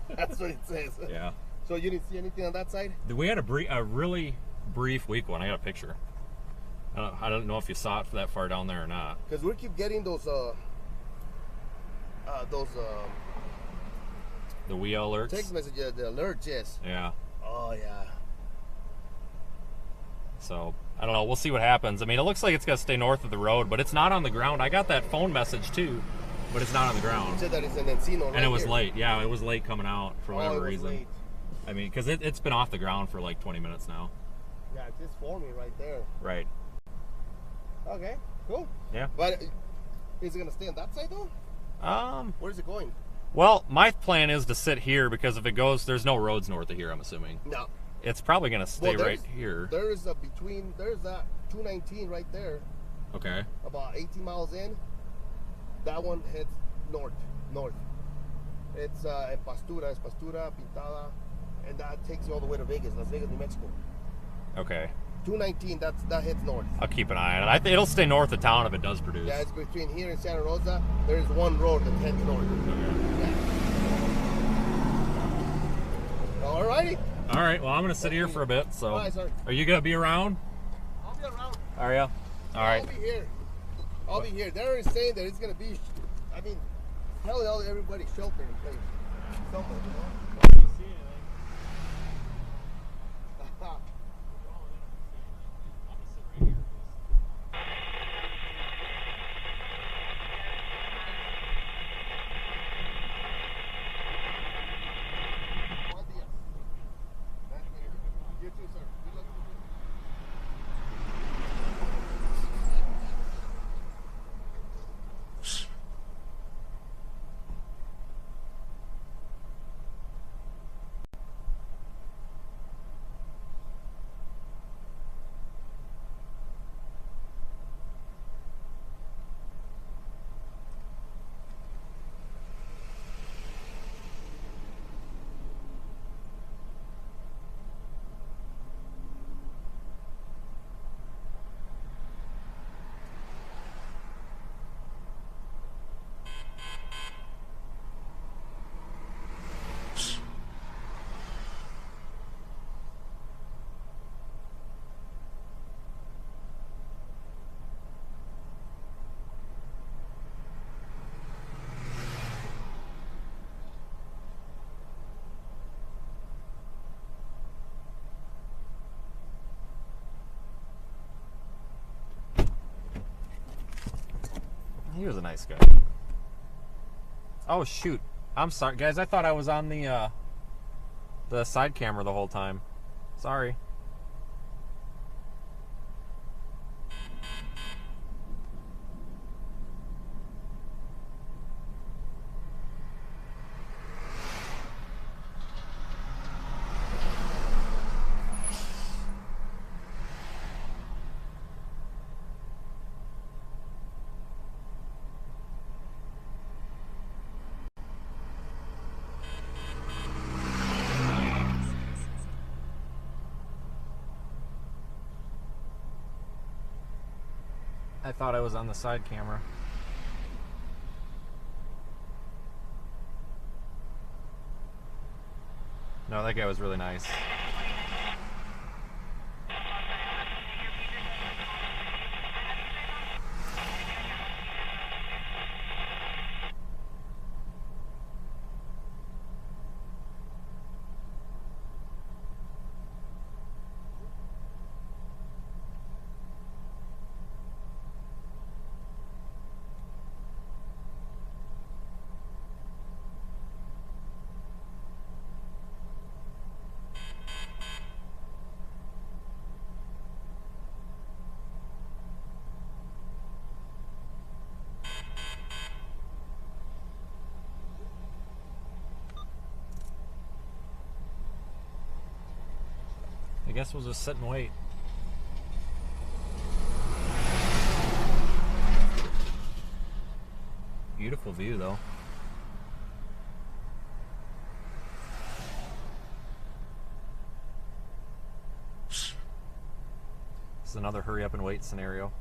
That's what it says. Yeah. So you didn't see anything on that side? We had a really brief weak one. I got a picture. I don't know if you saw it that far down there or not. Because we keep getting those The wheel alerts? text messages, the alerts, yes. Yeah. Oh, yeah. So, I don't know. We'll see what happens. I mean, it looks like it's going to stay north of the road, but it's not on the ground. I got that phone message, too, but it's not on the You ground. said that it's an Encino right And it was here. late. Yeah, it was late coming out for whatever it was reason. late. I mean, because it's been off the ground for like 20 minutes now. Yeah, it's just forming right there. Right. Okay, cool. Yeah. But is it going to stay on that side, though? Where's it going? Well, my plan is to sit here because if it goes, there's no roads north of here, I'm assuming. No. It's probably going to stay Well, right here. There's that 219 right there, Okay. about 18 miles in. That one heads north. It's Pastura, Pintada, and that takes you all the way to Vegas, Las Vegas, New Mexico. Okay. 219, that heads north. I'll keep an eye on it. It'll stay north of town if it does produce. Yeah, it's between here and Santa Rosa. There's one road that heads north. Okay. Yeah. Alrighty. All right. Well, I'm going to sit here for a bit. So, All right, sir. are you going to be around? I'll be around. Are you? All right. I'll be here. I'll be here. They're saying that it's gonna be. I mean, tell everybody shelter in place. Somewhere, you know. You too, sir. Good luck. He was a nice guy. Oh shoot! I'm sorry, guys. I thought I was on the side camera the whole time. Sorry. I thought I was on the side camera. No, that guy was really nice. I guess we'll just sit and wait. Beautiful view though. This is another hurry up and wait scenario.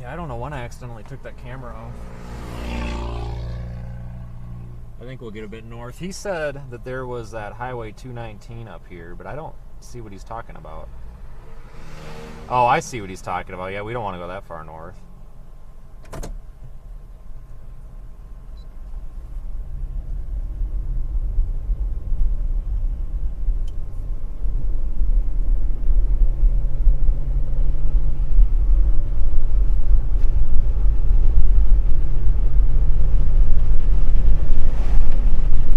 Yeah, I don't know when I accidentally took that camera off. I think we'll get a bit north. He said that there was that Highway 219 up here, but I don't see what he's talking about. Oh, I see what he's talking about. Yeah, we don't want to go that far north.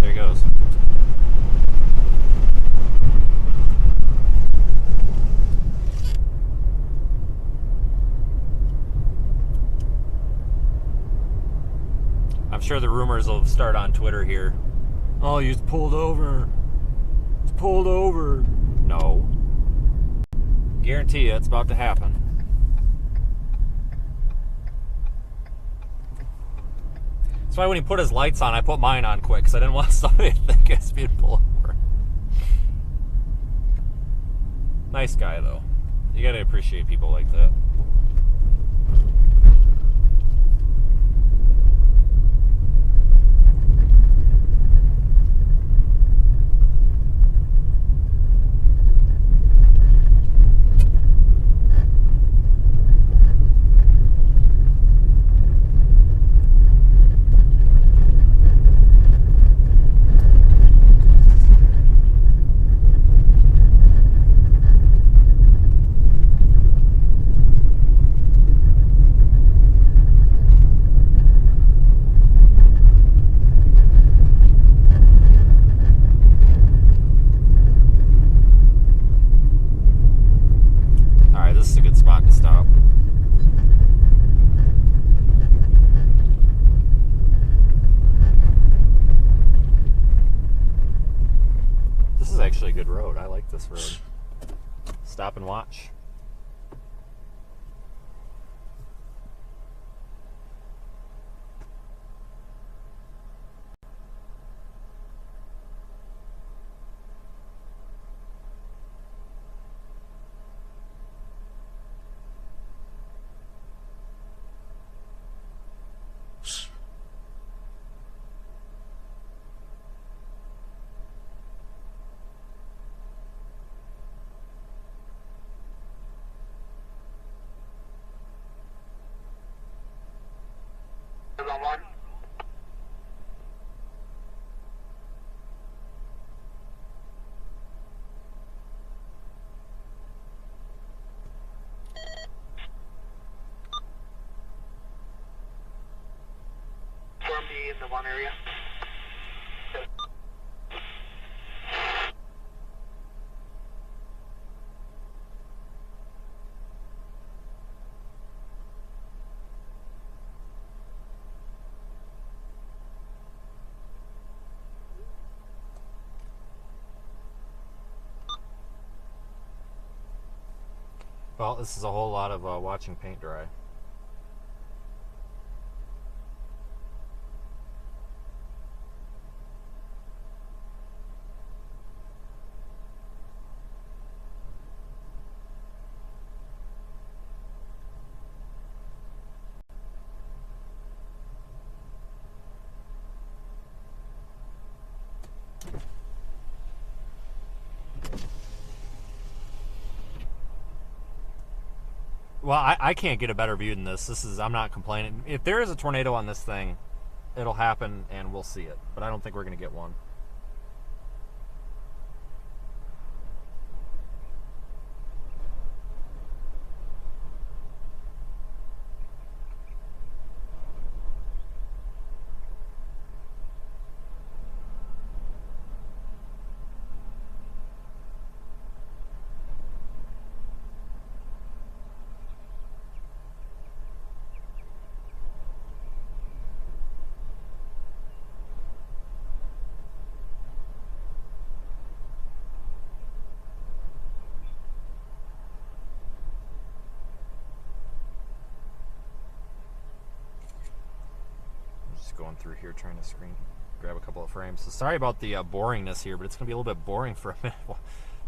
There he goes. I'm sure the rumors will start on Twitter here. Oh, he's pulled over. He's pulled over. No. Guarantee you it's about to happen. That's why when he put his lights on, I put mine on quick, because I didn't want somebody to think I was being pulled over. Nice guy, though. You gotta appreciate people like that. This is a good spot to stop. This is actually a good road. I like this road. Stop and watch. In the one area. Well, this is a whole lot of watching paint dry. Well, I can't get a better view than this. I'm not complaining. If there is a tornado on this thing, it'll happen and we'll see it. But I don't think we're going to get one. Going through here trying to grab a couple of frames. So sorry about the boringness here, but it's gonna be a little bit boring for a minute.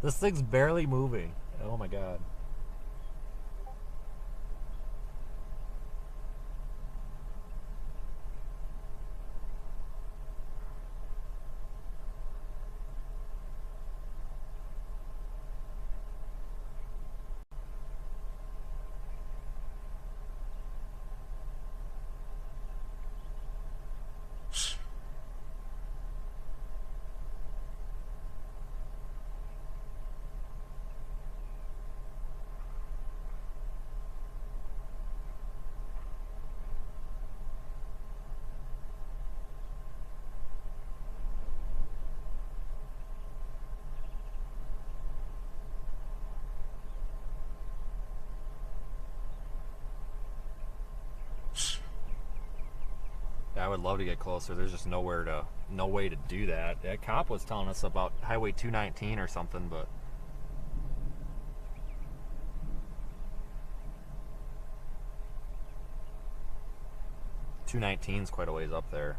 This thing's barely moving. Oh my god. I would love to get closer. There's just no way to do that. That cop was telling us about Highway 219 or something, but .219 is quite a ways up there.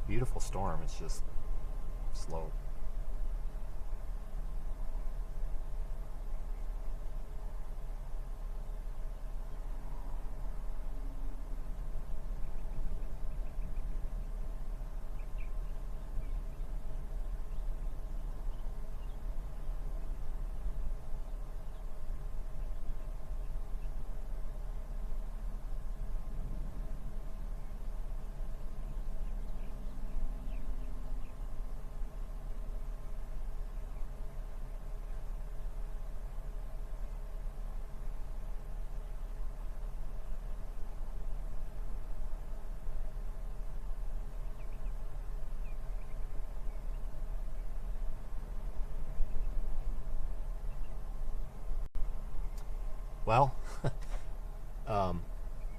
Beautiful storm, it's just slow. Well,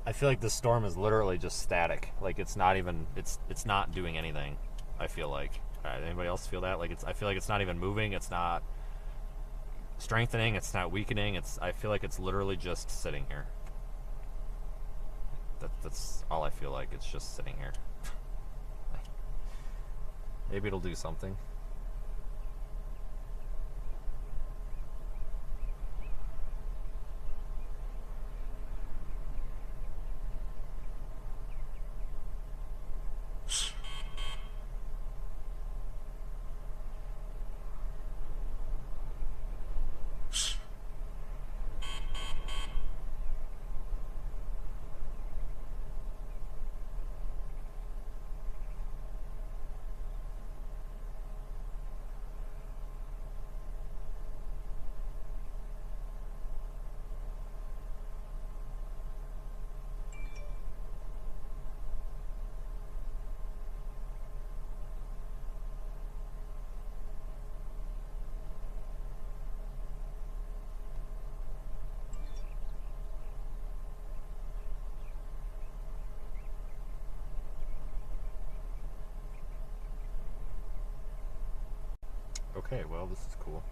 I feel like this storm is literally just static. Like it's not even it's not doing anything. I feel like. Anybody else feel that? Like I feel like it's not even moving. It's not strengthening. It's not weakening. I feel like it's literally just sitting here. That's all I feel like. It's just sitting here. Maybe it'll do something. Okay, well, this is cool.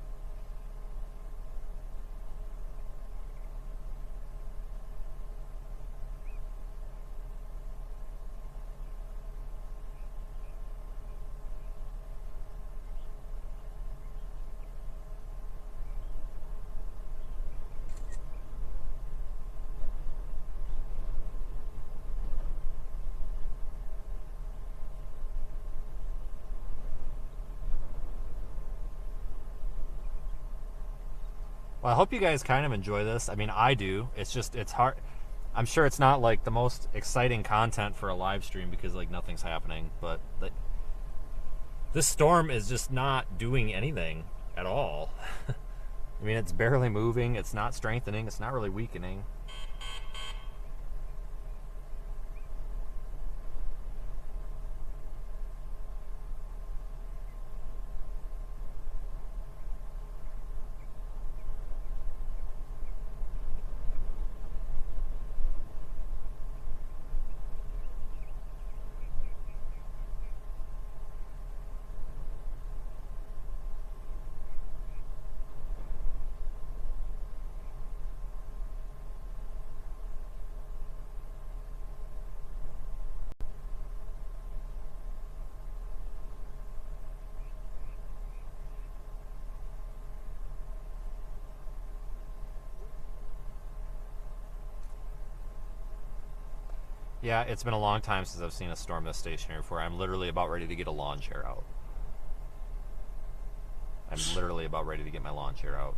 Well, I hope you guys kind of enjoy this. I mean, I do. It's just, it's hard. I'm sure it's not like the most exciting content for a live stream because like nothing's happening, but like, this storm is just not doing anything at all. I mean, it's barely moving. It's not strengthening. It's not really weakening. Yeah, it's been a long time since I've seen a storm this stationary before. I'm literally about ready to get a lawn chair out. I'm literally about ready to get my lawn chair out.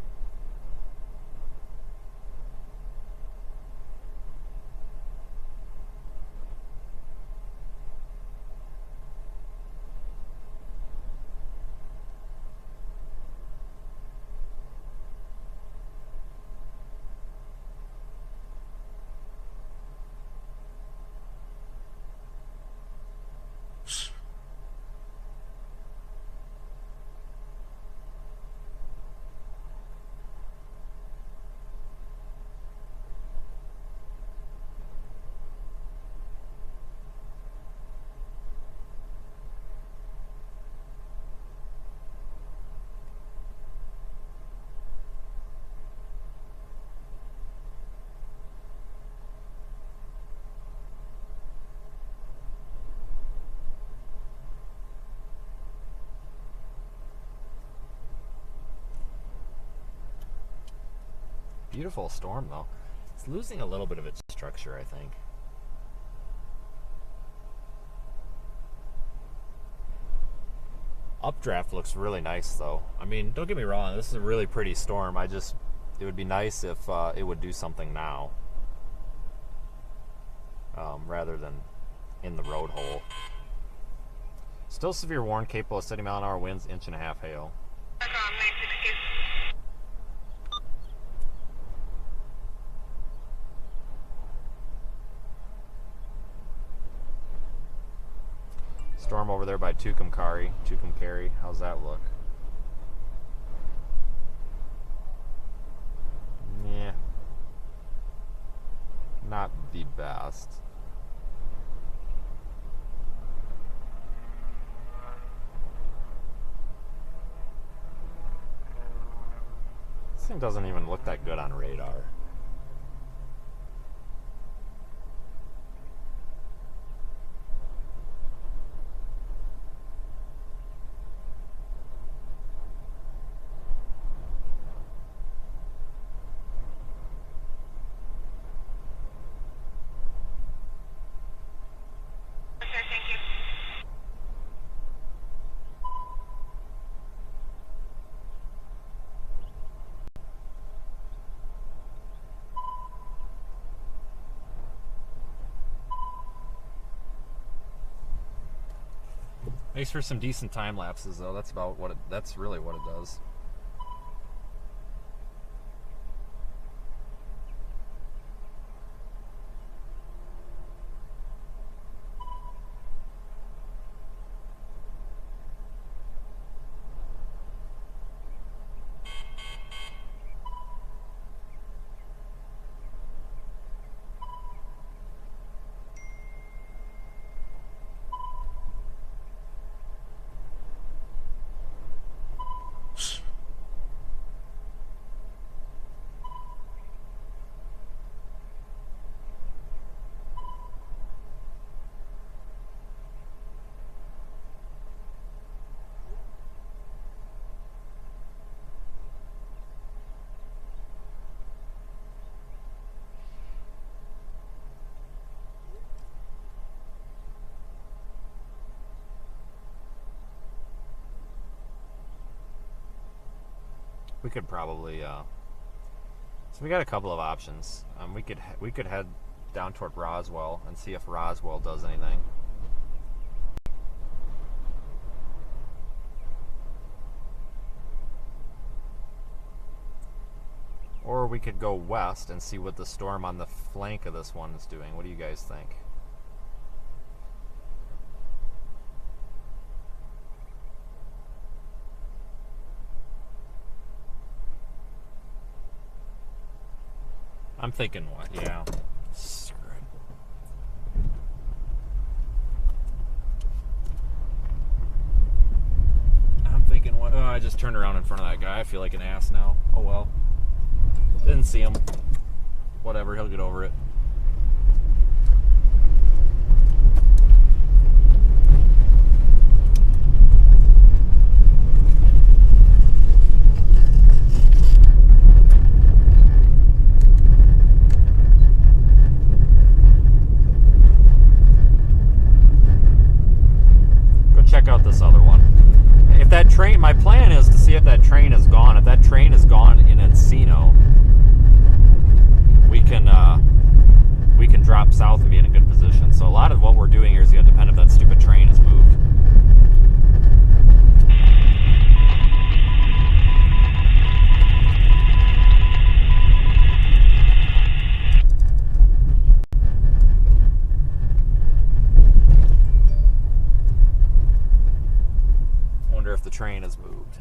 Beautiful storm, though. It's losing a little bit of its structure, I think. Updraft looks really nice, though. I mean, don't get me wrong, this is a really pretty storm. It would be nice if it would do something now, rather than in the road hole. Still severe warn, capable of 70-mile-an-hour winds, 1.5 inches hail. Storm over there by Tucumcari. How's that look? Yeah. Not the best. This thing doesn't even look that good on radar. Makes for some decent time lapses, though. That's really what it does. we could probably. So we got a couple of options. We could head down toward Roswell and see if Roswell does anything. Or we could go west and see what the storm on the flank of this one is doing. What do you guys think? I'm thinking what? Yeah. Screw it. I'm thinking what? Oh, I just turned around in front of that guy. I feel like an ass now. Oh well. Didn't see him. Whatever, he'll get over it. Check out this other one. If that train, my plan is to see if that train is gone. If that train is gone in Encino, we can drop south and be in a good position. So a lot of what we're doing here is going to depend if that stupid train is moved. If the train has moved.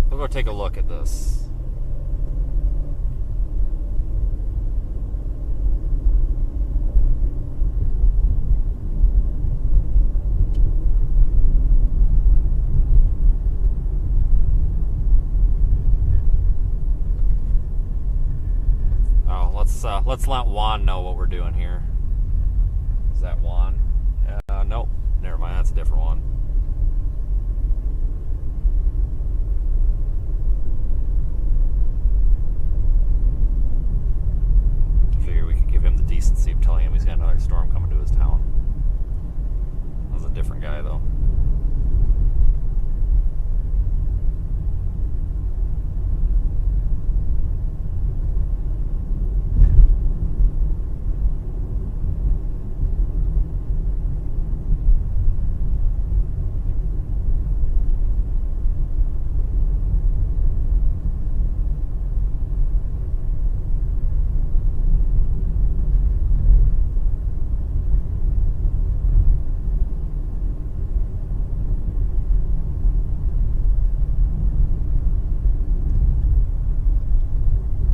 We'll go take a look at this. Oh, let's let Juan know what we're doing here. Is that Juan? Nope. Never mind. That's a different one. Give him the decency of telling him he's got another storm coming to his town. That was a different guy, though.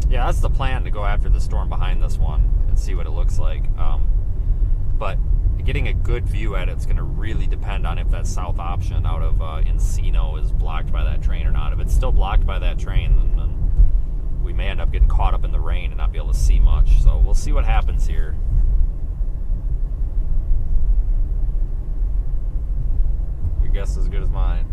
Yeah, that's the plan, to go after the storm behind this one and see what it looks like. But getting a good view at it's going to really depend on if that south option out of Encino is blocked by that train or not. If it's still blocked by that train, then we may end up getting caught up in the rain and not be able to see much. So we'll see what happens here. Your guess is as good as mine.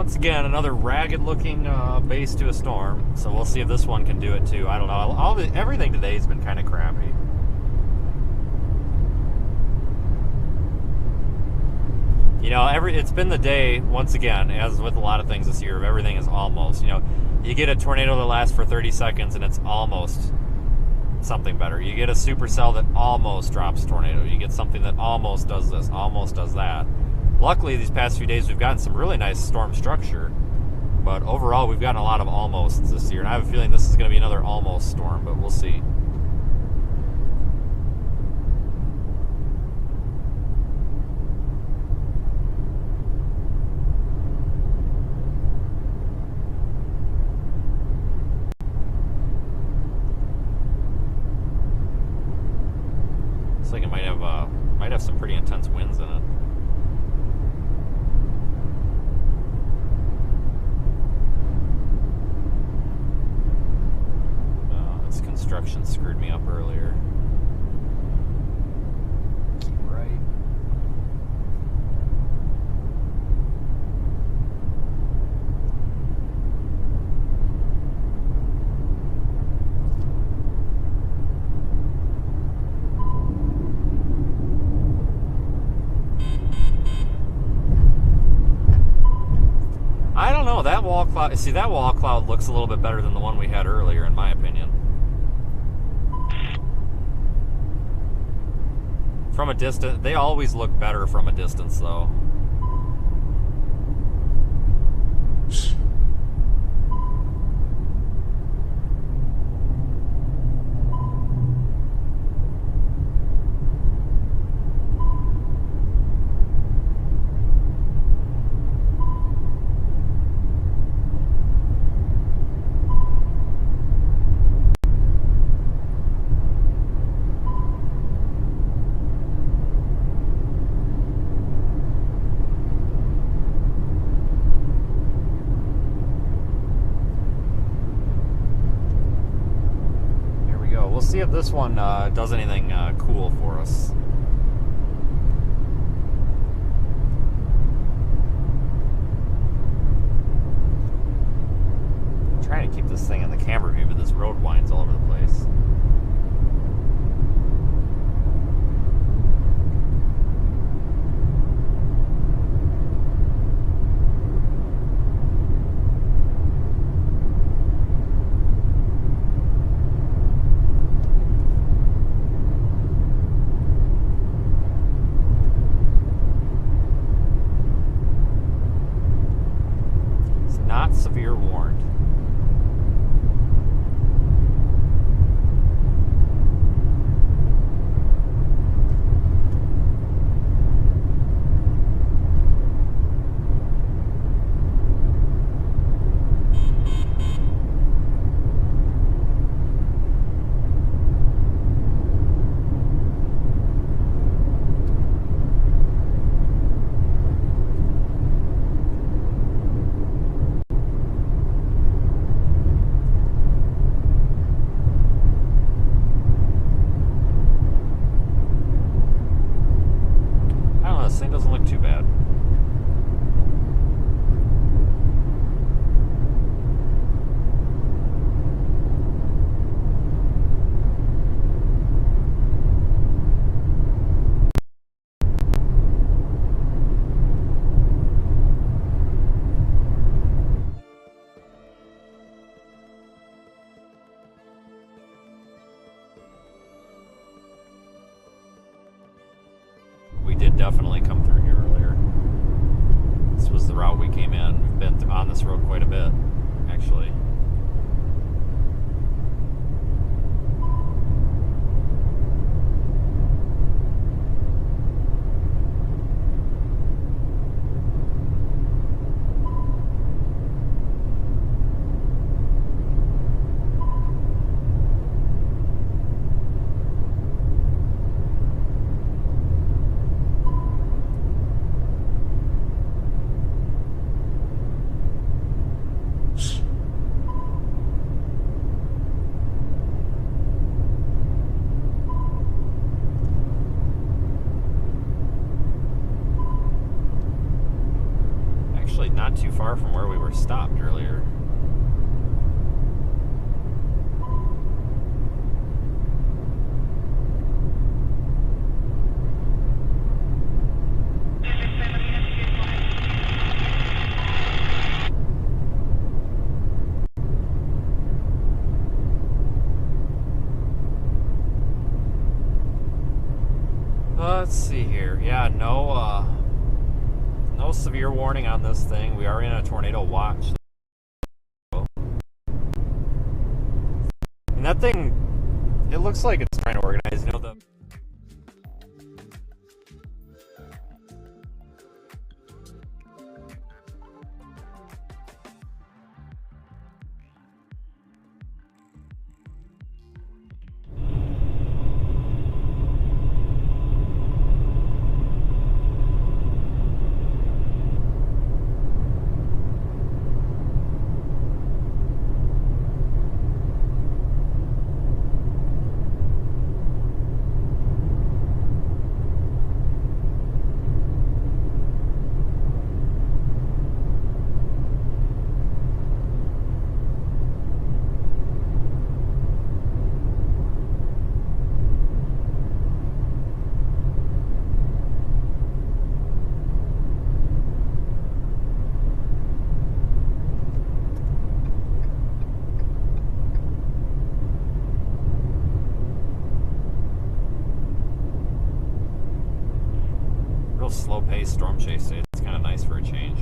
once again, another ragged-looking base to a storm. So we'll see if this one can do it too. I don't know. Everything today's been kind of crappy. You know, it's been the day, once again, as with a lot of things this year, of everything is almost. You know, you get a tornado that lasts for 30 seconds and it's almost something better. You get a supercell that almost drops a tornado. You get something that almost does this, almost does that. Luckily, these past few days, we've gotten some really nice storm structure. But overall, we've gotten a lot of almosts this year. And I have a feeling this is going to be another almost storm, but we'll see. Looks like it might have some pretty intense winds in it. This construction screwed me up earlier. Keep right. I don't know, that wall cloud, see, that wall cloud looks a little bit better than the one we had earlier, in my opinion. From a distance, they always look better from a distance, though. We'll see if this one does anything cool for us. I'm trying to keep this thing in the camera view, but this road winds all over the place. Not severe warned. This thing doesn't look too bad. We did definitely come through here earlier. This was the route we came in. We've been on this road quite a bit, actually. actually not too far from where we were stopped earlier. Let's see here. Yeah, no severe warning on this thing. We are in a tornado watch. And that thing, it looks like it's trying to organize. You know, the slow-paced storm chase day. It's kind of nice for a change.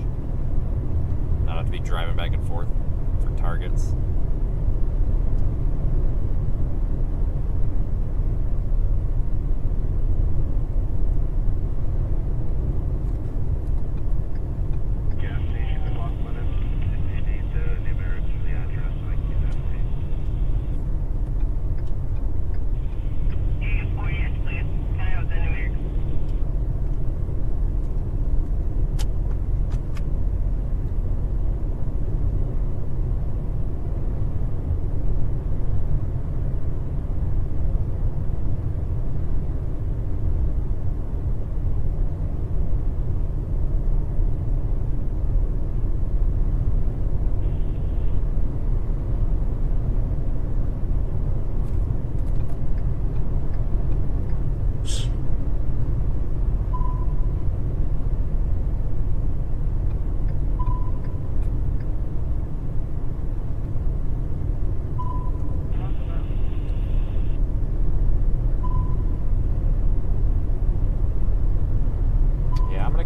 Not have to be driving back and forth for targets. Gas station in Los Menes. If you need the numerics for the address, I can give that to you. Oh, yes, please. Can I have the numerics?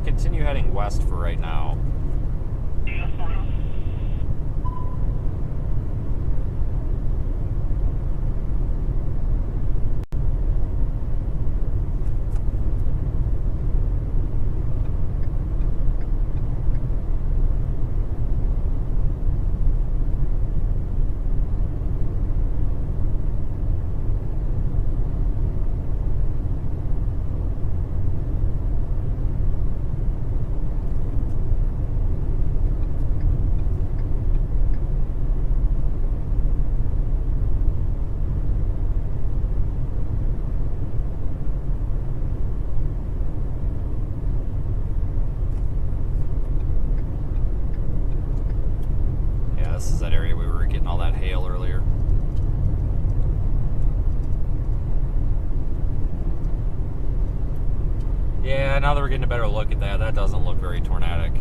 Continue heading west for right now. This is that area we were getting all that hail earlier. Yeah, now that we're getting a better look at that, that doesn't look very tornadic.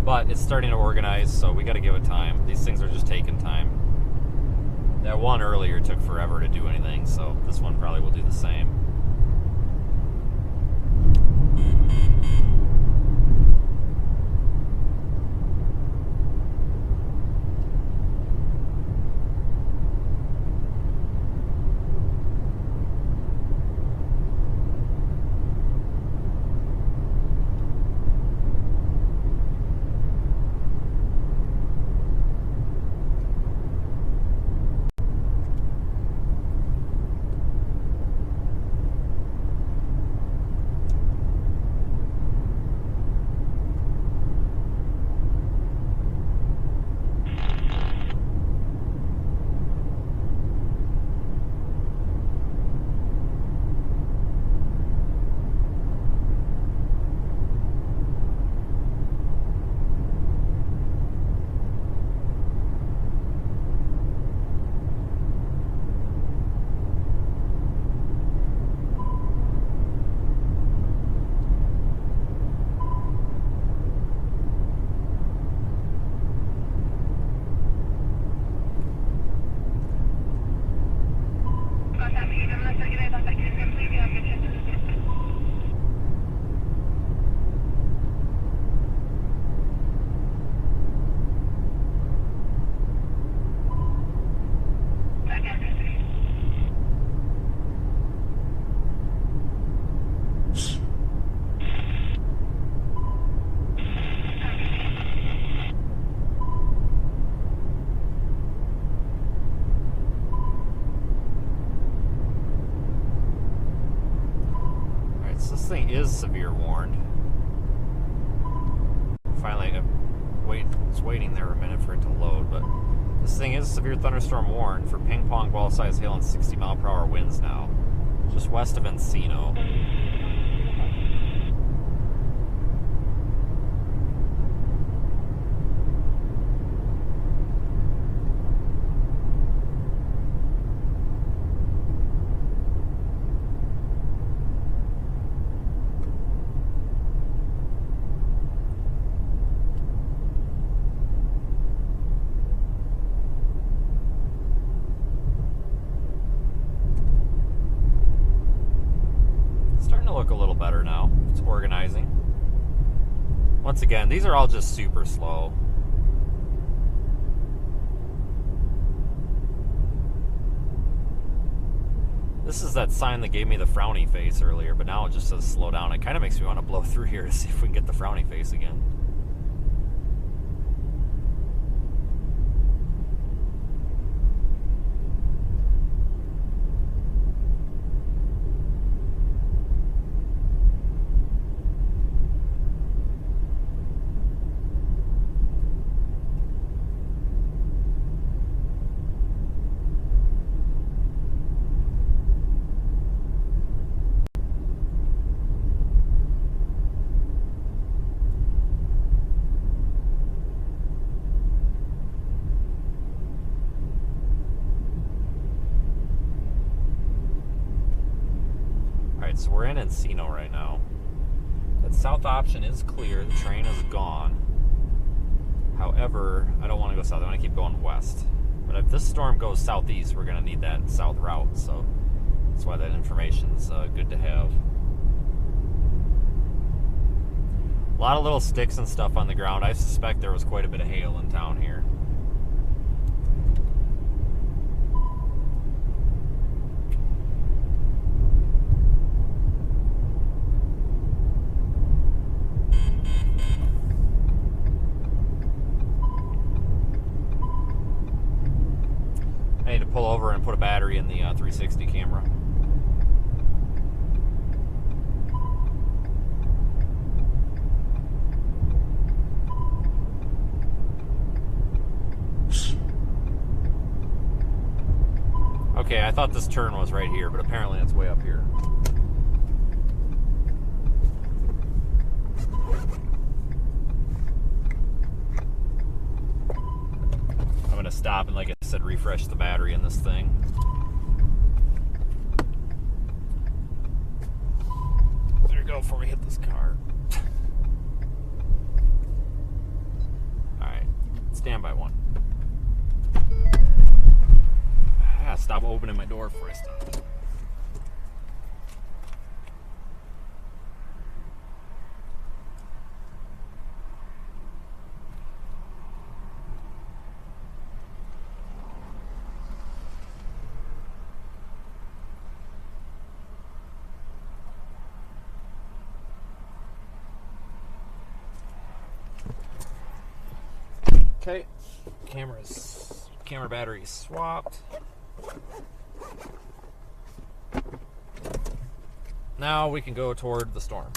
But it's starting to organize, so we got to give it time. These things are just taking time. That one earlier took forever to do anything, so this one probably will do the same. is severe warned. Finally, it's waiting there a minute for it to load, but this thing is severe thunderstorm warned for ping pong ball size hail and 60-mile-per-hour winds now. Just west of Encino. Look a little better now. It's organizing. Once again, these are all just super slow. This is that sign that gave me the frowny face earlier, but now it just says slow down. It kind of makes me want to blow through here to see if we can get the frowny face again. So we're in Encino right now. That south option is clear. The train is gone. However, I don't want to go south. I want to keep going west. But if this storm goes southeast, we're going to need that south route. So that's why that information's good to have. A lot of little sticks and stuff on the ground. I suspect there was quite a bit of hail in town here. Pull over and put a battery in the 360 camera. Okay, I thought this turn was right here, but apparently it's way up here. I'm gonna stop and, like I said, refresh the battery in this thing. There you go before we hit this car. Alright, standby one. I gotta stop opening my door before I stop. Okay, camera battery swapped. Now we can go toward the storm.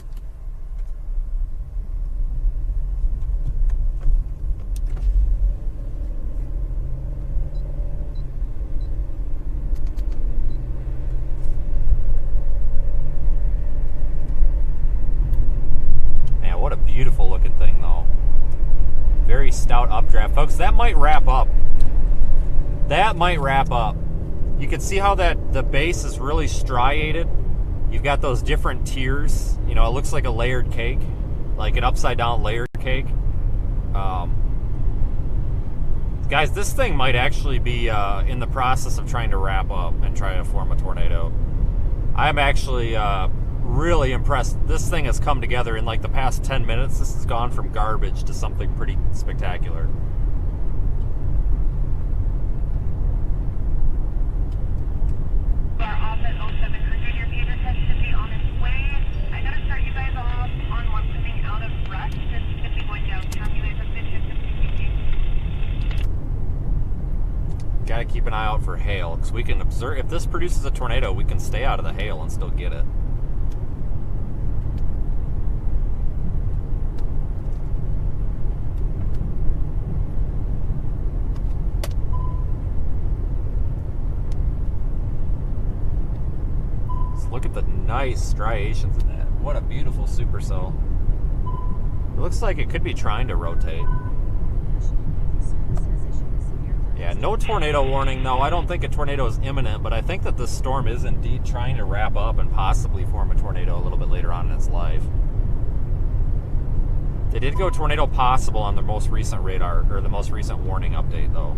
Man, what a beautiful looking thing though. Very stout updraft. Folks, that might wrap up. That might wrap up. You can see how that the base is really striated. You've got those different tiers. You know, it looks like a layered cake, like an upside down layered cake. Guys, this thing might actually be in the process of trying to wrap up and try to form a tornado. I'm actually really impressed. This thing has come together in like the past 10 minutes. This has gone from garbage to something pretty spectacular. Gotta keep an eye out for hail, because we can observe, if this produces a tornado, we can stay out of the hail and still get it. nice striations in that. What a beautiful supercell. It looks like it could be trying to rotate. Yeah, no tornado warning. No, I don't think a tornado is imminent, but I think that this storm is indeed trying to wrap up and possibly form a tornado a little bit later on in its life. They did go tornado possible on the most recent radar, or the most recent warning update, though.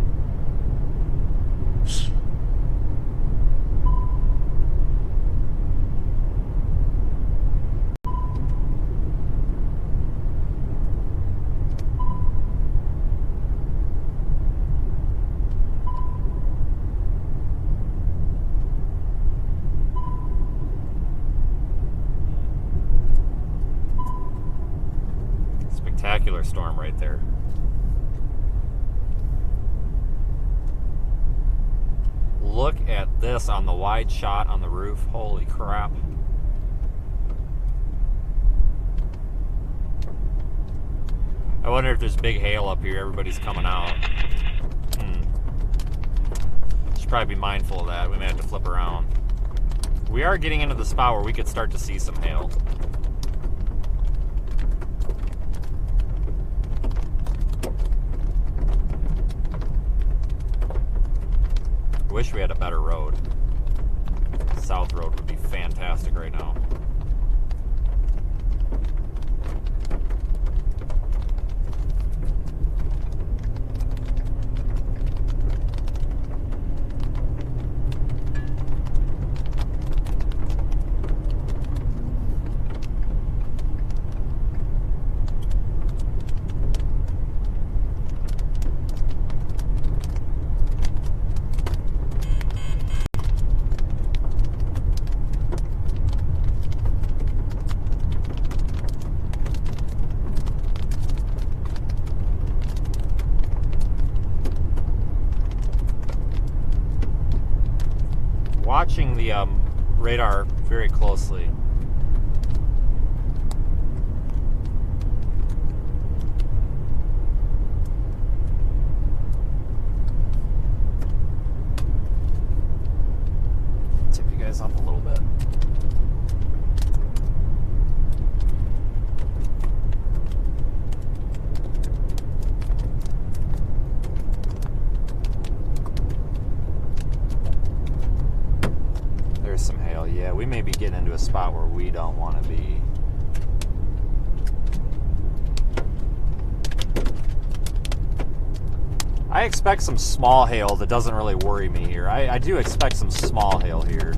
Spectacular storm right there. Look at this on the wide shot on the roof. Holy crap. I wonder if there's big hail up here. Everybody's coming out. Should probably be mindful of that. We may have to flip around. We are getting into the spot where we could start to see some hail. I wish we had a better road. South road would be fantastic right now. Watching the radar very closely. Tip you guys up a little bit. Some hail. Yeah, we may be getting into a spot where we don't want to be. I expect some small hail that doesn't really worry me here. I do expect some small hail here.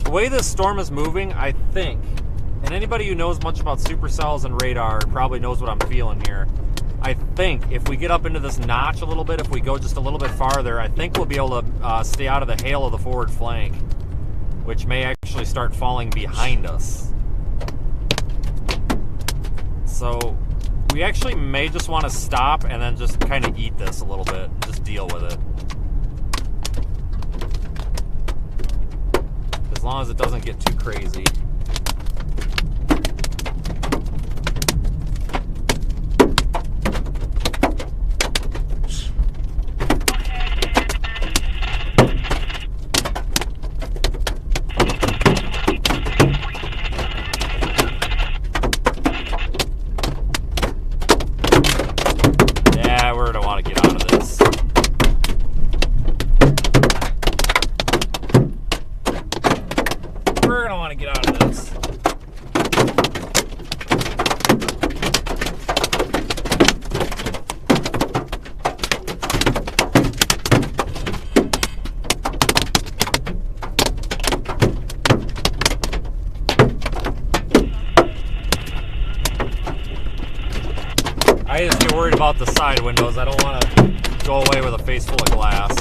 The way this storm is moving, I think, and anybody who knows much about supercells and radar probably knows what I'm feeling here. I think if we get up into this notch a little bit, if we go just a little bit farther, I think we'll be able to stay out of the hail of the forward flank, which may actually start falling behind us. So we actually may just want to stop and then just kind of eat this a little bit, just deal with it. As long as it doesn't get too crazy. I just get worried about the side windows. I don't want to go away with a face full of glass.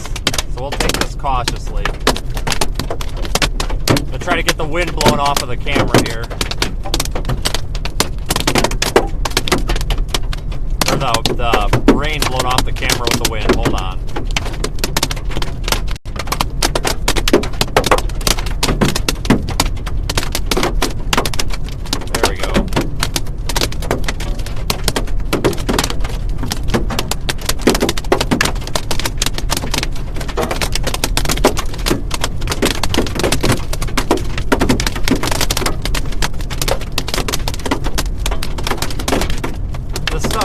So we'll take this cautiously. I'm going to try to get the wind blown off of the camera here. Or the rain blown off the camera with the wind. Hold on.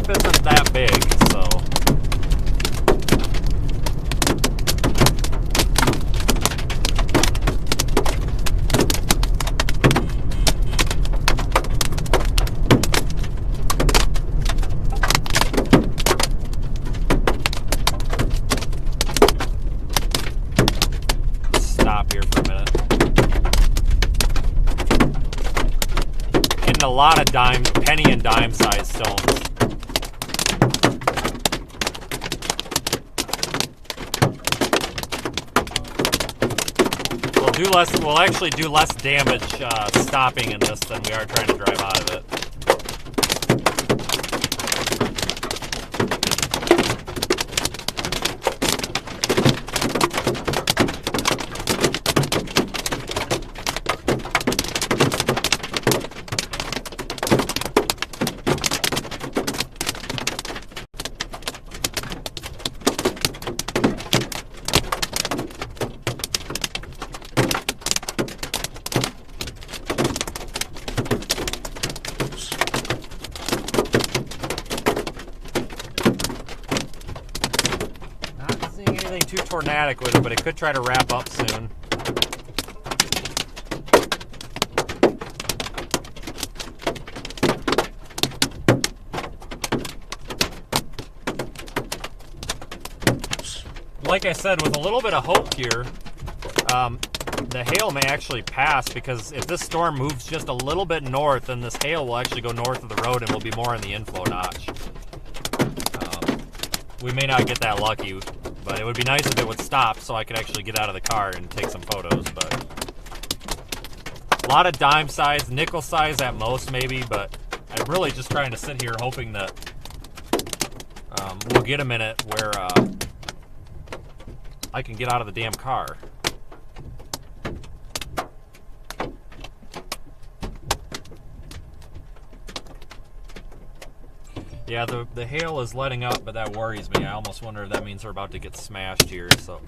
ramp isn't that big, so. Stop here for a minute. Getting a lot of penny and dime sized stones. We'll actually do less damage stopping in this than we are trying to drive out of it. Too tornadic with it, but it could try to wrap up soon. Like I said, with a little bit of hope here, the hail may actually pass, because if this storm moves just a little bit north, then this hail will actually go north of the road and will be more in the inflow notch. We may not get that lucky, but it would be nice if it would stop so I could actually get out of the car and take some photos. But a lot of dime size, nickel size at most maybe, but I'm really just trying to sit here hoping that we'll get a minute where I can get out of the damn car. Yeah, the hail is letting up, but that worries me. I almost wonder if that means we're about to get smashed here, so.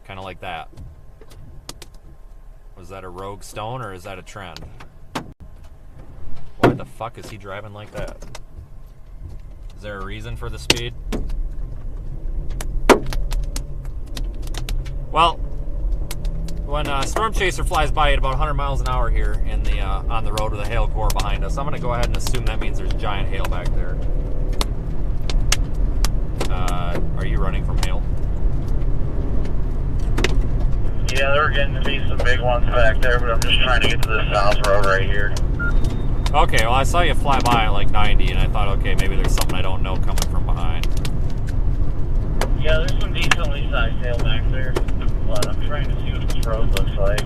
Kind of like that. Was that a rogue stone, or is that a trend? Why the fuck is he driving like that? Is there a reason for the speed? Well, when Storm Chaser flies by at about 100 miles an hour here in the on the road with a hail core behind us, I'm going to go ahead and assume that means there's giant hail back there. Are you running from hail? Yeah, there are getting to be some big ones back there, but I'm just trying to get to this south road right here. Okay, well I saw you fly by at like 90, and I thought, okay, maybe there's something I don't know coming from behind. Yeah, there's some decently sized hail back there, but I'm trying to see what this road looks like.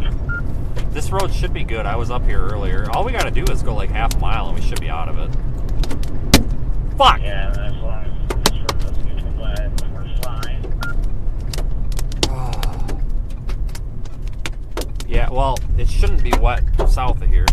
This road should be good. I was up here earlier. All we gotta do is go like half a mile and we should be out of it. Fuck! Yeah, as long as this road doesn't get too wet, we're fine. Yeah, well, it shouldn't be wet south of here.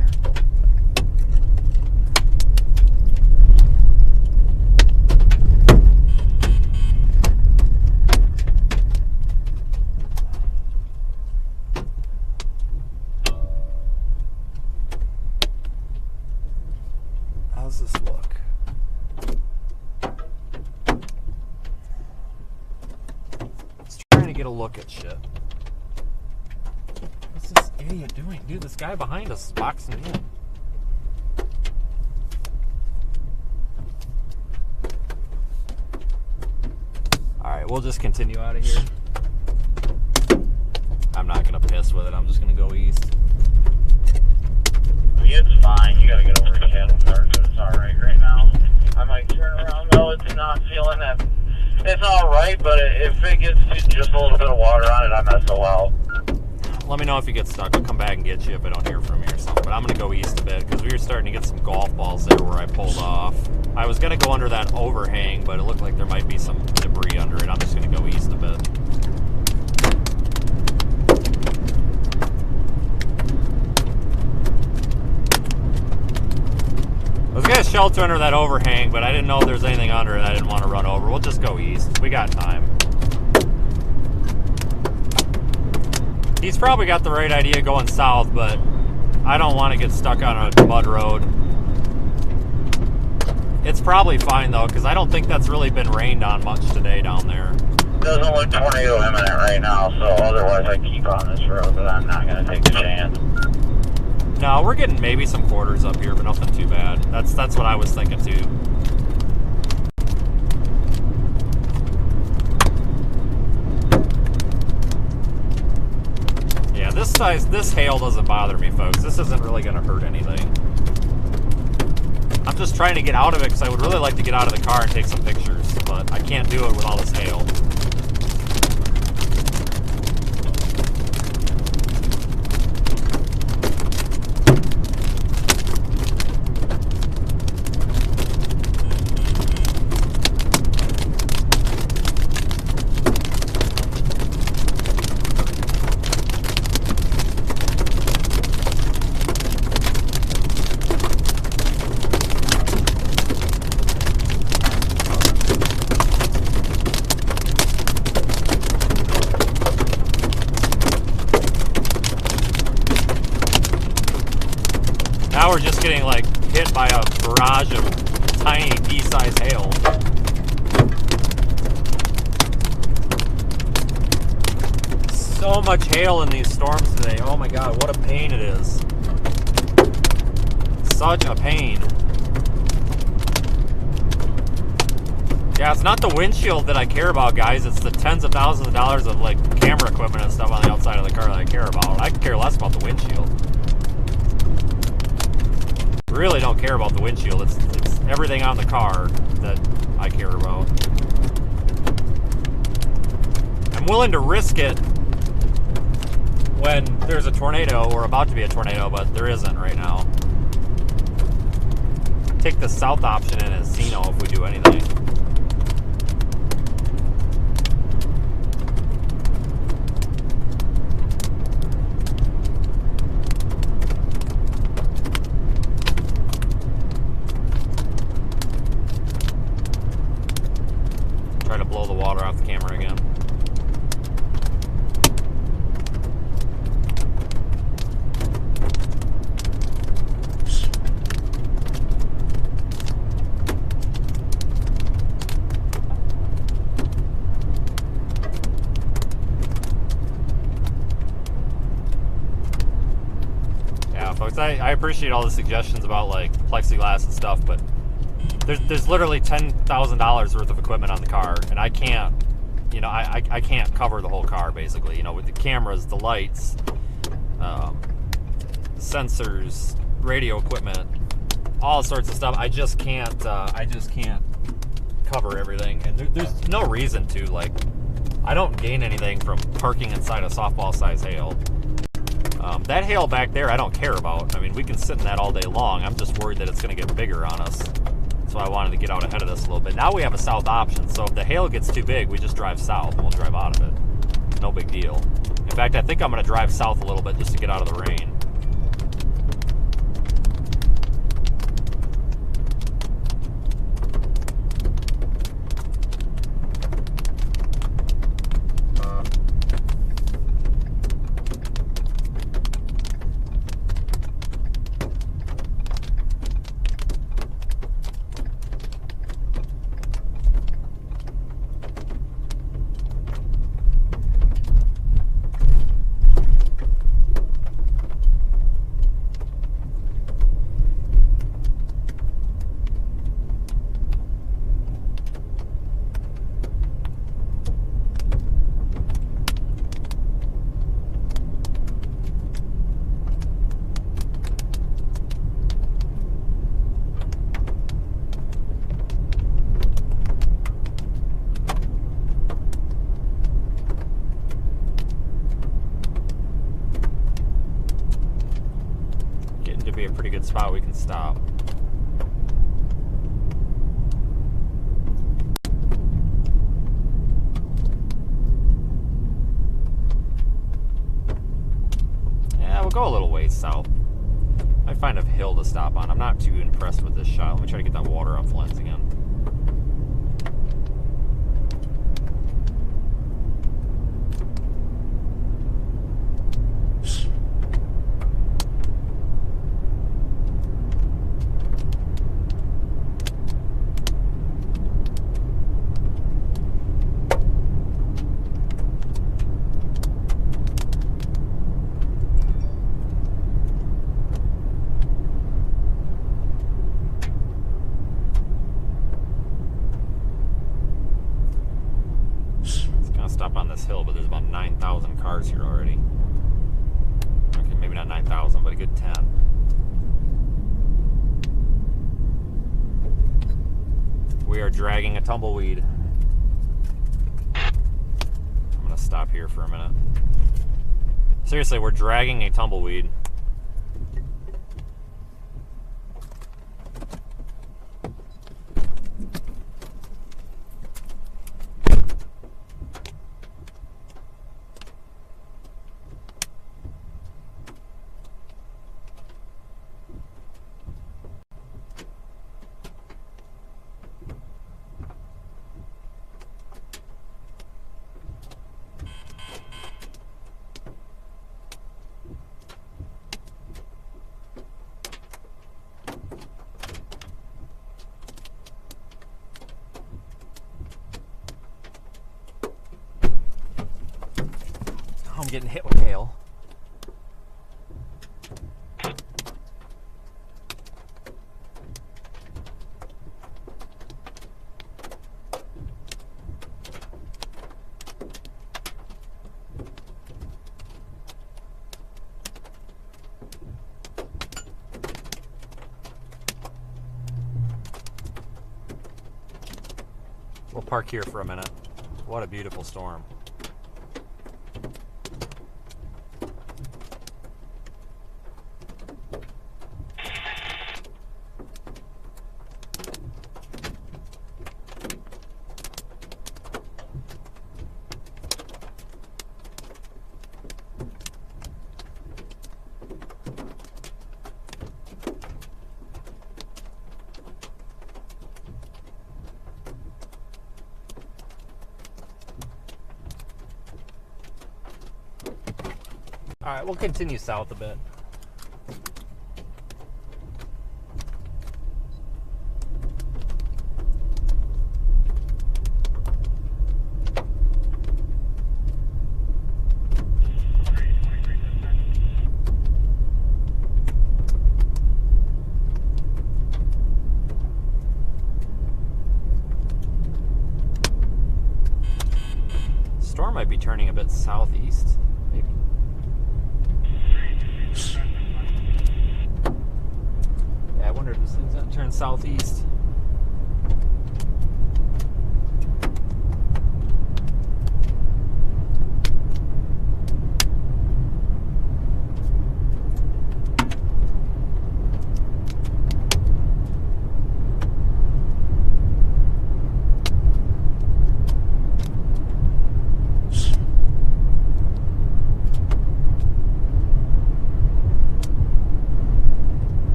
How's this look? Just trying to get a look at shit. What's this idiot doing? Dude, this guy behind us is boxing in. Alright, we'll just continue out of here. I'm not gonna piss with it, I'm just gonna go east. It's fine, you gotta get over to cattle cars, but it's alright right now. I might turn around though, it's not feeling that. It's alright, but if it gets just a little bit of water on it, I SOL. Let me know if you get stuck. I'll come back and get you if I don't hear from you or something. But I'm going to go east a bit because we were starting to get some golf balls there where I pulled off. I was going to go under that overhang, but it looked like there might be some debris under it. I'm just going to go east a bit. I was going to shelter under that overhang, but I didn't know if there was anything under it I didn't want to run over. We'll just go east. We got time. He's probably got the right idea going south, but I don't want to get stuck on a mud road. It's probably fine though, because I don't think that's really been rained on much today down there. Doesn't look tornado imminent right now, so otherwise I keep on this road, but I'm not going to take the chance. No, we're getting maybe some quarters up here, but nothing too bad. That's what I was thinking too. Yeah, this hail doesn't bother me, folks. This isn't really going to hurt anything. I'm just trying to get out of it because I would really like to get out of the car and take some pictures, but I can't do it with all this hail. Now we're just getting like hit by a barrage of tiny pea-sized hail. So much hail in these storms today. Oh my god, what a pain it is. Such a pain. Yeah, it's not the windshield that I care about, guys. It's the tens of thousands of dollars of like camera equipment and stuff on the outside of the car that I care about. I could care less about the windshield. Really don't care about the windshield. It's everything on the car that I care about. I'm willing to risk it when there's a tornado or about to be a tornado, but there isn't right now. Take the south option in as Zeno if we do anything. Try to blow the water off the camera again. Yeah, folks, I appreciate all the suggestions about like plexiglass and stuff, but there's literally $10,000 worth of equipment on the car, and I can't, you know, I can't cover the whole car basically. You know, with the cameras, the lights, sensors, radio equipment, all sorts of stuff. I just can't cover everything, and there's no reason to. Like, I don't gain anything from parking inside a softball-sized hail. That hail back there, I don't care about. I mean, we can sit in that all day long. I'm just worried that it's going to get bigger on us. So I wanted to get out ahead of this a little bit. Now we have a south option, so if the hail gets too big, we just drive south and we'll drive out of it. No big deal. In fact, I think I'm going to drive south a little bit just to get out of the rain. Be a pretty good spot we can stop. Yeah, we'll go a little ways south. Might find a hill to stop on. I'm not too impressed with this shot. Let me try to get that water off the lens again. not 9,000, but a good 10. We are dragging a tumbleweed. I'm gonna stop here for a minute. Seriously, we're dragging a tumbleweed. I'm getting hit with hail. We'll park here for a minute. What a beautiful storm. All right, we'll continue south a bit. Storm might be turning a bit southeast, maybe. Yeah, I wonder if this thing's gonna turn southeast.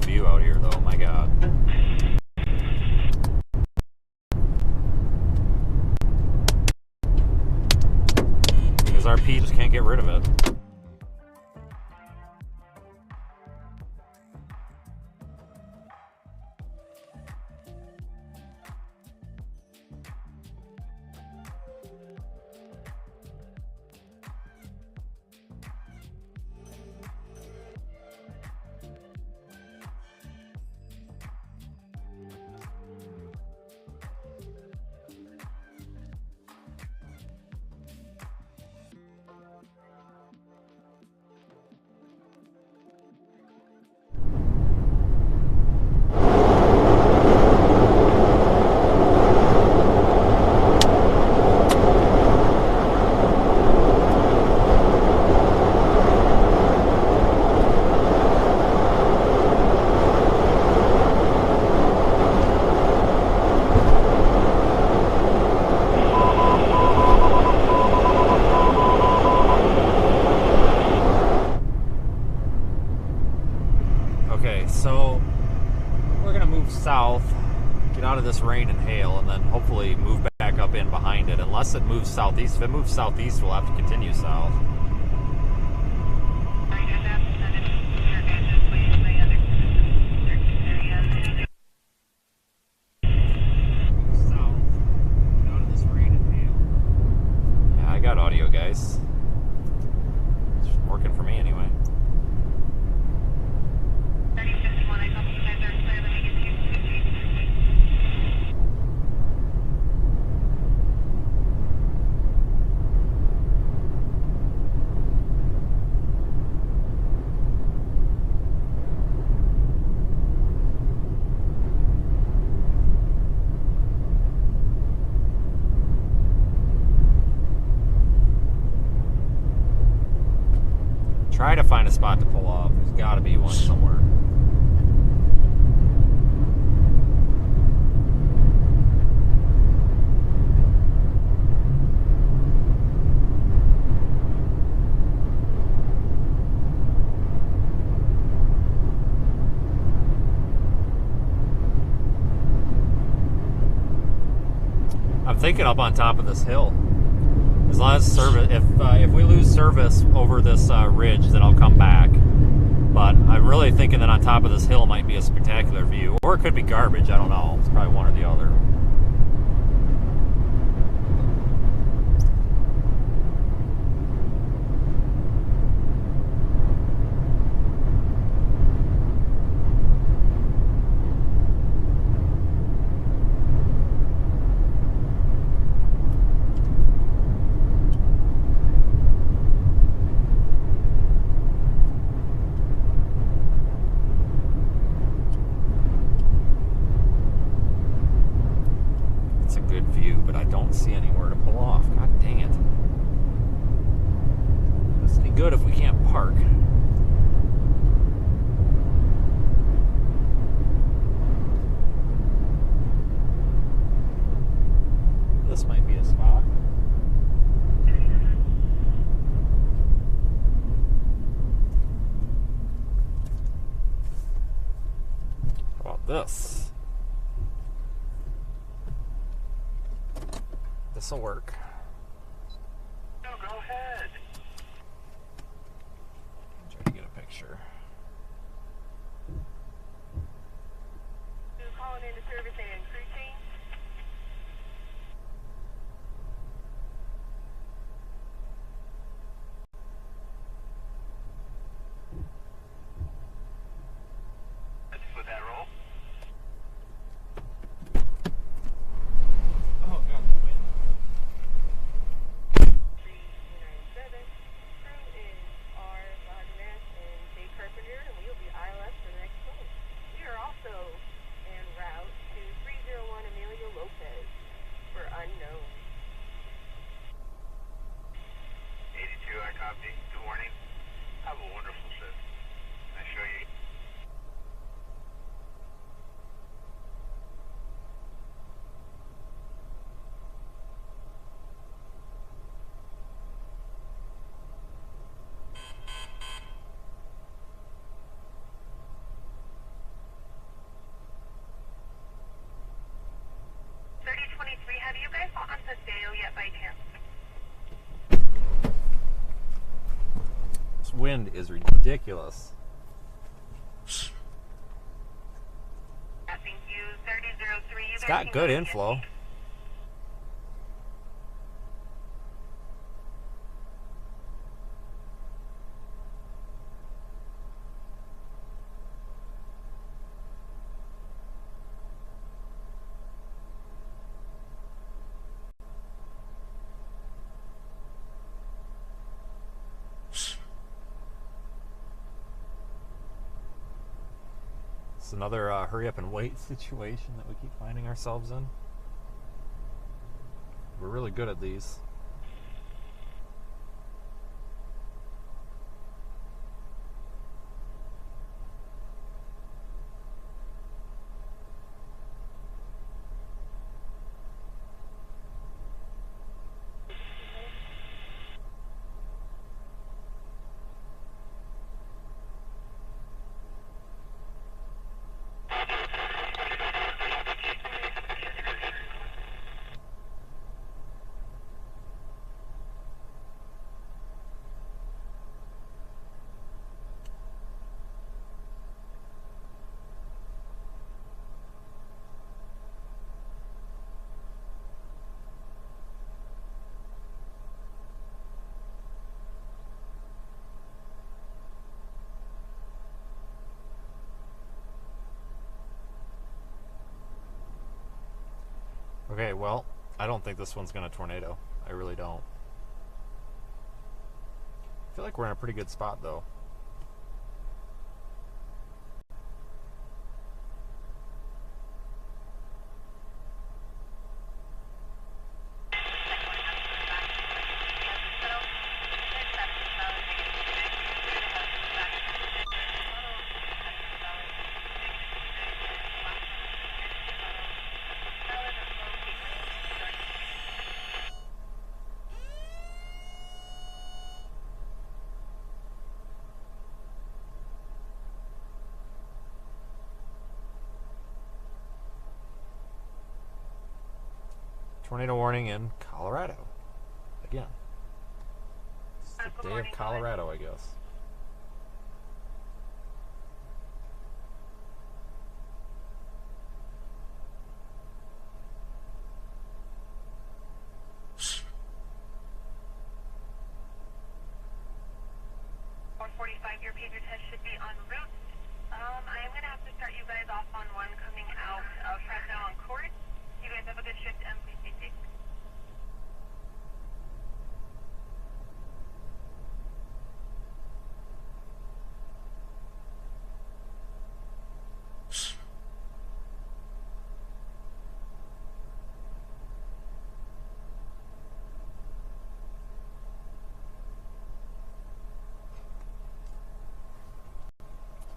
View out here though, my god. Because RP just can't get rid of it. Okay, so we're gonna move south, get out of this rain and hail, and then hopefully move back up in behind it, unless it moves southeast. If it moves southeast, we'll have to continue south. Yeah, I got audio, guys. It's working for me anyway. to find a spot to pull off. There's got to be one somewhere. I'm thinking up on top of this hill. As long as service, if we lose service over this ridge, then I'll come back. But I'm really thinking that on top of this hill might be a spectacular view, or it could be garbage. I don't know. It's probably one or the other. See anywhere to pull off. God dang it. It's any good if we can't park. This might be a spot. How about this? This'll work. No, go ahead. Try to get a picture. You calling into service and crew change? With that roll. Oh god, the wind. 3297. Crew is R. Wagner and J. Carpenter, and we will be ILS for the next point. We are also en route to 301 Emilio Lopez for unknown. 82, I copy. Good morning. Have a wonderful shift. Can I show you? Have you guys gone on Paseo yet by chance? This wind is ridiculous. Thank you. 3003. It's got good inflow. It's another hurry up and wait situation that we keep finding ourselves in. We're really good at these. Okay, well, I don't think this one's going to tornado. I really don't. I feel like we're in a pretty good spot, though. Tornado warning in Colorado. Again. It's the day of Colorado, I guess. Your pager test should be en route. I am going to have to start you guys off on one coming out of Fresno on course. You guys have a good shift and please be safe.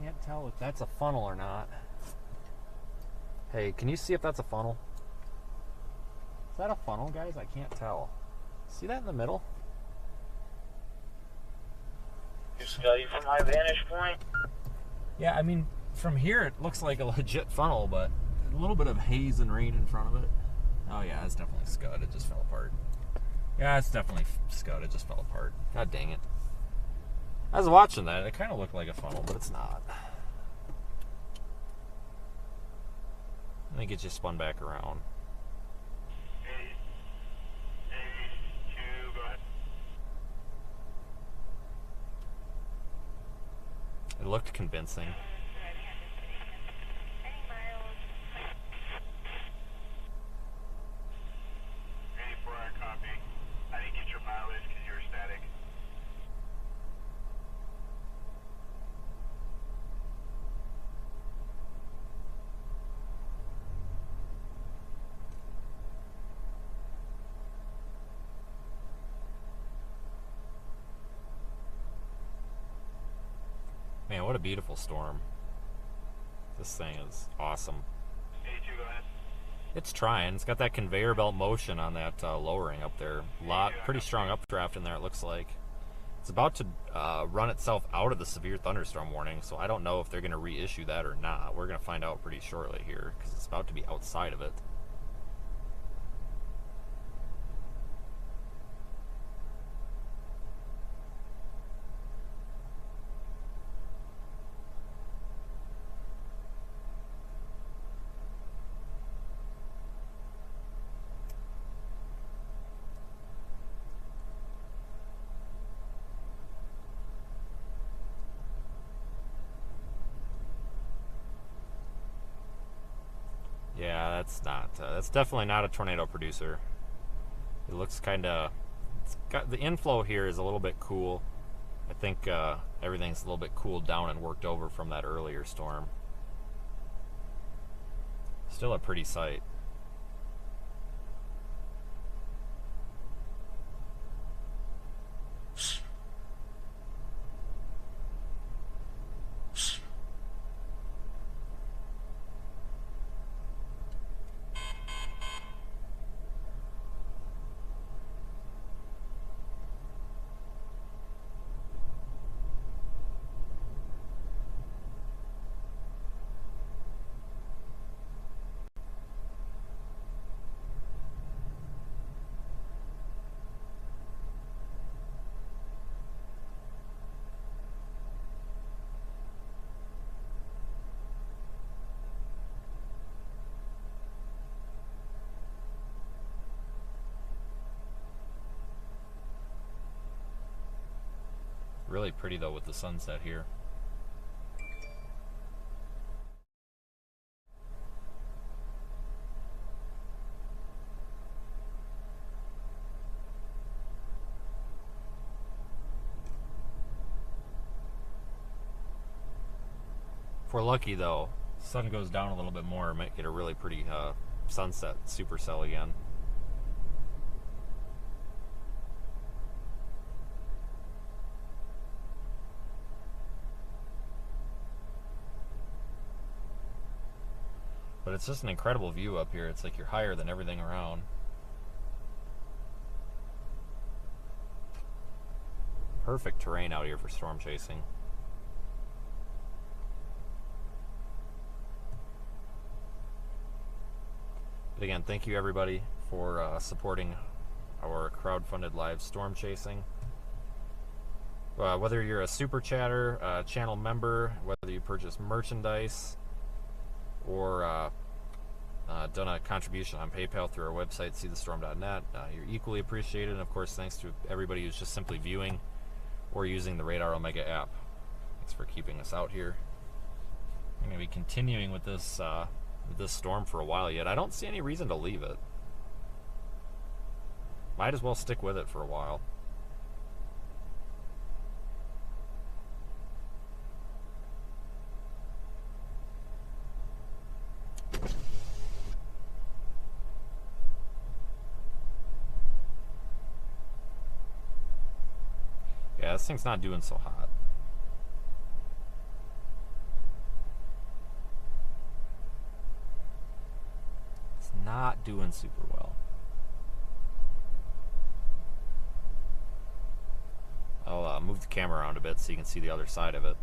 Can't tell if that's a funnel or not. Hey, can you see if that's a funnel? Is that a funnel, guys? I can't tell. See that in the middle? Scotty, from my vantage point. Yeah, I mean, from here it looks like a legit funnel, but a little bit of haze and rain in front of it. Oh yeah, it's definitely scud. It just fell apart. Yeah, it's definitely scud. It just fell apart. God dang it. I was watching that. It kind of looked like a funnel, but it's not. Let me get you spun back around. Two, go ahead. It looked convincing. Any miles? 84, copy. I didn't get your mileage because you were static. Man, what a beautiful storm. This thing is awesome. 82, go ahead. It's trying. It's got that conveyor belt motion on that lowering up there. Pretty strong updraft in there, it looks like. It's about to run itself out of the severe thunderstorm warning, so I don't know if they're going to reissue that or not. We're going to find out pretty shortly here, because it's about to be outside of it. Yeah, that's definitely not a tornado producer. It looks kind of, the inflow here is a little bit cool. I think everything's a little bit cooled down and worked over from that earlier storm. Still a pretty sight. Really pretty though with the sunset here. If we're lucky though, sun goes down a little bit more, might get a really pretty sunset supercell again. But it's just an incredible view up here. It's like you're higher than everything around. Perfect terrain out here for storm chasing. But again, thank you everybody for supporting our crowdfunded live storm chasing. Whether you're a super chatter, channel member, whether you purchase merchandise, or done a contribution on PayPal through our website, seethestorm.net, you're equally appreciated. And of course, thanks to everybody who's just simply viewing or using the Radar Omega app. Thanks for keeping us out here. I'm going to be continuing with this storm for a while yet. I don't see any reason to leave it. Might as well stick with it for a while. Yeah, this thing's not doing so hot. It's not doing super well. I'll move the camera around a bit so you can see the other side of it.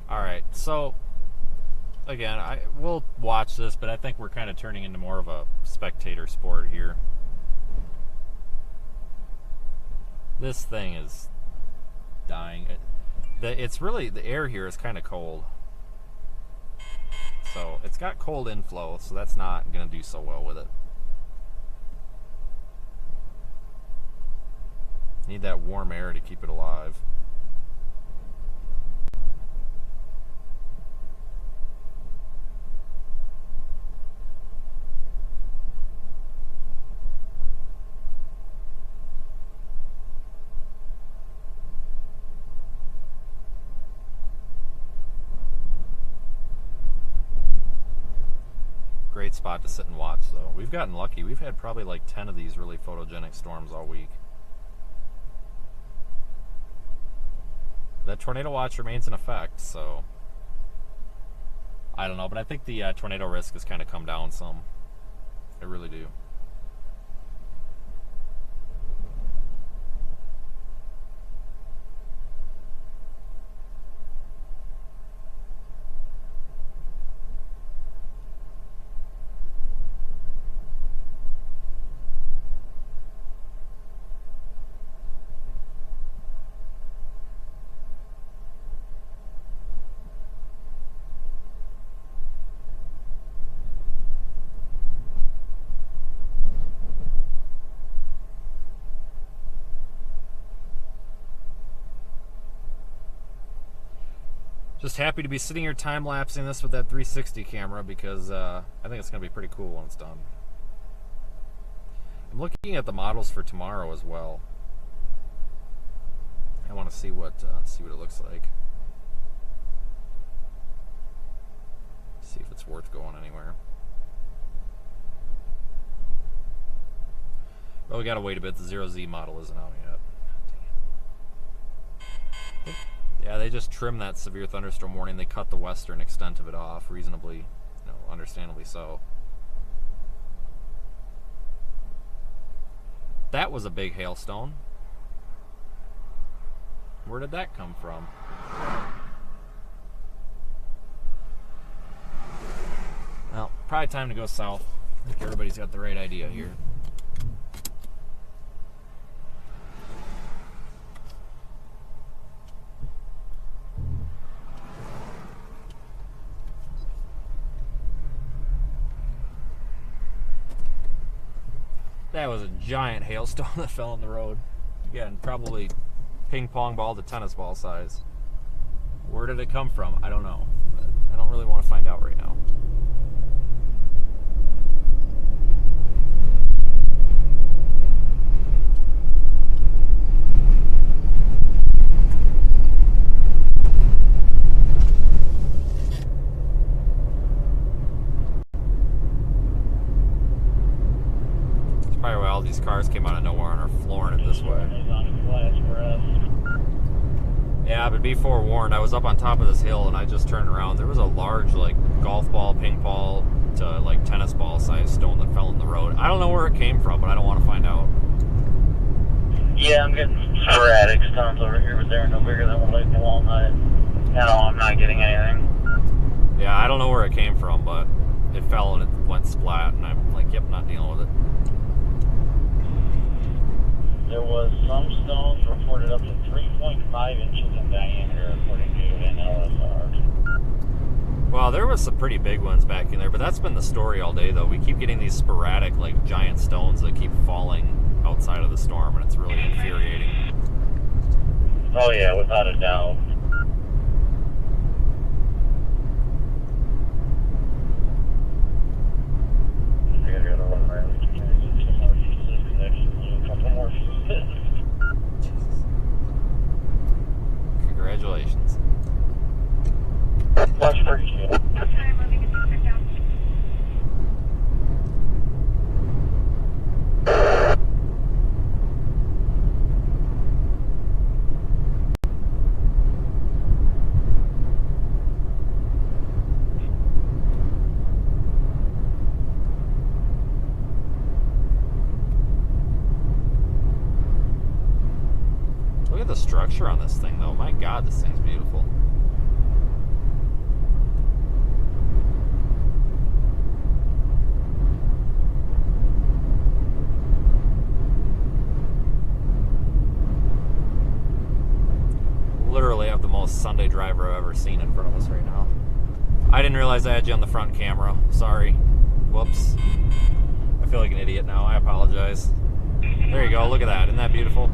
Alright, so again, we'll watch this, but I think we're kind of turning into more of a spectator sport here. This thing is dying. It's really, the air here is kind of cold. So it's got cold inflow, so that's not going to do so well with it. Need that warm air to keep it alive. Great spot to sit and watch, though. We've gotten lucky. We've had probably like 10 of these really photogenic storms all week. That tornado watch remains in effect, so I don't know, but I think the tornado risk has kind of come down some. I really do. Just happy to be sitting here time-lapsing this with that 360 camera because I think it's going to be pretty cool when it's done. I'm looking at the models for tomorrow as well. I want to see what it looks like. See if it's worth going anywhere. Well, we gotta wait a bit. The 0Z model isn't out yet. Yeah, they just trimmed that severe thunderstorm warning. They cut the western extent of it off, reasonably, understandably so. That was a big hailstone. Where did that come from? Well, probably time to go south. I think everybody's got the right idea here. That was a giant hailstone that fell on the road. Again, probably ping pong ball to tennis ball size. Where did it come from? I don't know. But I don't really want to find out right now. It's probably why all these cars came out of nowhere and are flooring it this way. Yeah, but be forewarned, I was up on top of this hill and I just turned around. There was a large, like, golf ball, ping ball to, like, tennis ball size stone that fell in the road. I don't know where it came from, but I don't want to find out. Yeah, I'm getting sporadic stones over here, but they're no bigger than like a walnut. No, I'm not getting anything. Yeah, I don't know where it came from, but it fell and it went splat, and I'm like, yep, not dealing with it. There was some stones reported up to 3.5 inches in diameter, according to an LSR. Well, there was some pretty big ones back in there, but that's been the story all day, though. We keep getting these sporadic, like, giant stones that keep falling outside of the storm, and it's really infuriating. Oh yeah, without a doubt. I gotta go to one right. We can get some more fuses connections, a couple more fuses. Congratulations. Much appreciated. Look at the structure on this thing, though. My God, this thing's beautiful. Literally have the most Sunday driver I've ever seen in front of us right now. I didn't realize I had you on the front camera. Sorry. Whoops. I feel like an idiot now. I apologize. There you go. Look at that. Isn't that beautiful?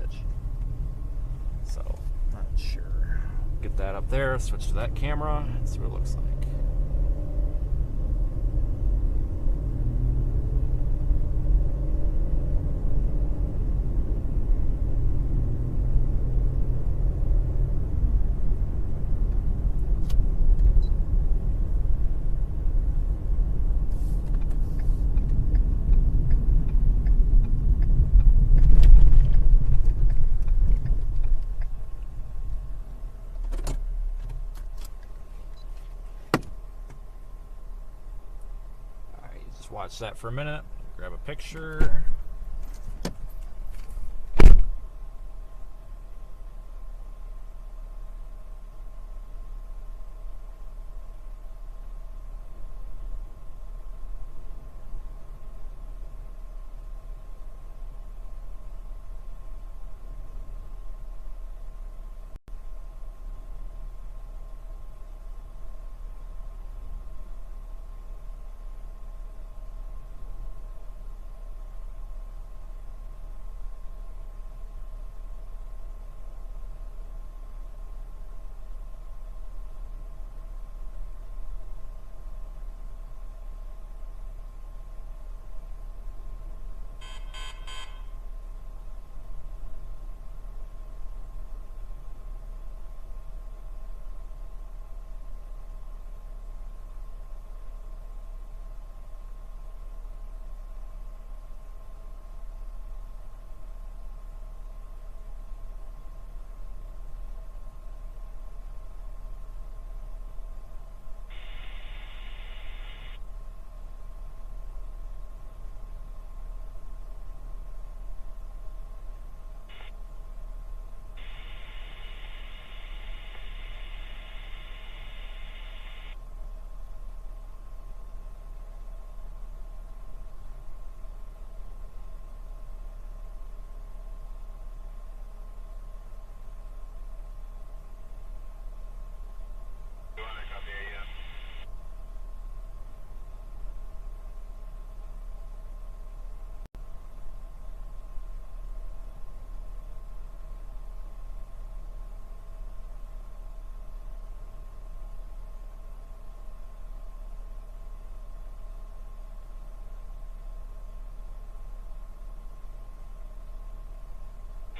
edge. So, not sure. Get that up there, switch to that camera, and see what it looks like. Watch that for a minute, grab a picture.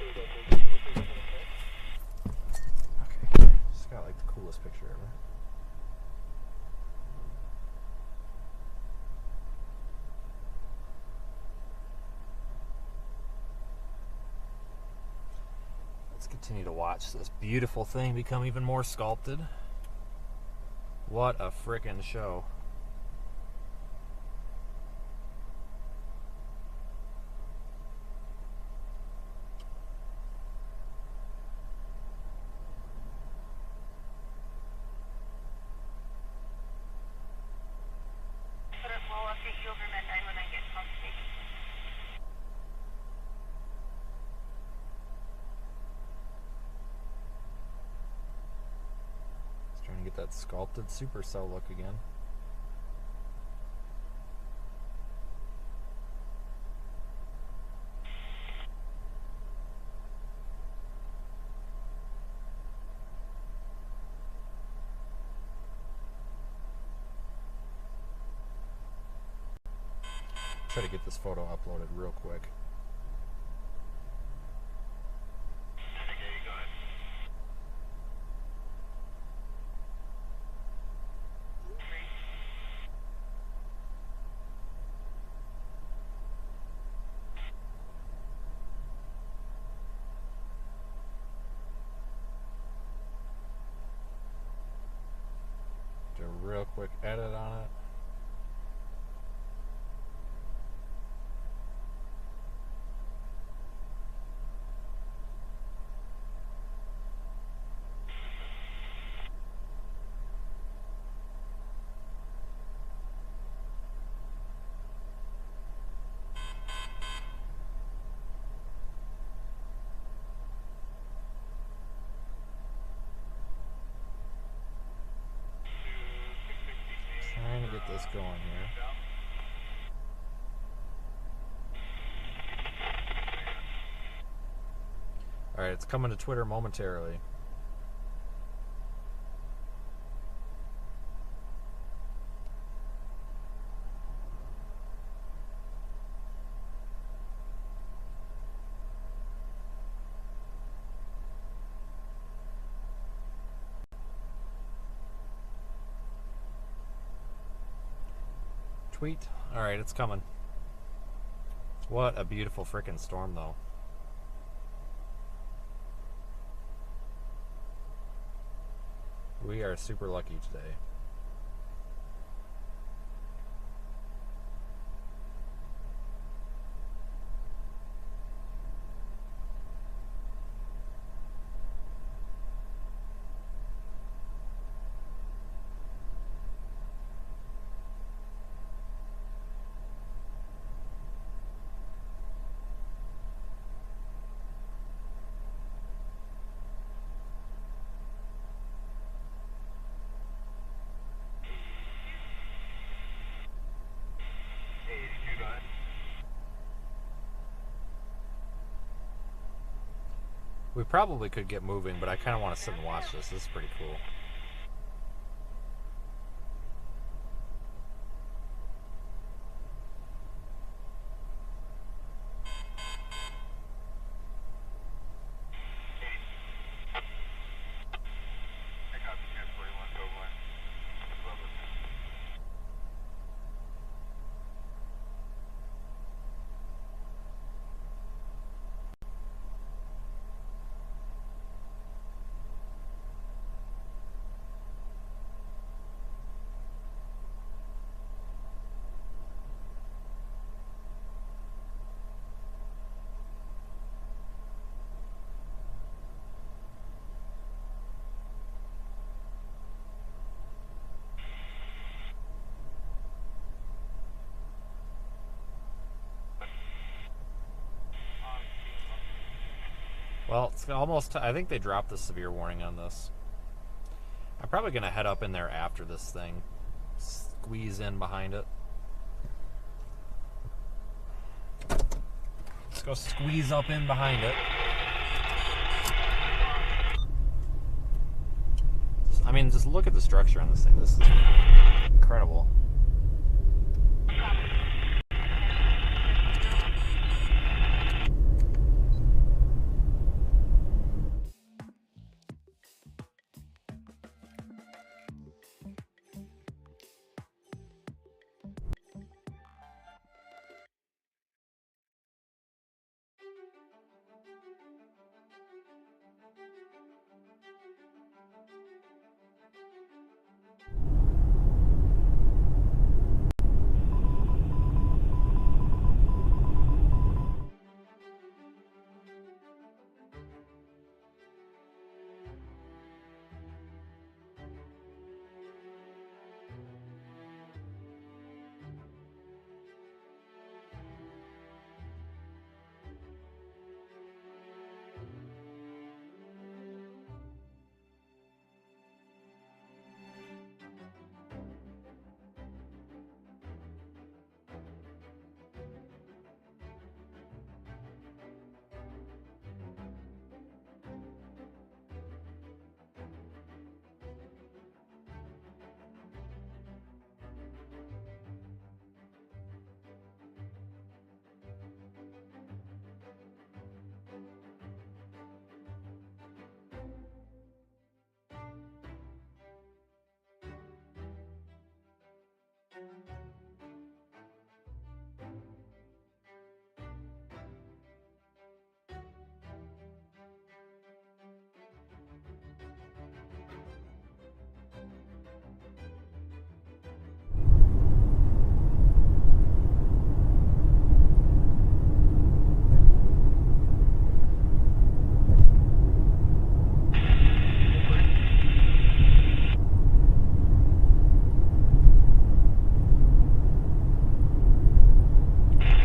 Okay, just got like the coolest picture ever. Let's continue to watch this beautiful thing become even more sculpted. What a frickin' show. I'll update you over midnight when I get confirmation. Just trying to get that sculpted supercell look again. Try to get this photo uploaded real quick. Do a real quick edit on it. Trying to get this going here. Alright, it's coming to Twitter momentarily. Tweet. Alright, it's coming. What a beautiful frickin' storm, though. We are super lucky today. We probably could get moving, but I kind of want to sit and watch this. This is pretty cool. Well, it's almost... I think they dropped the severe warning on this. I'm probably going to head up in there after this thing. Squeeze in behind it. Let's go squeeze up in behind it. I mean, just look at the structure on this thing. This is incredible.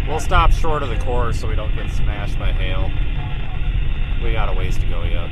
We'll stop short of the core so we don't get smashed by hail. We got a ways to go yet.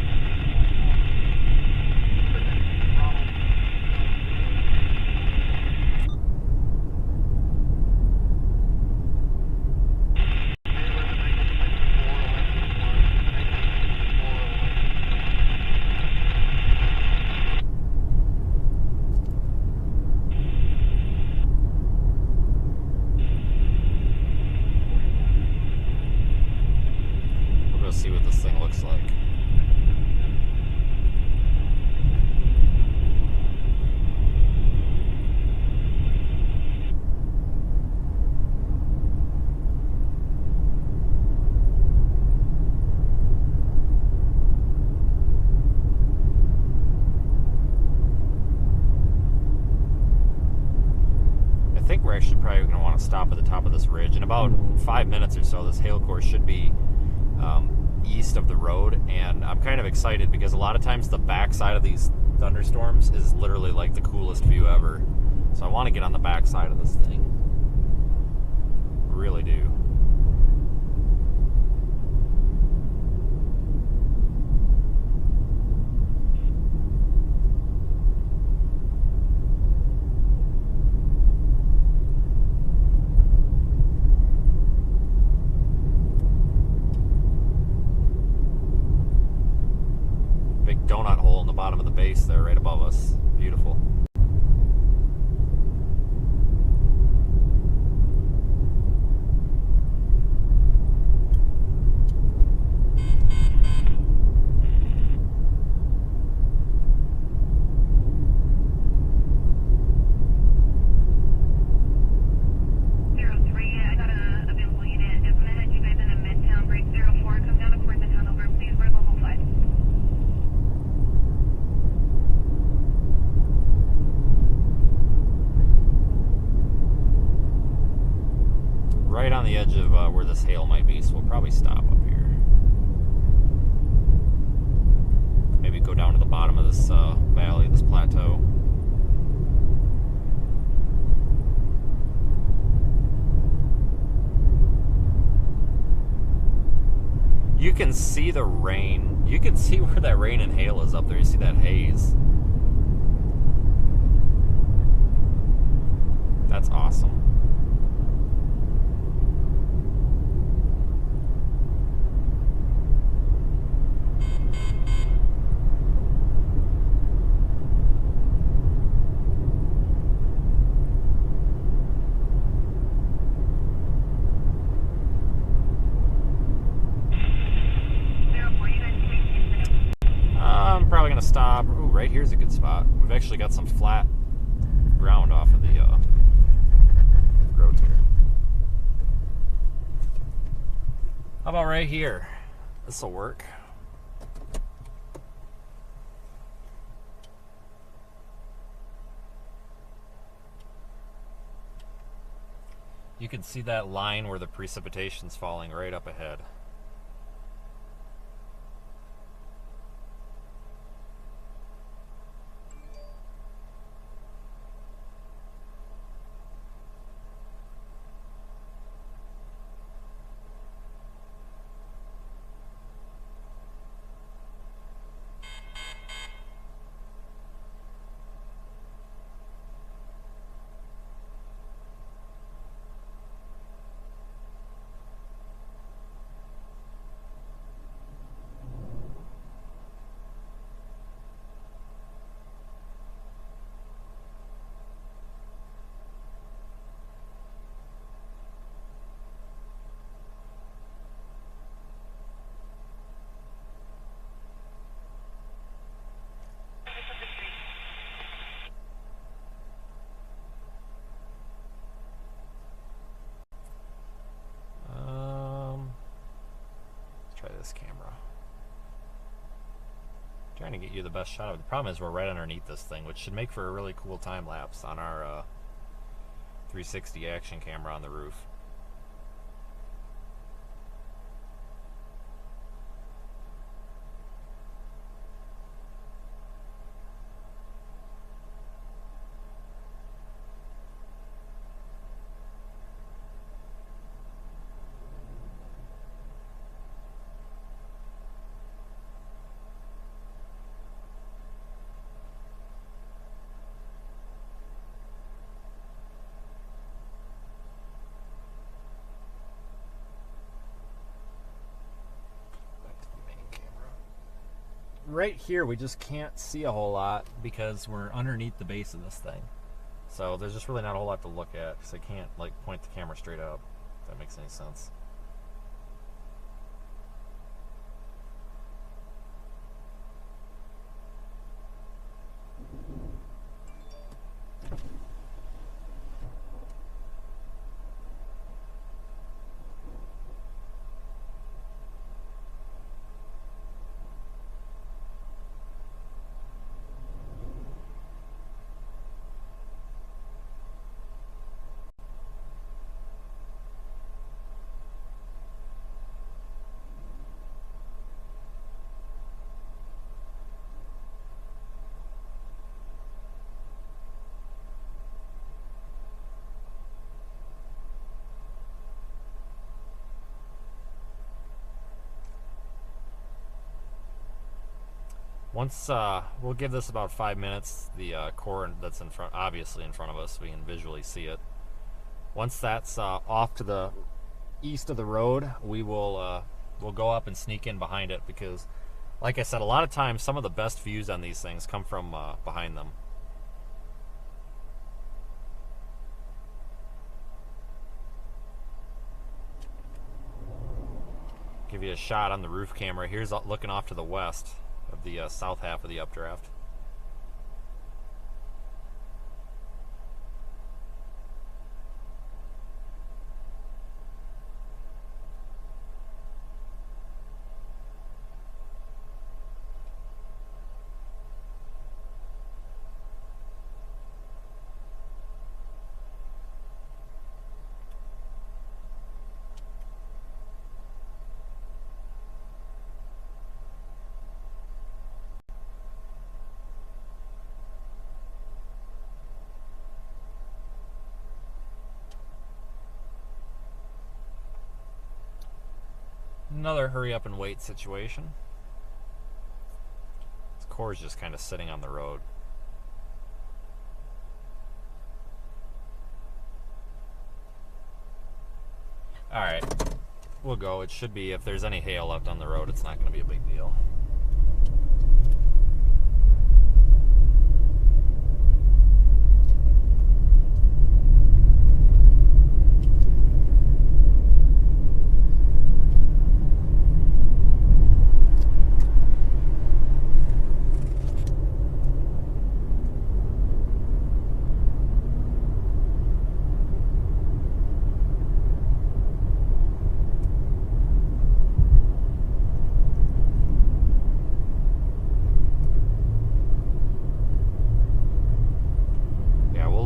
actually probably going to want to stop at the top of this ridge. In about 5 minutes or so, this hail course should be east of the road, and I'm kind of excited because a lot of times the backside of these thunderstorms is literally like the coolest view ever. So I want to get on the backside of this thing. Really do. Donut hole in the bottom of the base there, right above us. Beautiful. Right on the edge of where this hail might be, so we'll probably stop up here. Maybe go down to the bottom of this valley, this plateau. You can see the rain. You can see where that rain and hail is up there. You see that haze. That's awesome. I'm probably going to stop. Ooh, right here's a good spot. We've actually got some flat ground off of the road here. How about right here? This will work. You can see that line where the precipitation's falling right up ahead. This camera. Trying to get you the best shot of it. The problem is we're right underneath this thing, which should make for a really cool time lapse on our 360 action camera on the roof. Right here we just can't see a whole lot because we're underneath the base of this thing, so there's just really not a whole lot to look at because I can't like point the camera straight up, if that makes any sense. Once we'll give this about 5 minutes. The core that's in front, obviously in front of us, we can visually see it. Once that's off to the east of the road, we'll go up and sneak in behind it, because, like I said, a lot of times some of the best views on these things come from behind them. Give you a shot on the roof camera. Here's looking off to the west of the south half of the updraft. Another hurry up and wait situation. This core is just kind of sitting on the road. Alright, we'll go. It should be, if there's any hail left on the road, it's not going to be a big deal.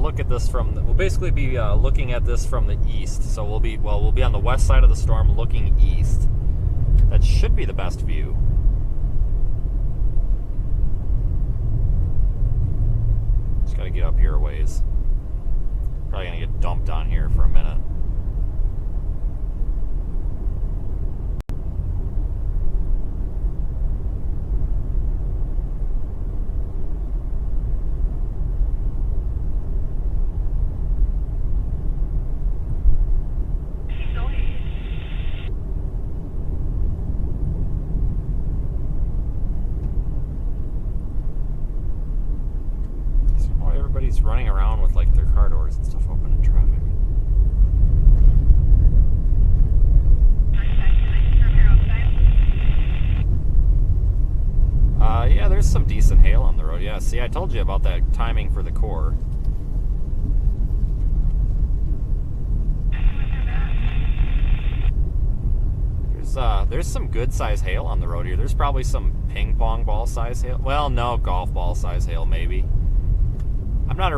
Look at this from we'll basically be looking at this from the east, so we'll be on the west side of the storm looking east. That should be the best view. Just gotta get up here a ways. Probably gonna get dumped on here for a minute. Everybody's running around with like their car doors and stuff open in traffic. Yeah, there's some decent hail on the road. Yeah, see, I told you about that timing for the core. There's some good size hail on the road here. There's probably some ping pong ball size hail. Well, no, golf ball size hail maybe. I'm not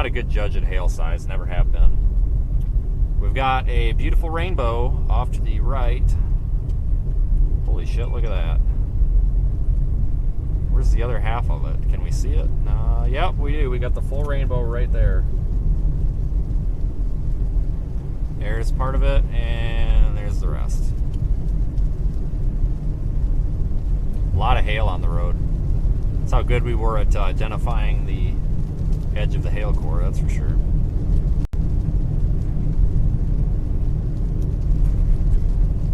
a good judge at hail size, never have been. We've got a beautiful rainbow off to the right. Holy shit, look at that. Where's the other half of it? Can we see it? Yep, we do. We got the full rainbow right there. There's part of it, and there's the rest. A lot of hail on the road. That's how good we were at identifying the edge of the hail core, that's for sure.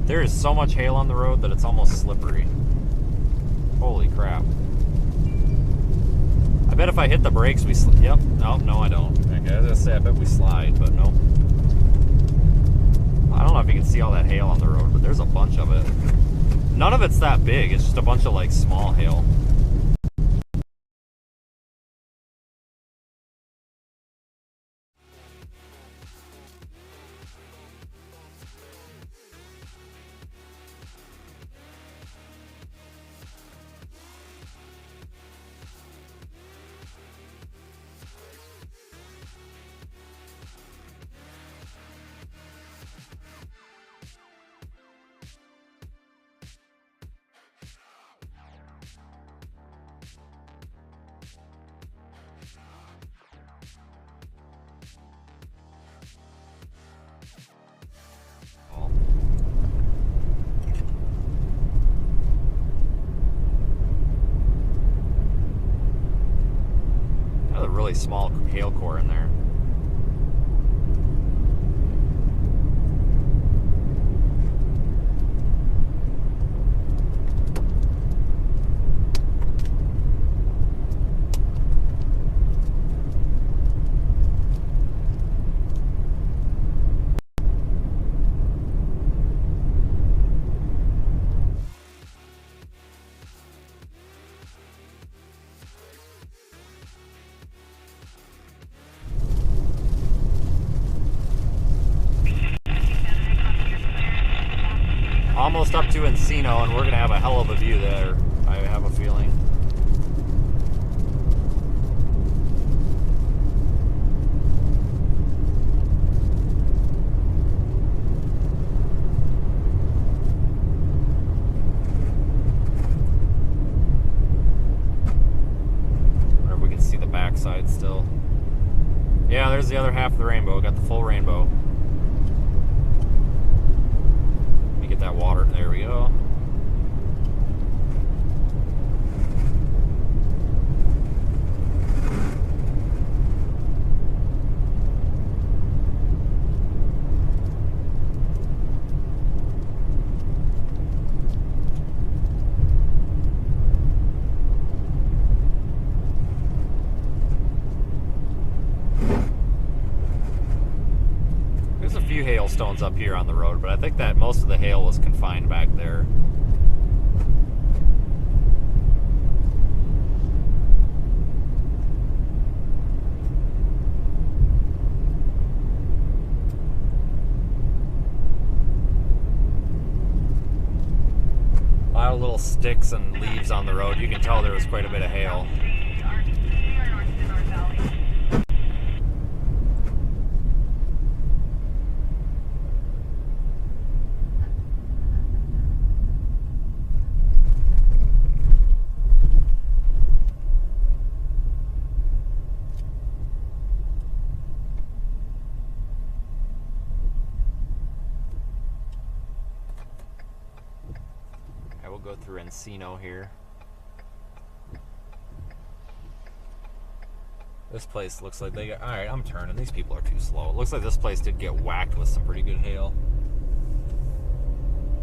There is so much hail on the road that it's almost slippery. Holy crap. I bet if I hit the brakes we yep. Oh, no I don't. Okay, I was gonna say I bet we slide, but no. I don't know if you can see all that hail on the road, but there's a bunch of it. None of it's that big, it's just a bunch of like small hail. really small hail core in there. Almost up to Encino, and we're going to have a hell of a view there, I have a feeling. Wonder if we can see the backside still. Yeah, there's the other half of the rainbow. Got the full rainbow. Get that water. There we go. There's a few hailstones up here on the road, but I think that most of the hail was confined back there. A lot of little sticks and leaves on the road. You can tell there was quite a bit of hail. Go through Encino here. This place looks like they got... Alright, I'm turning. These people are too slow. It looks like this place did get whacked with some pretty good hail.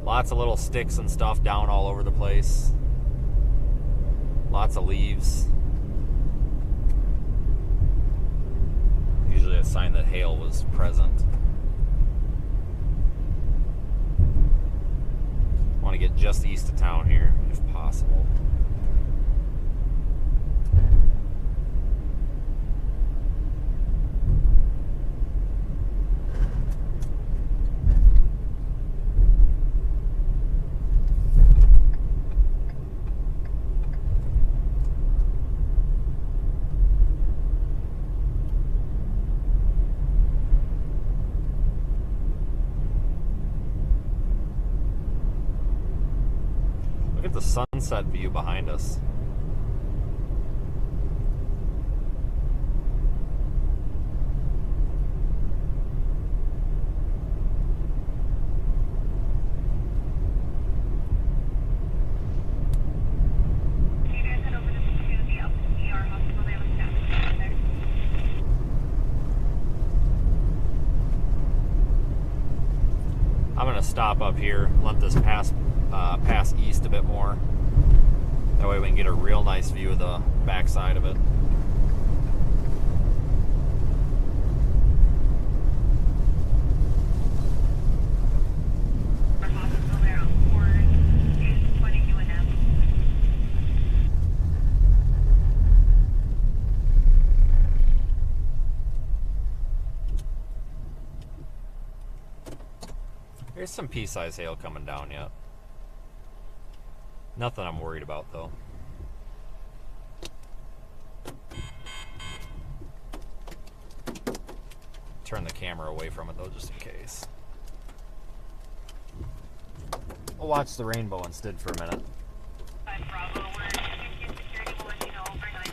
Lots of little sticks and stuff down all over the place. Lots of leaves. Usually a sign that hail was present. Want to get just east of town here, if possible. Look at the sunset view behind us. I'm going to stop up here, let this pass east a bit more. That way we can get a real nice view of the backside of it. There's some pea-sized hail coming down yet. Nothing I'm worried about though. Turn the camera away from it though, just in case. I'll watch the rainbow instead for a minute. Bravo, we're in security, we'll let you know overnight.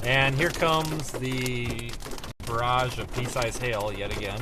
And here comes the barrage of pea-sized hail yet again.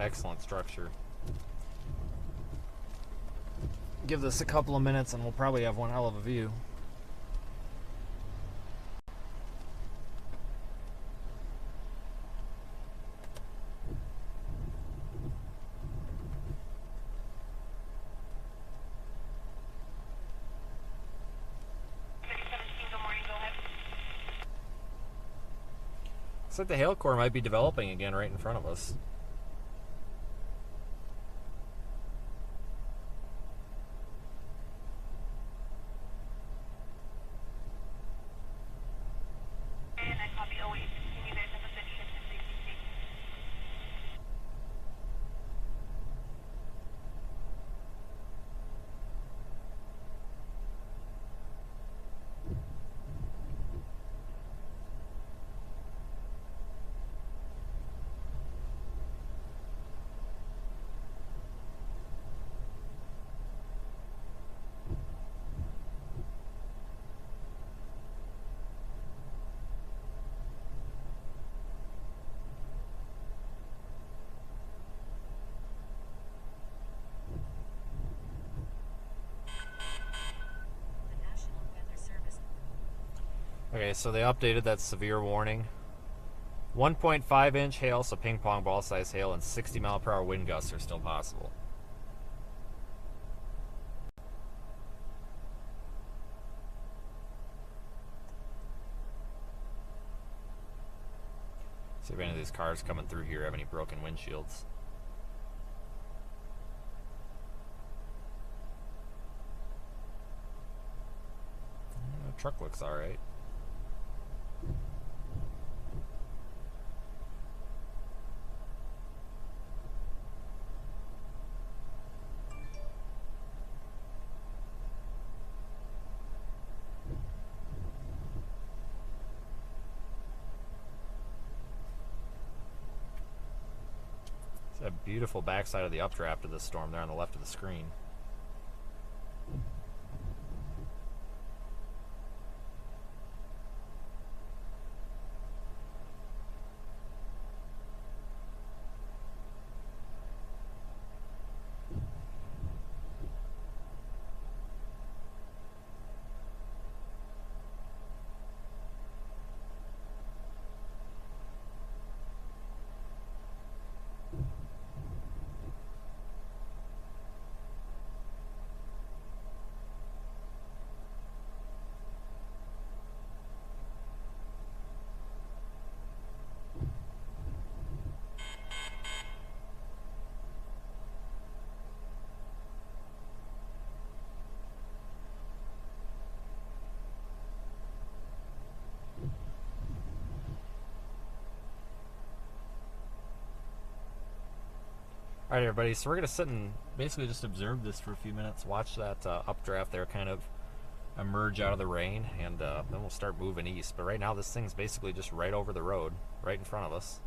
Excellent structure. Give this a couple of minutes and we'll probably have one hell of a view. Looks like the hail core might be developing again right in front of us. Okay, so they updated that severe warning. 1.5 inch hail, so ping pong ball size hail, and 60 mile per hour wind gusts are still possible. See if any of these cars coming through here have any broken windshields. The truck looks alright. A beautiful backside of the updraft of this storm there on the left of the screen. Alright everybody, so we're going to sit and basically just observe this for a few minutes, watch that updraft there kind of emerge out of the rain, and then we'll start moving east. But right now this thing's basically just right over the road, right in front of us.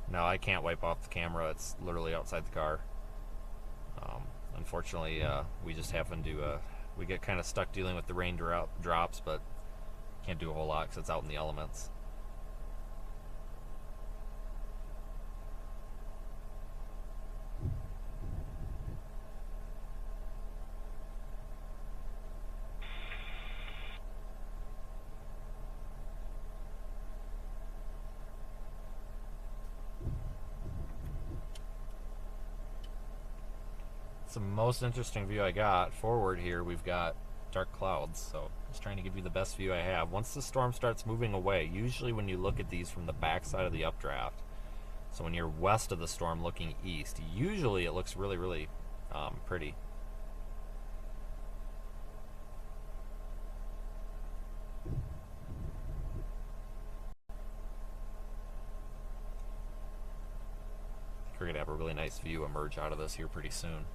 Now I can't wipe off the camera, it's literally outside the car. Unfortunately, we just happen to, we get kind of stuck dealing with the rain drops, but can't do a whole lot because it's out in the elements. The most interesting view I got forward here, we've got dark clouds, so just trying to give you the best view I have. Once the storm starts moving away, usually when you look at these from the back side of the updraft, so when you're west of the storm looking east, usually it looks really, really pretty. We're gonna have a really nice view emerge out of this here pretty soon.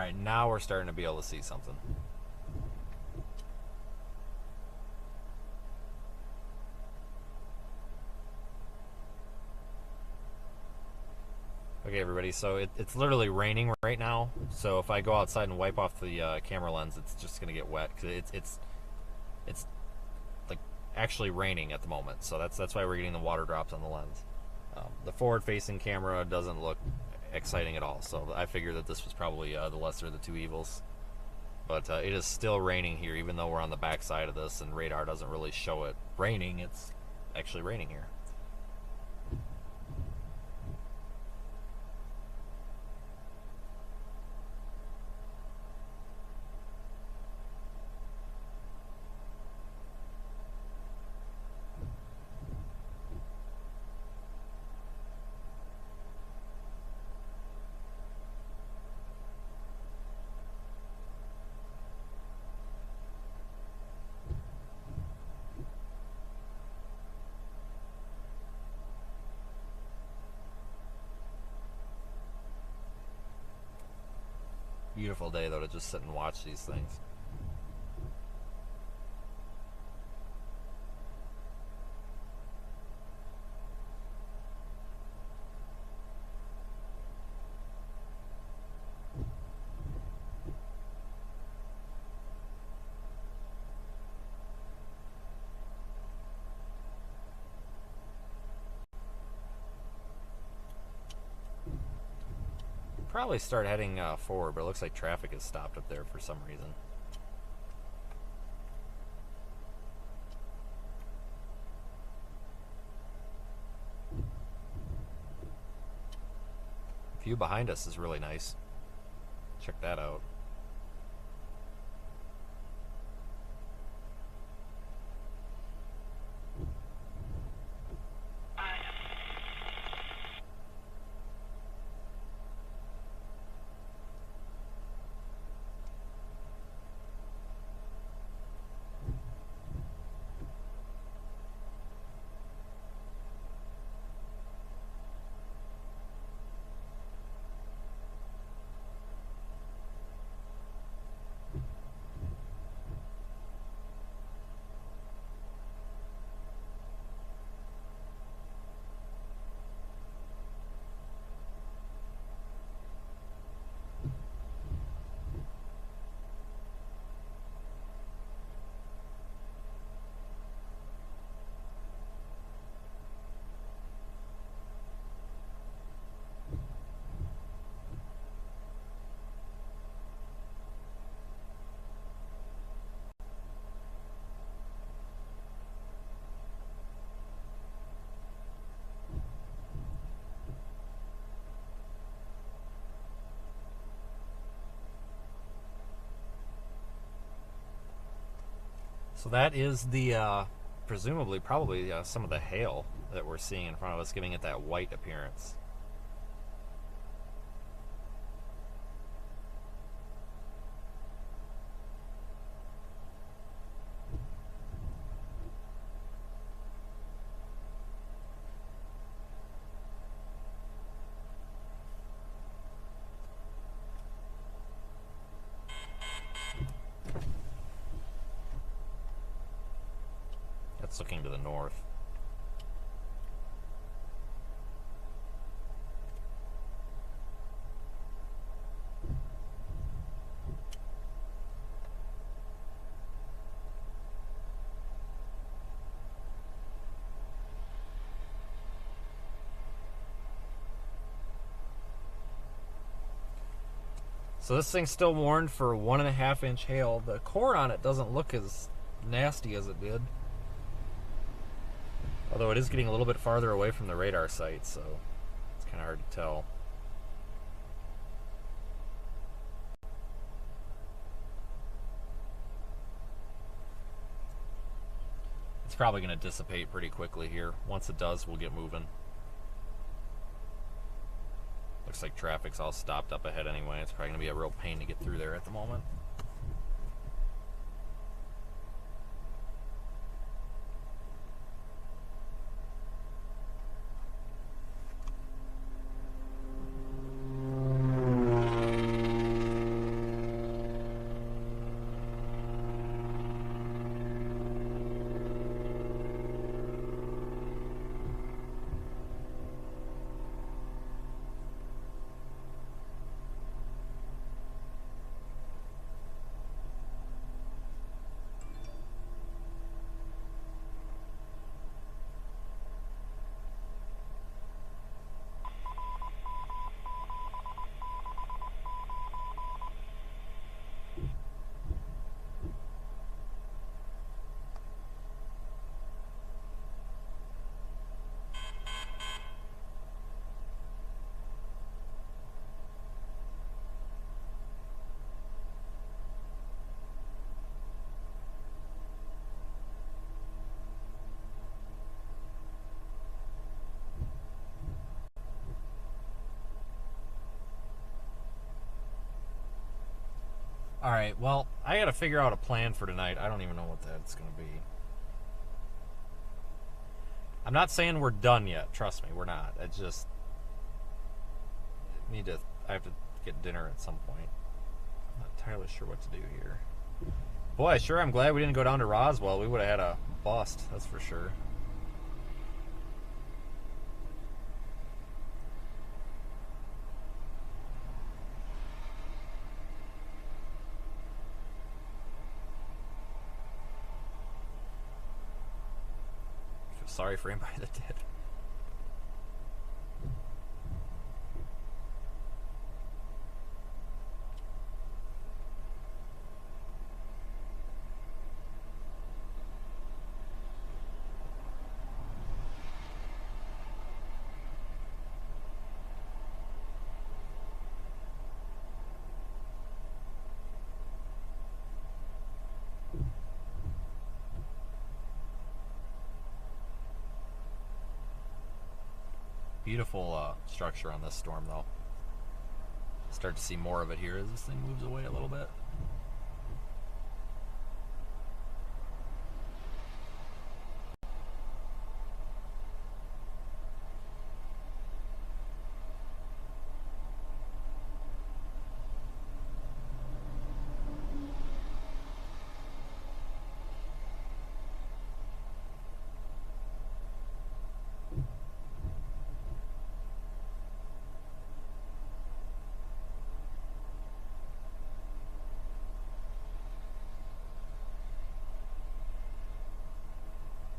Alright, now we're starting to be able to see something. Okay, everybody, so it's literally raining right now. So if I go outside and wipe off the camera lens, it's just going to get wet. Cause it's like actually raining at the moment. So that's why we're getting the water drops on the lens. The forward-facing camera doesn't look exciting at all. So I figured that this was probably the lesser of the two evils. But it is still raining here, even though we're on the back side of this and radar doesn't really show it raining. It's actually raining here. Beautiful day though to just sit and watch these things. Probably start heading forward, but it looks like traffic is stopped up there for some reason. View behind us is really nice. Check that out. So that is the, presumably, probably some of the hail that we're seeing in front of us, giving it that white appearance. That's looking to the north. So this thing's still warned for 1.5 inch hail. The core on it doesn't look as nasty as it did. Although it is getting a little bit farther away from the radar site, so it's kind of hard to tell. It's probably going to dissipate pretty quickly here. Once it does, we'll get moving. Looks like traffic's all stopped up ahead anyway. It's probably going to be a real pain to get through there at the moment. Alright, well, I gotta figure out a plan for tonight. I don't even know what that's gonna be. I'm not saying we're done yet. Trust me, we're not. It's just... I have to get dinner at some point. I'm not entirely sure what to do here. Boy, sure, I'm glad we didn't go down to Roswell. We would have had a bust, that's for sure. Sorry for anybody that did. Beautiful structure on this storm, though. Start to see more of it here as this thing moves away a little bit.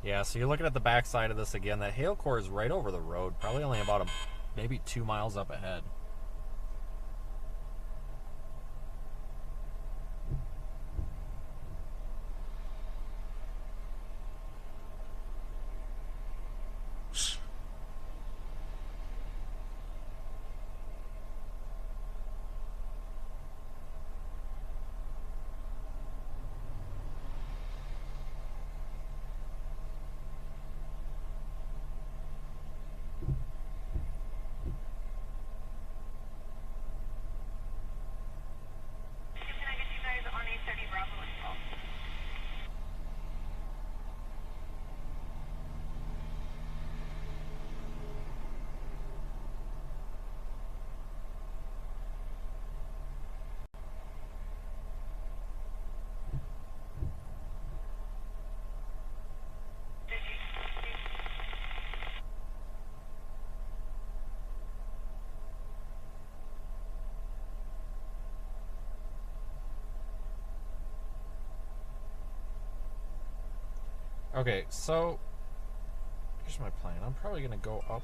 Yeah, so you're looking at the backside of this again. That hail core is right over the road, probably only about maybe 2 miles up ahead. Okay, so here's my plan. I'm probably going to go up.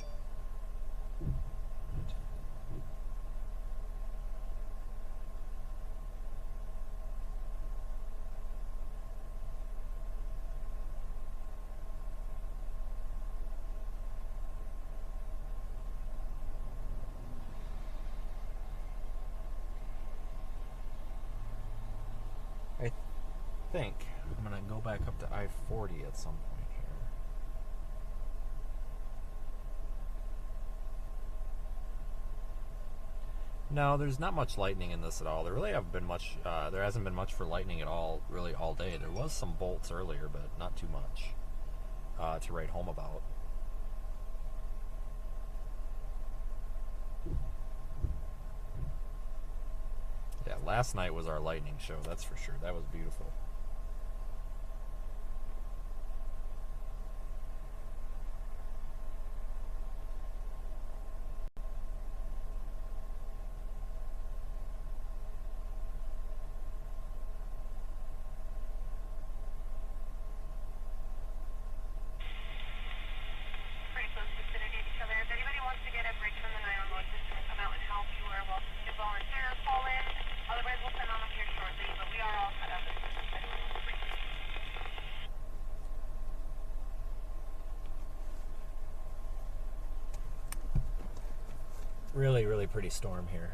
I think I'm going to go back up to I-40 at some point here. No, there's not much lightning in this at all. There really haven't been much, there hasn't been much for lightning at all, really all day. There was some bolts earlier, but not too much to write home about. Yeah, last night was our lightning show, that's for sure. That was beautiful. Really pretty storm here.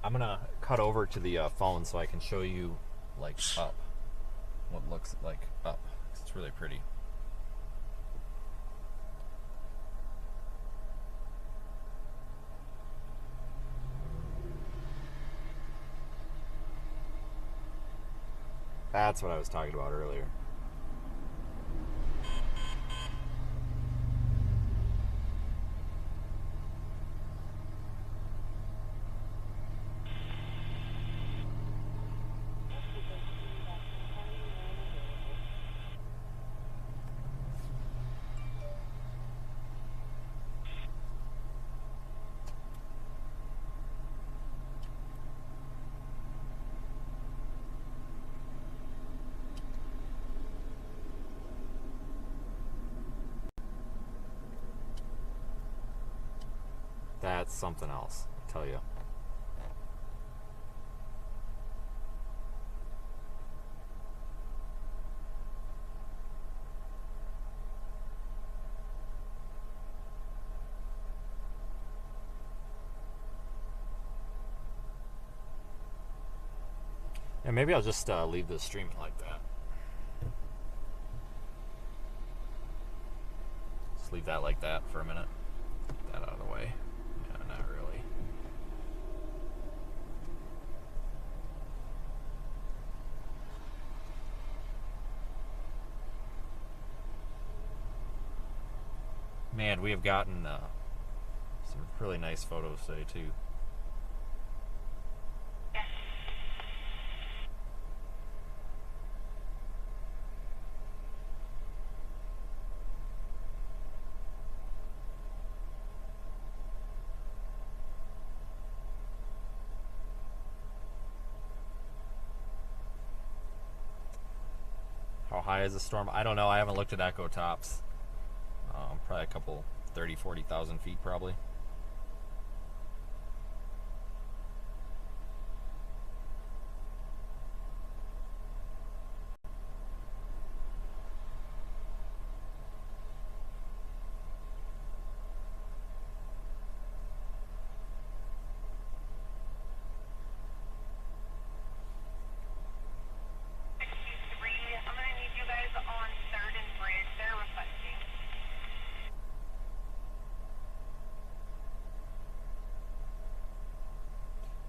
I'm gonna cut over to the phone so I can show you like up what looks like up. It's really pretty. That's what I was talking about earlier. That's something else, I tell you. Yeah, maybe I'll just leave this streaming like that. Just leave that like that for a minute. Get that out of the way. Yeah, not really. Man, we have gotten some really nice photos today too. How high is the storm? I don't know. I haven't looked at Echo Tops. Probably a couple 30, 40,000 feet probably.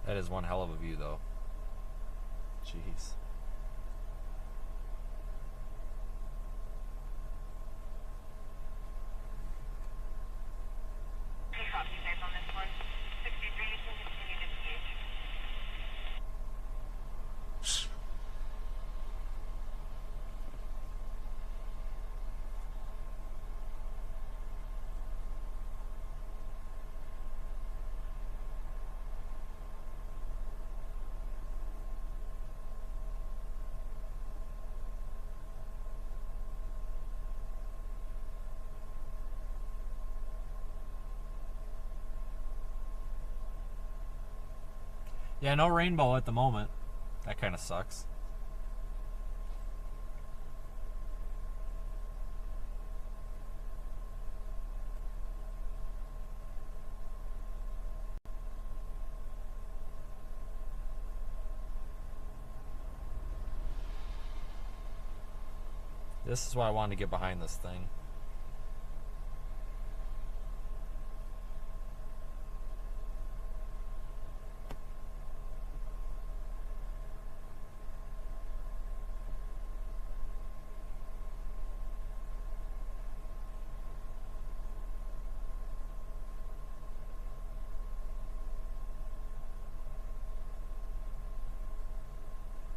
That is one hell of a view, though. Jeez. Yeah, no rainbow at the moment. That kind of sucks. This is why I wanted to get behind this thing.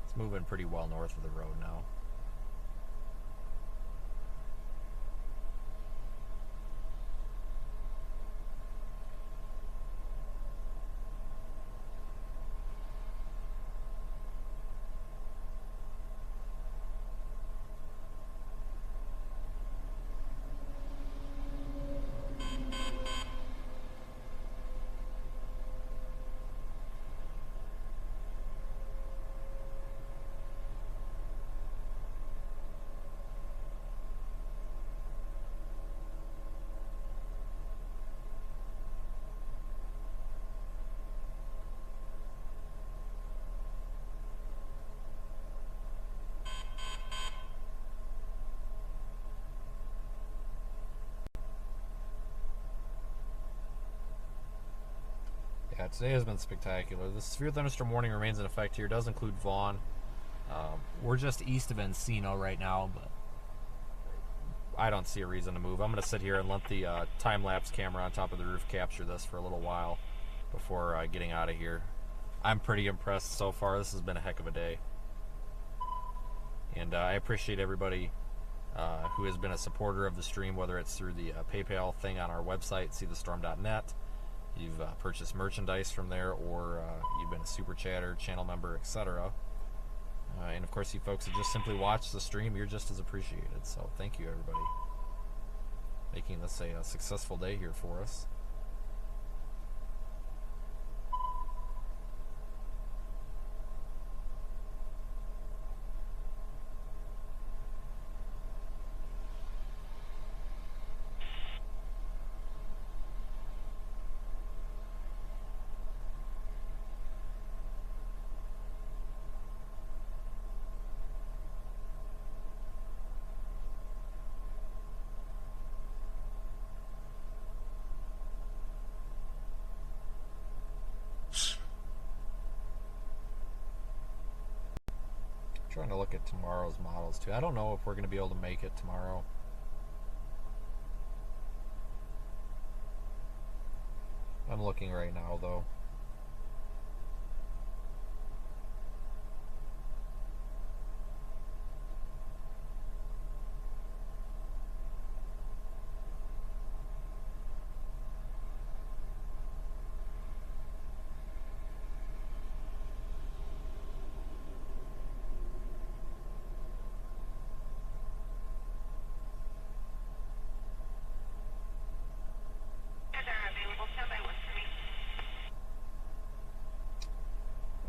It's moving pretty well north of the road now. Yeah, today has been spectacular. The severe thunderstorm warning remains in effect here. It does include Vaughn. We're just east of Encino right now, but I don't see a reason to move. I'm going to sit here and let the time-lapse camera on top of the roof capture this for a little while before getting out of here. I'm pretty impressed so far. This has been a heck of a day. And I appreciate everybody who has been a supporter of the stream, whether it's through the PayPal thing on our website, seethestorm.net. You've purchased merchandise from there, or you've been a super chatter, channel member, etc. And of course, you folks that just simply watch the stream, you're just as appreciated. So thank you, everybody, making this a successful day here for us. Trying to look at tomorrow's models too. I don't know if we're going to be able to make it tomorrow. I'm looking right now though.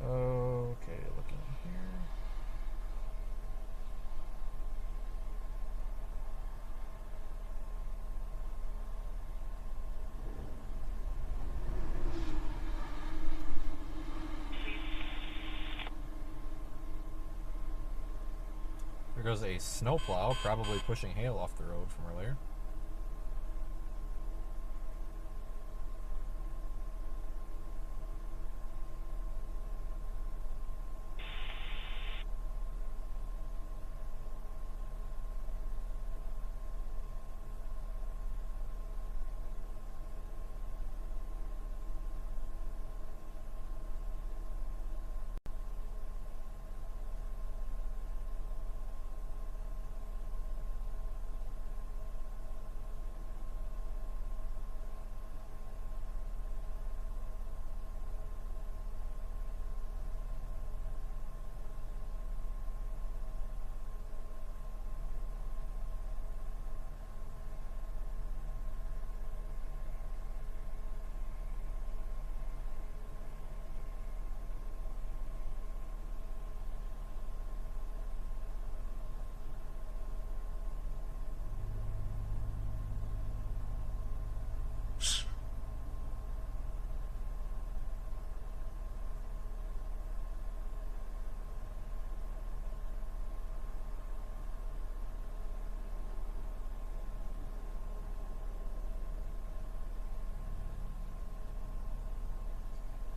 Okay, looking here. There goes a snowplow, probably pushing hail off the road from earlier.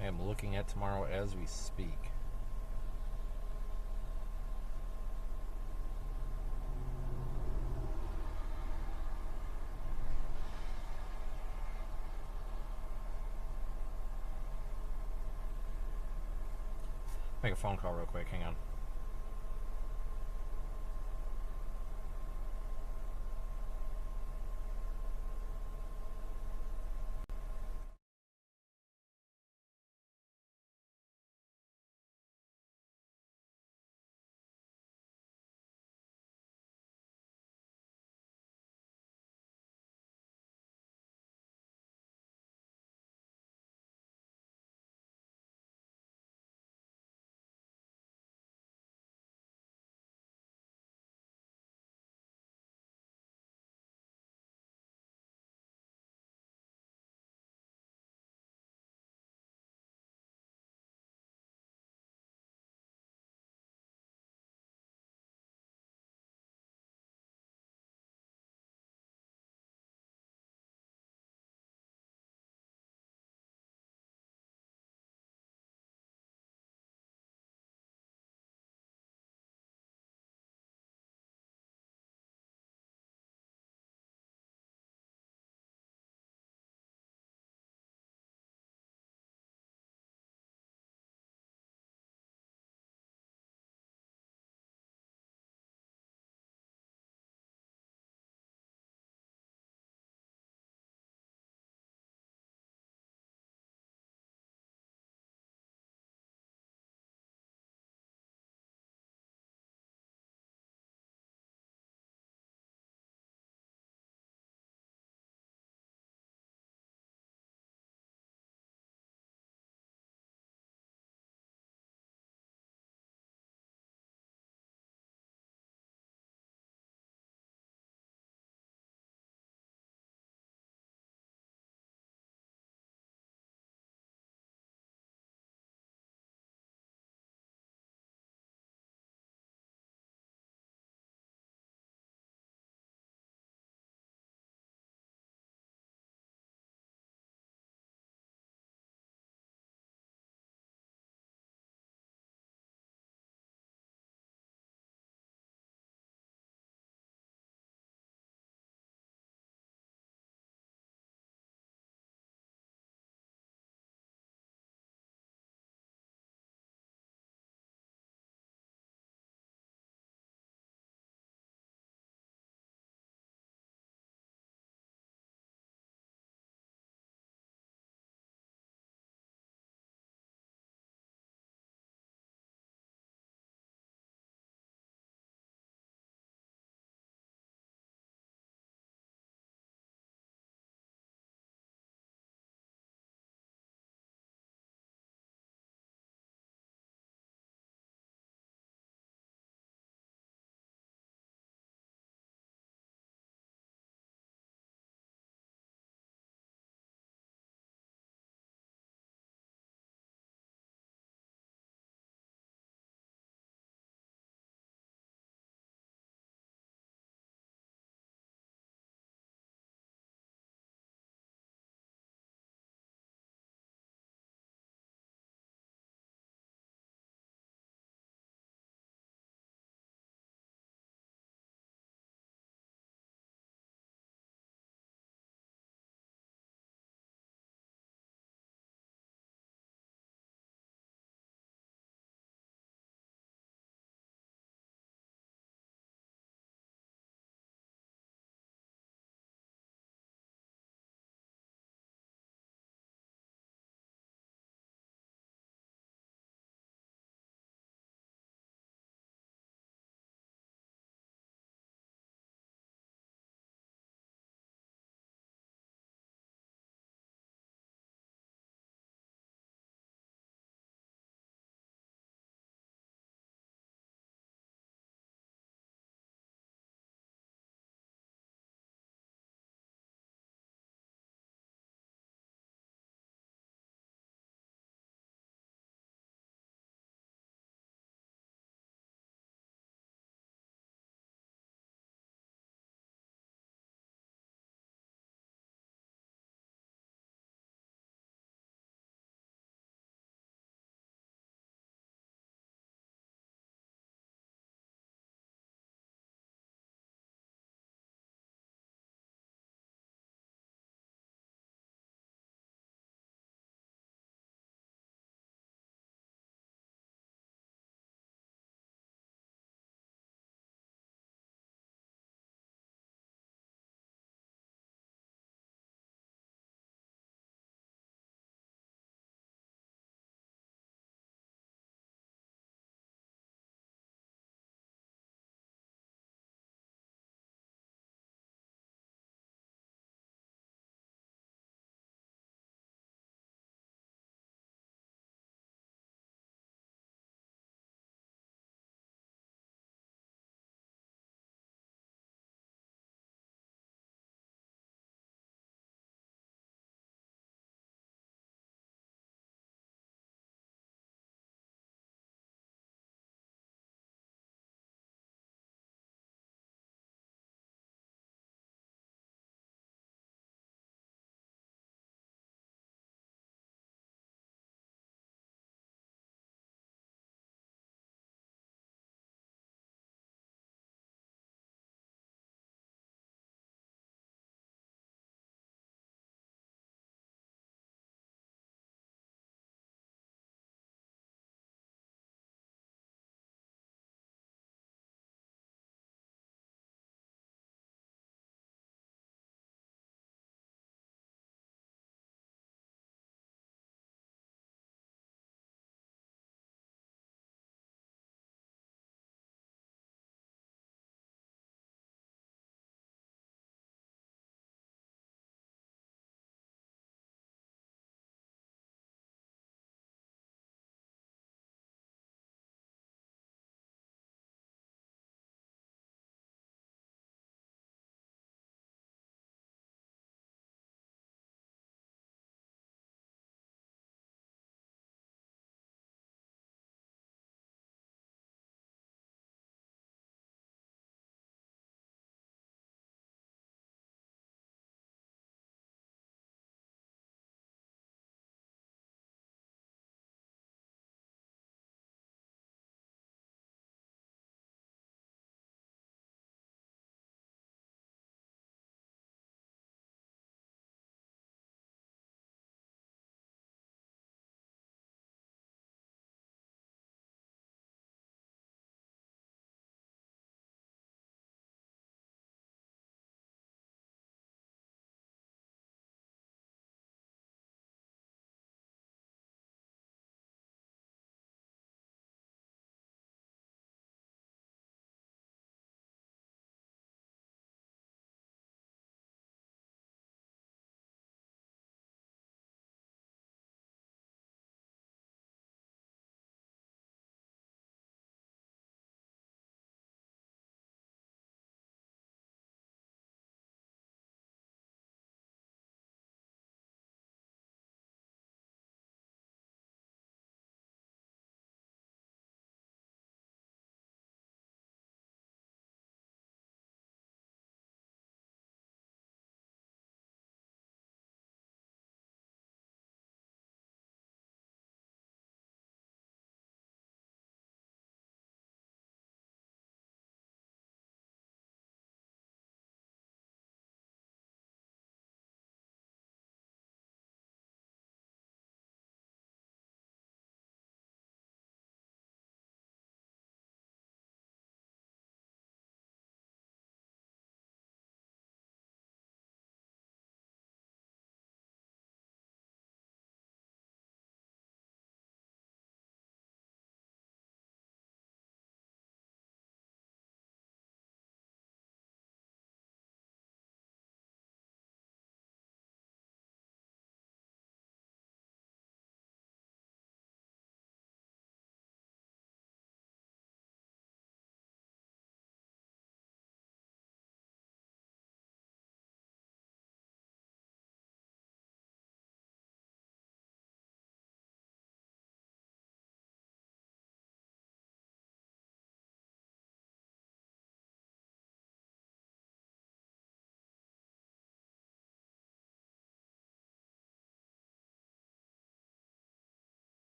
I am looking at tomorrow as we speak. Make a phone call real quick, hang on.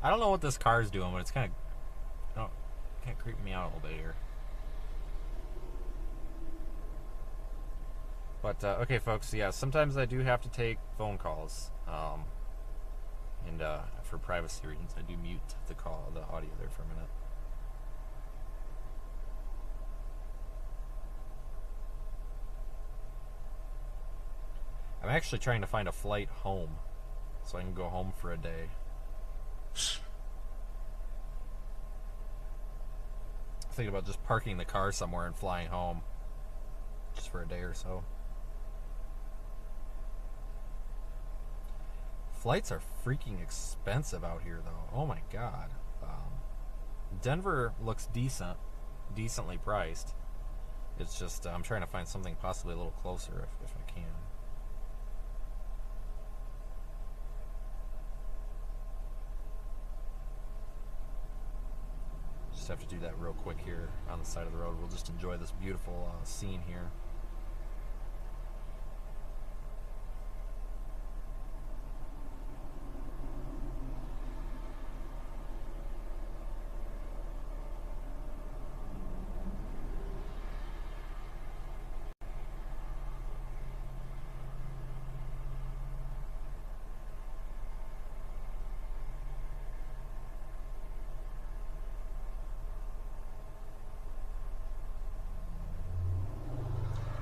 I don't know what this car is doing, but it's kind of creeping me out a little bit here. But okay, folks. Yeah, sometimes I do have to take phone calls, and for privacy reasons, I do mute the audio there for a minute. I'm actually trying to find a flight home, so I can go home for a day. Thinking about just parking the car somewhere and flying home, just for a day or so. Flights are freaking expensive out here, though. Oh my god. Denver looks decently priced. It's just I'm trying to find something possibly a little closer if I can. Just have to do that real quick here on the side of the road. We'll just enjoy this beautiful scene here.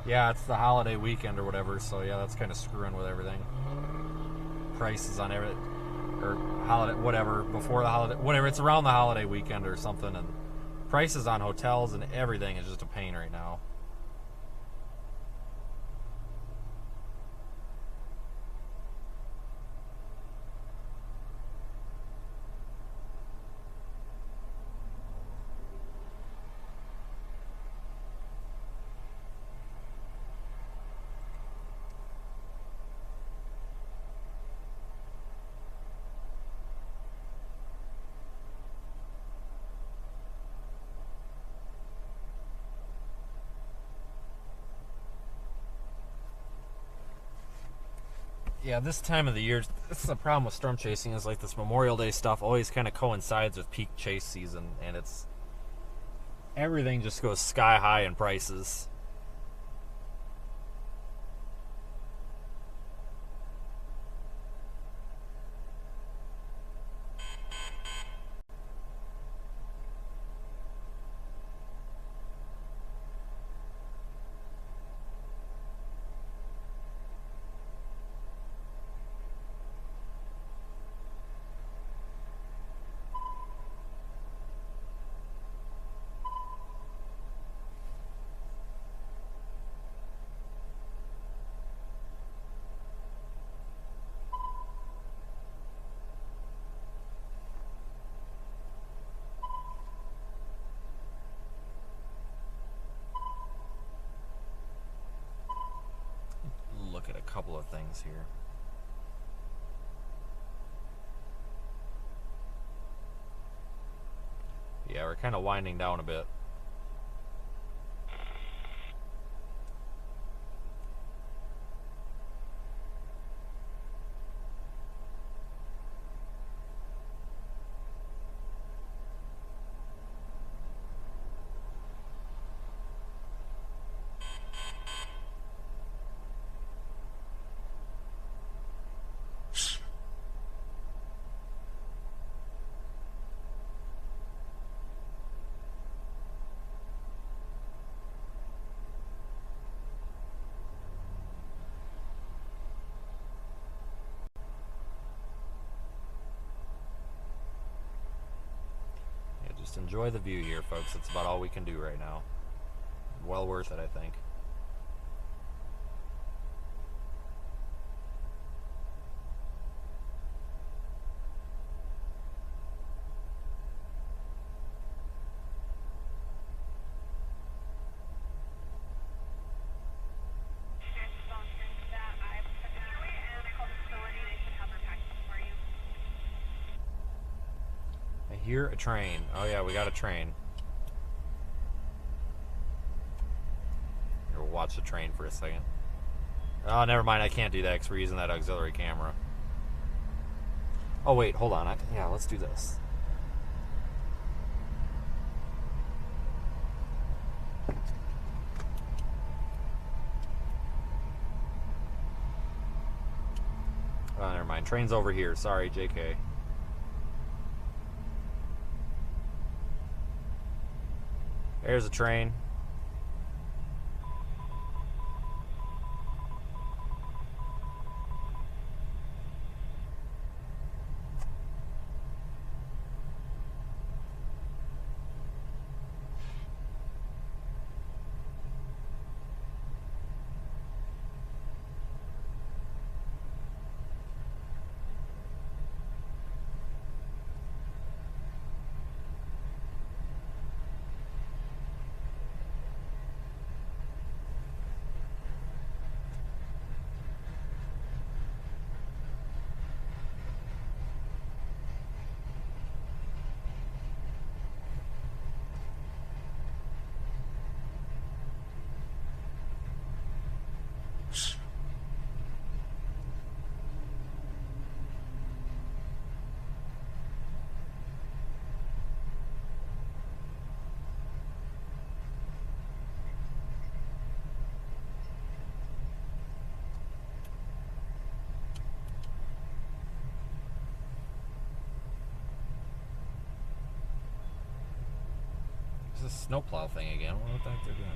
Yeah, it's the holiday weekend or whatever, so yeah, that's kind of screwing with everything. Prices on everything, or holiday, whatever, before the holiday, whatever, it's around the holiday weekend or something, and prices on hotels and everything is just a pain right now. Yeah, this time of the year, this is the problem with storm chasing, is like this Memorial Day stuff always kind of coincides with peak chase season, and it's everything just goes sky high in prices. Look at a couple of things here. Yeah, we're kind of winding down a bit. Just enjoy the view here, folks. It's about all we can do right now. Well worth it, I think. I hear a train. Oh yeah, we got a train. Here, we'll watch the train for a second. Oh, never mind. I can't do that because we're using that auxiliary camera. Oh wait, hold on. Yeah, let's do this. Oh, never mind. Train's over here. Sorry, JK. There's a train. It's a snowplow thing again. I wonder what the heck they're doing.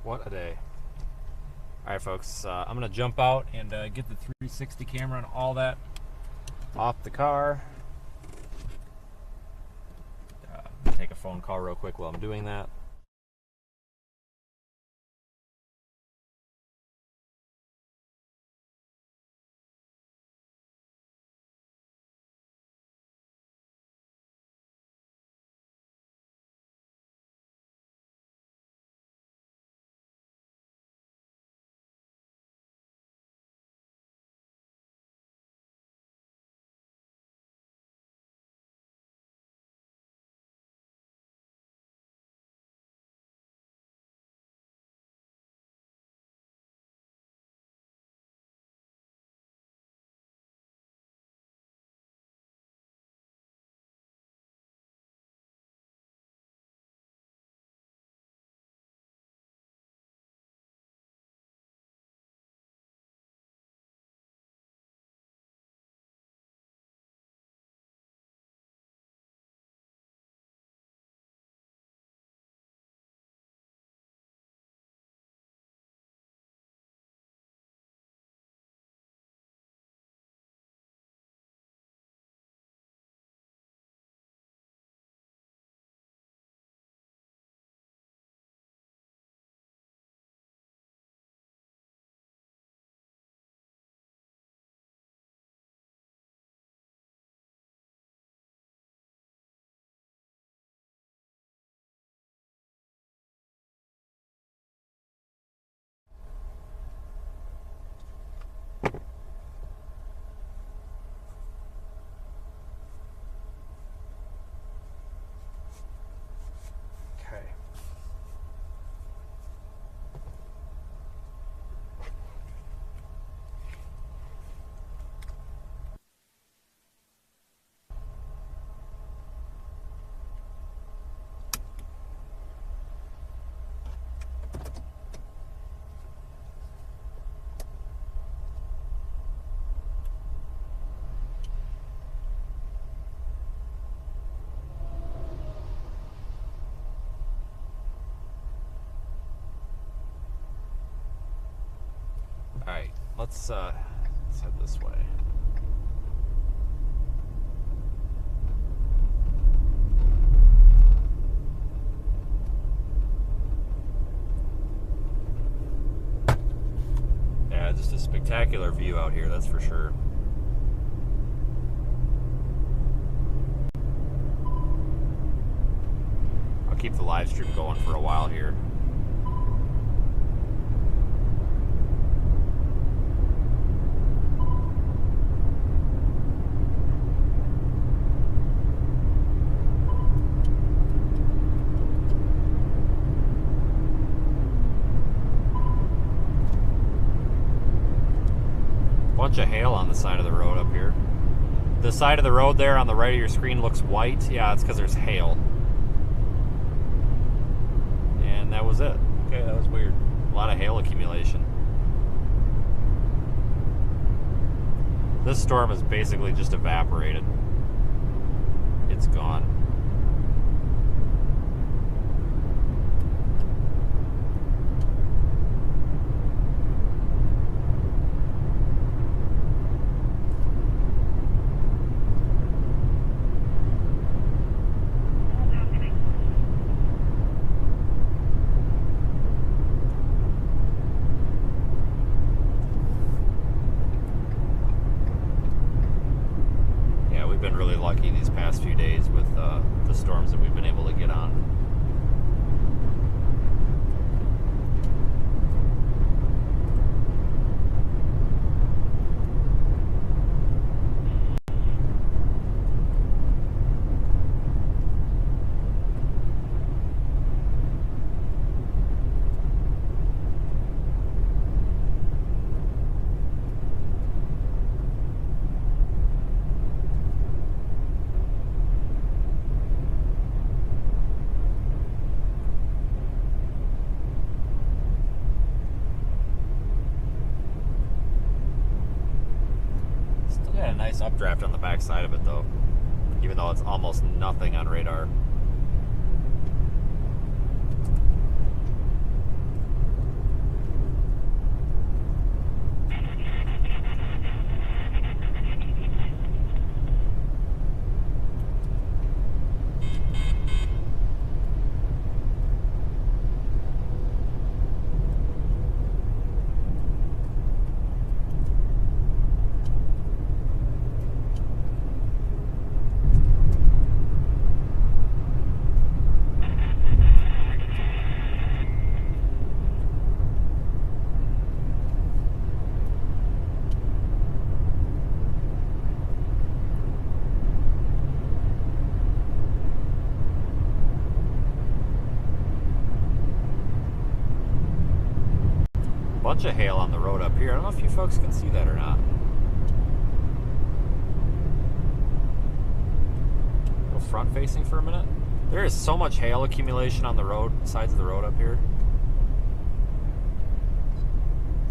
What a day. Alright folks, I'm going to jump out and get the 360 camera and all that off the car. Take a phone call real quick while I'm doing that. let's head this way. Yeah, just a spectacular view out here, that's for sure. I'll keep the live stream going for a while here. Bunch of hail on the side of the road up here. The side of the road there on the right of your screen looks white. Yeah, it's because there's hail. And that was it. Okay, that was weird. A lot of hail accumulation. This storm is basically just evaporated. It's gone. Lucky these past few days with the storms that we've been able to get on. Nice updraft on the back side of it though, even though it's almost nothing on radar. Bunch of hail on the road up here. I don't know if you folks can see that or not. Go front facing for a minute. There is so much hail accumulation on the road, sides of the road up here.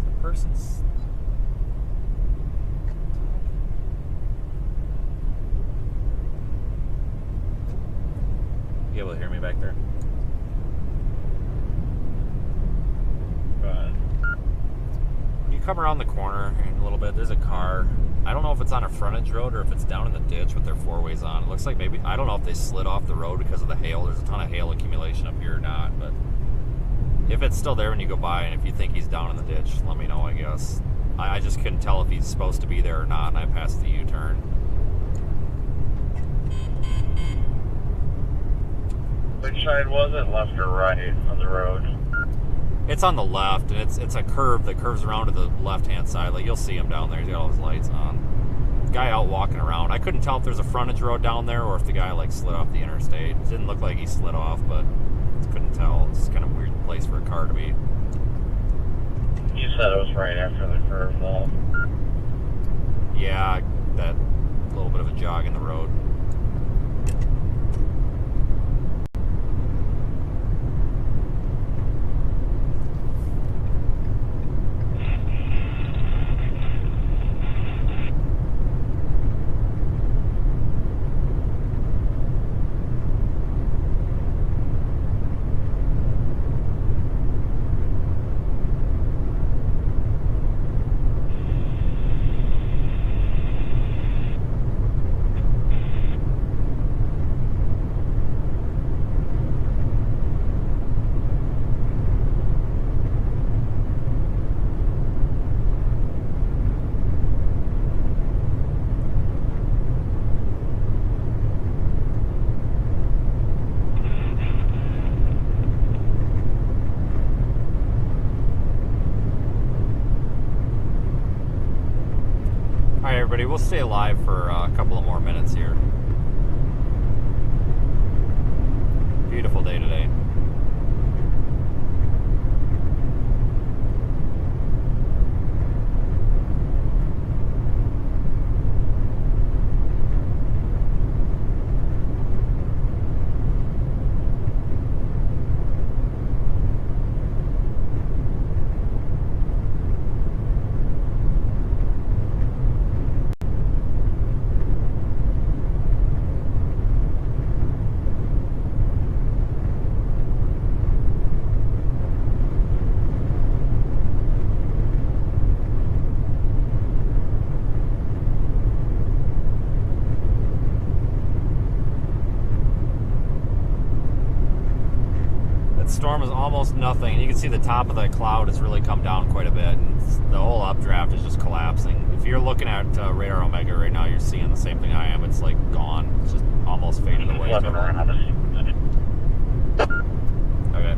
The person's... You able to hear me back there? Come around the corner in a little bit, there's a car. I don't know if it's on a frontage road or if it's down in the ditch with their four ways on. It looks like maybe, I don't know if they slid off the road because of the hail. There's a ton of hail accumulation up here or not, but if it's still there when you go by and if you think he's down in the ditch, let me know, I guess. I just couldn't tell if he's supposed to be there or not, and I passed the U-turn. Which side was it, left or right on the road? It's on the left, and it's a curve that curves around to the left-hand side. Like, you'll see him down there. He's got all his lights on. Guy out walking around. I couldn't tell if there's a frontage road down there or if the guy, like, slid off the interstate. It didn't look like he slid off, but couldn't tell. It's kind of a weird place for a car to be. You said it was right after the curve, though. Yeah, that little bit of a jog in the road. everybody. We'll stay live for a couple of more minutes here. Beautiful day today. Storm is almost nothing. You can see the top of the cloud has really come down quite a bit, and the whole updraft is just collapsing. If you're looking at Radar Omega right now, you're seeing the same thing I am. It's like gone. It's just almost faded away. Okay.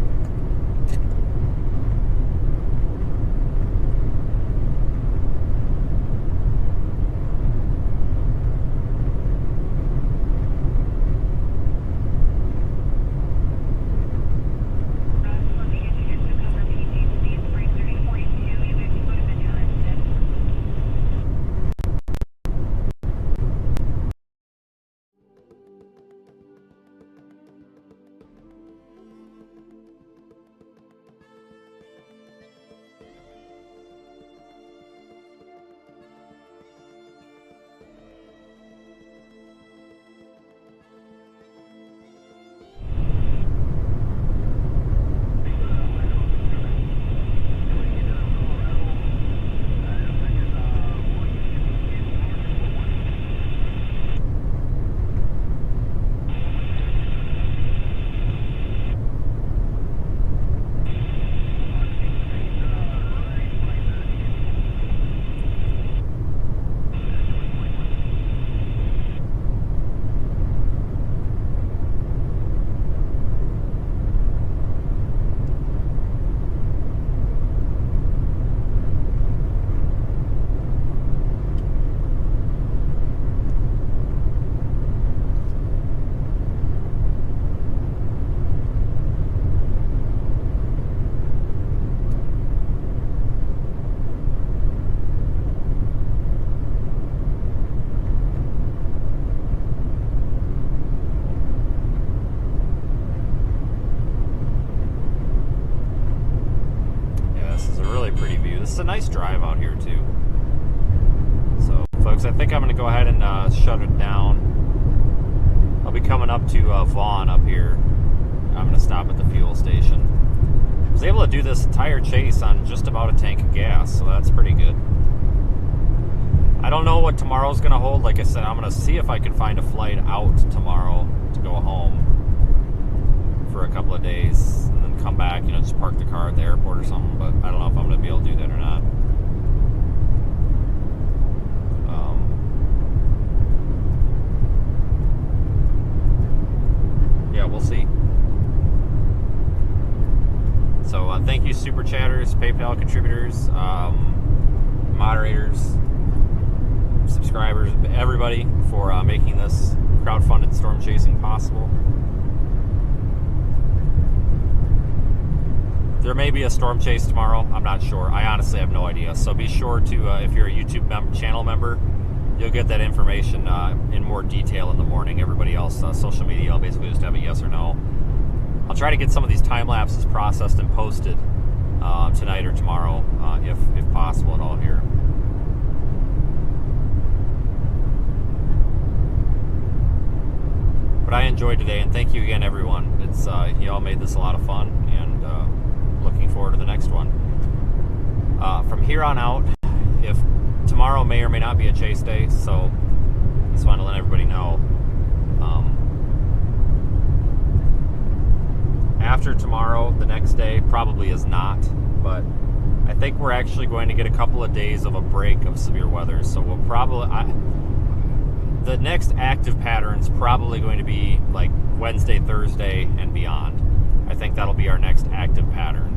This is a nice drive out here too. So folks, I think I'm going to go ahead and shut it down. I'll be coming up to Vaughn up here. I'm going to stop at the fuel station. I was able to do this entire chase on just about a tank of gas, so that's pretty good. I don't know what tomorrow's going to hold. Like I said, I'm going to see if I can find a flight out tomorrow to go home for a couple of days and then come back, you know, just park the car at the airport or something, but I don't know if I'm going to be able to do that or not. Yeah, we'll see. So thank you, Super Chatters, PayPal contributors, moderators, subscribers, everybody for making this crowdfunded storm chasing possible. There may be a storm chase tomorrow. I'm not sure. I honestly have no idea. So be sure to, if you're a YouTube channel member, you'll get that information in more detail in the morning. Everybody else, social media, I'll basically just have a yes or no. I'll try to get some of these time lapses processed and posted tonight or tomorrow, if possible at all here. But I enjoyed today, and thank you again, everyone. It's you all made this a lot of fun, and looking forward to the next one. From here on out, if tomorrow may or may not be a chase day, so just want to let everybody know. After tomorrow, the next day probably is not, but I think we're actually going to get a couple of days of a break of severe weather, so we'll probably... the next active pattern's probably going to be like Wednesday, Thursday, and beyond. I think that'll be our next active pattern.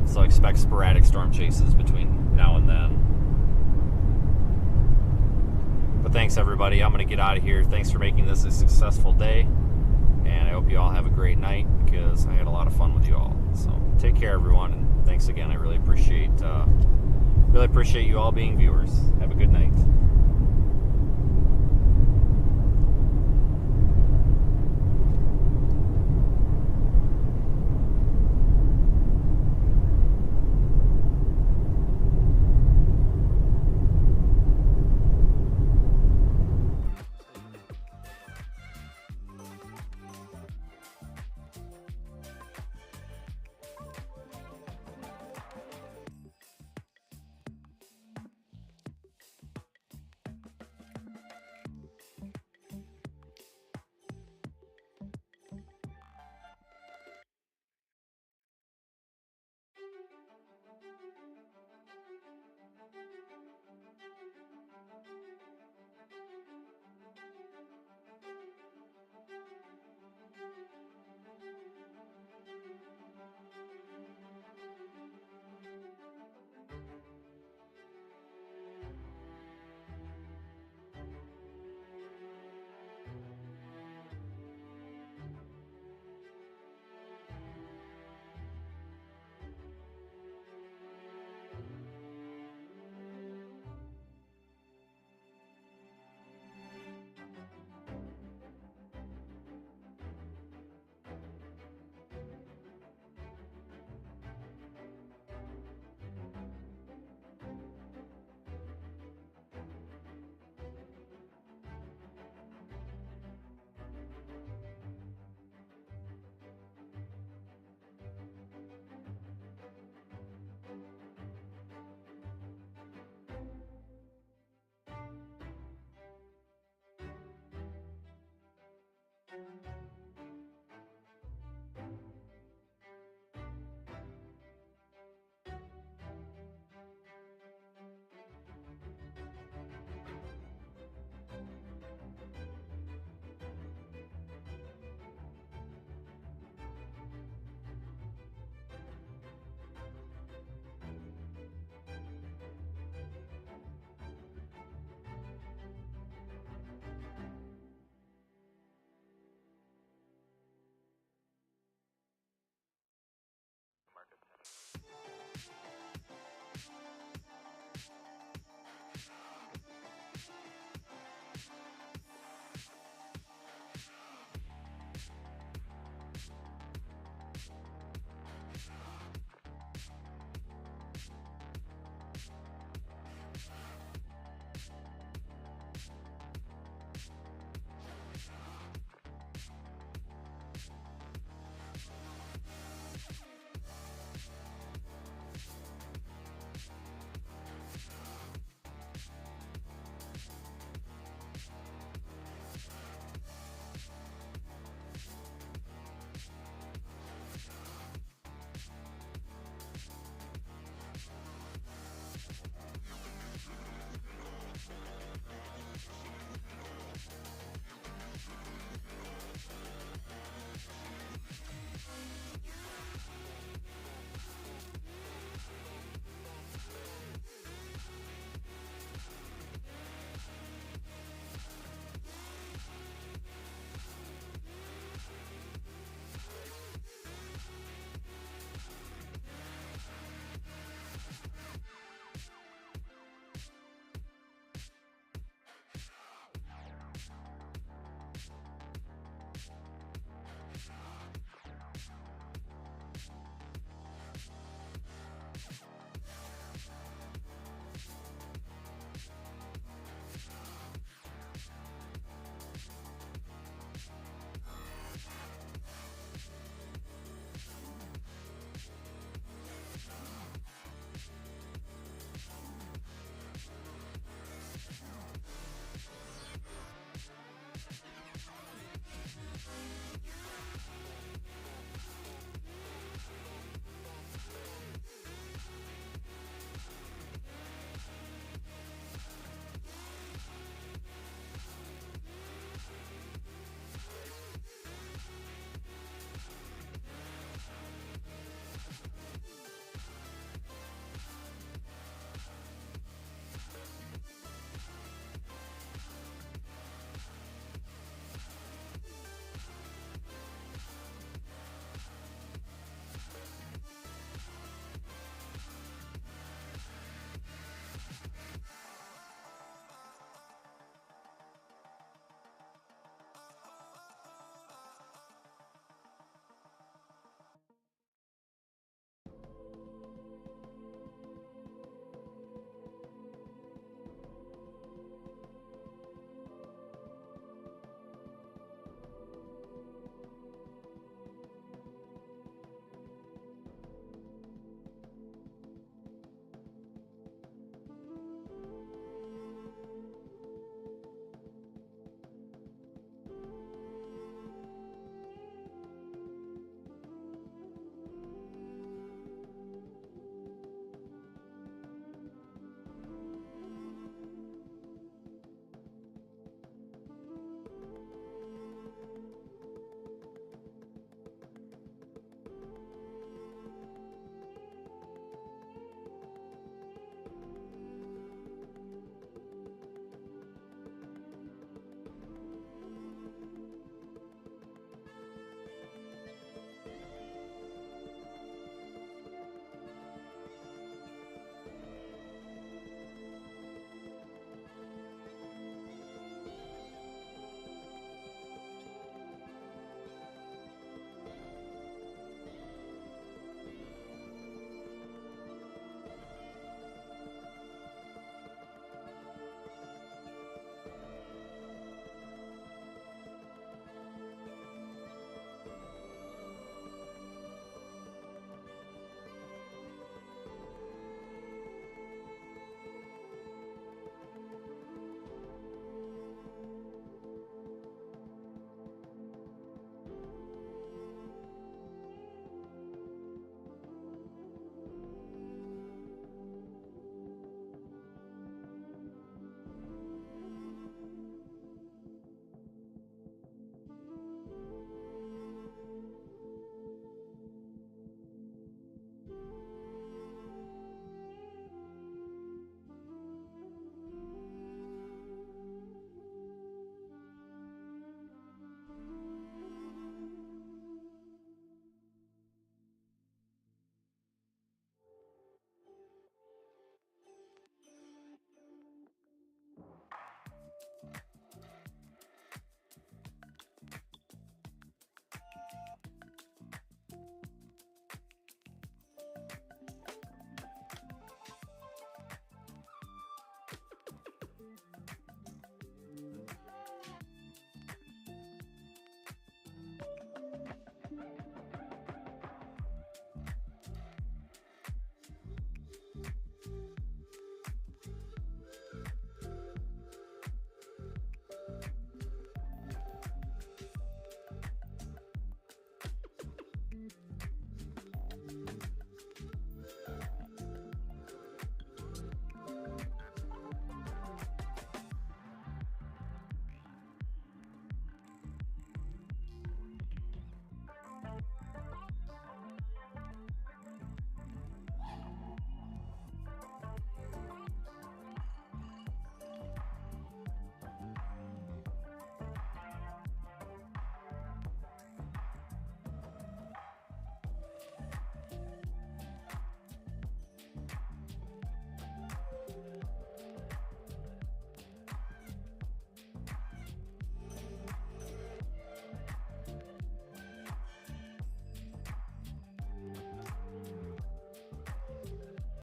So expect sporadic storm chases between now and then. But thanks, everybody. I'm going to get out of here. Thanks for making this a successful day. And I hope you all have a great night, because I had a lot of fun with you all. So take care, everyone. And thanks again. I really appreciate you all being viewers. Have a good night.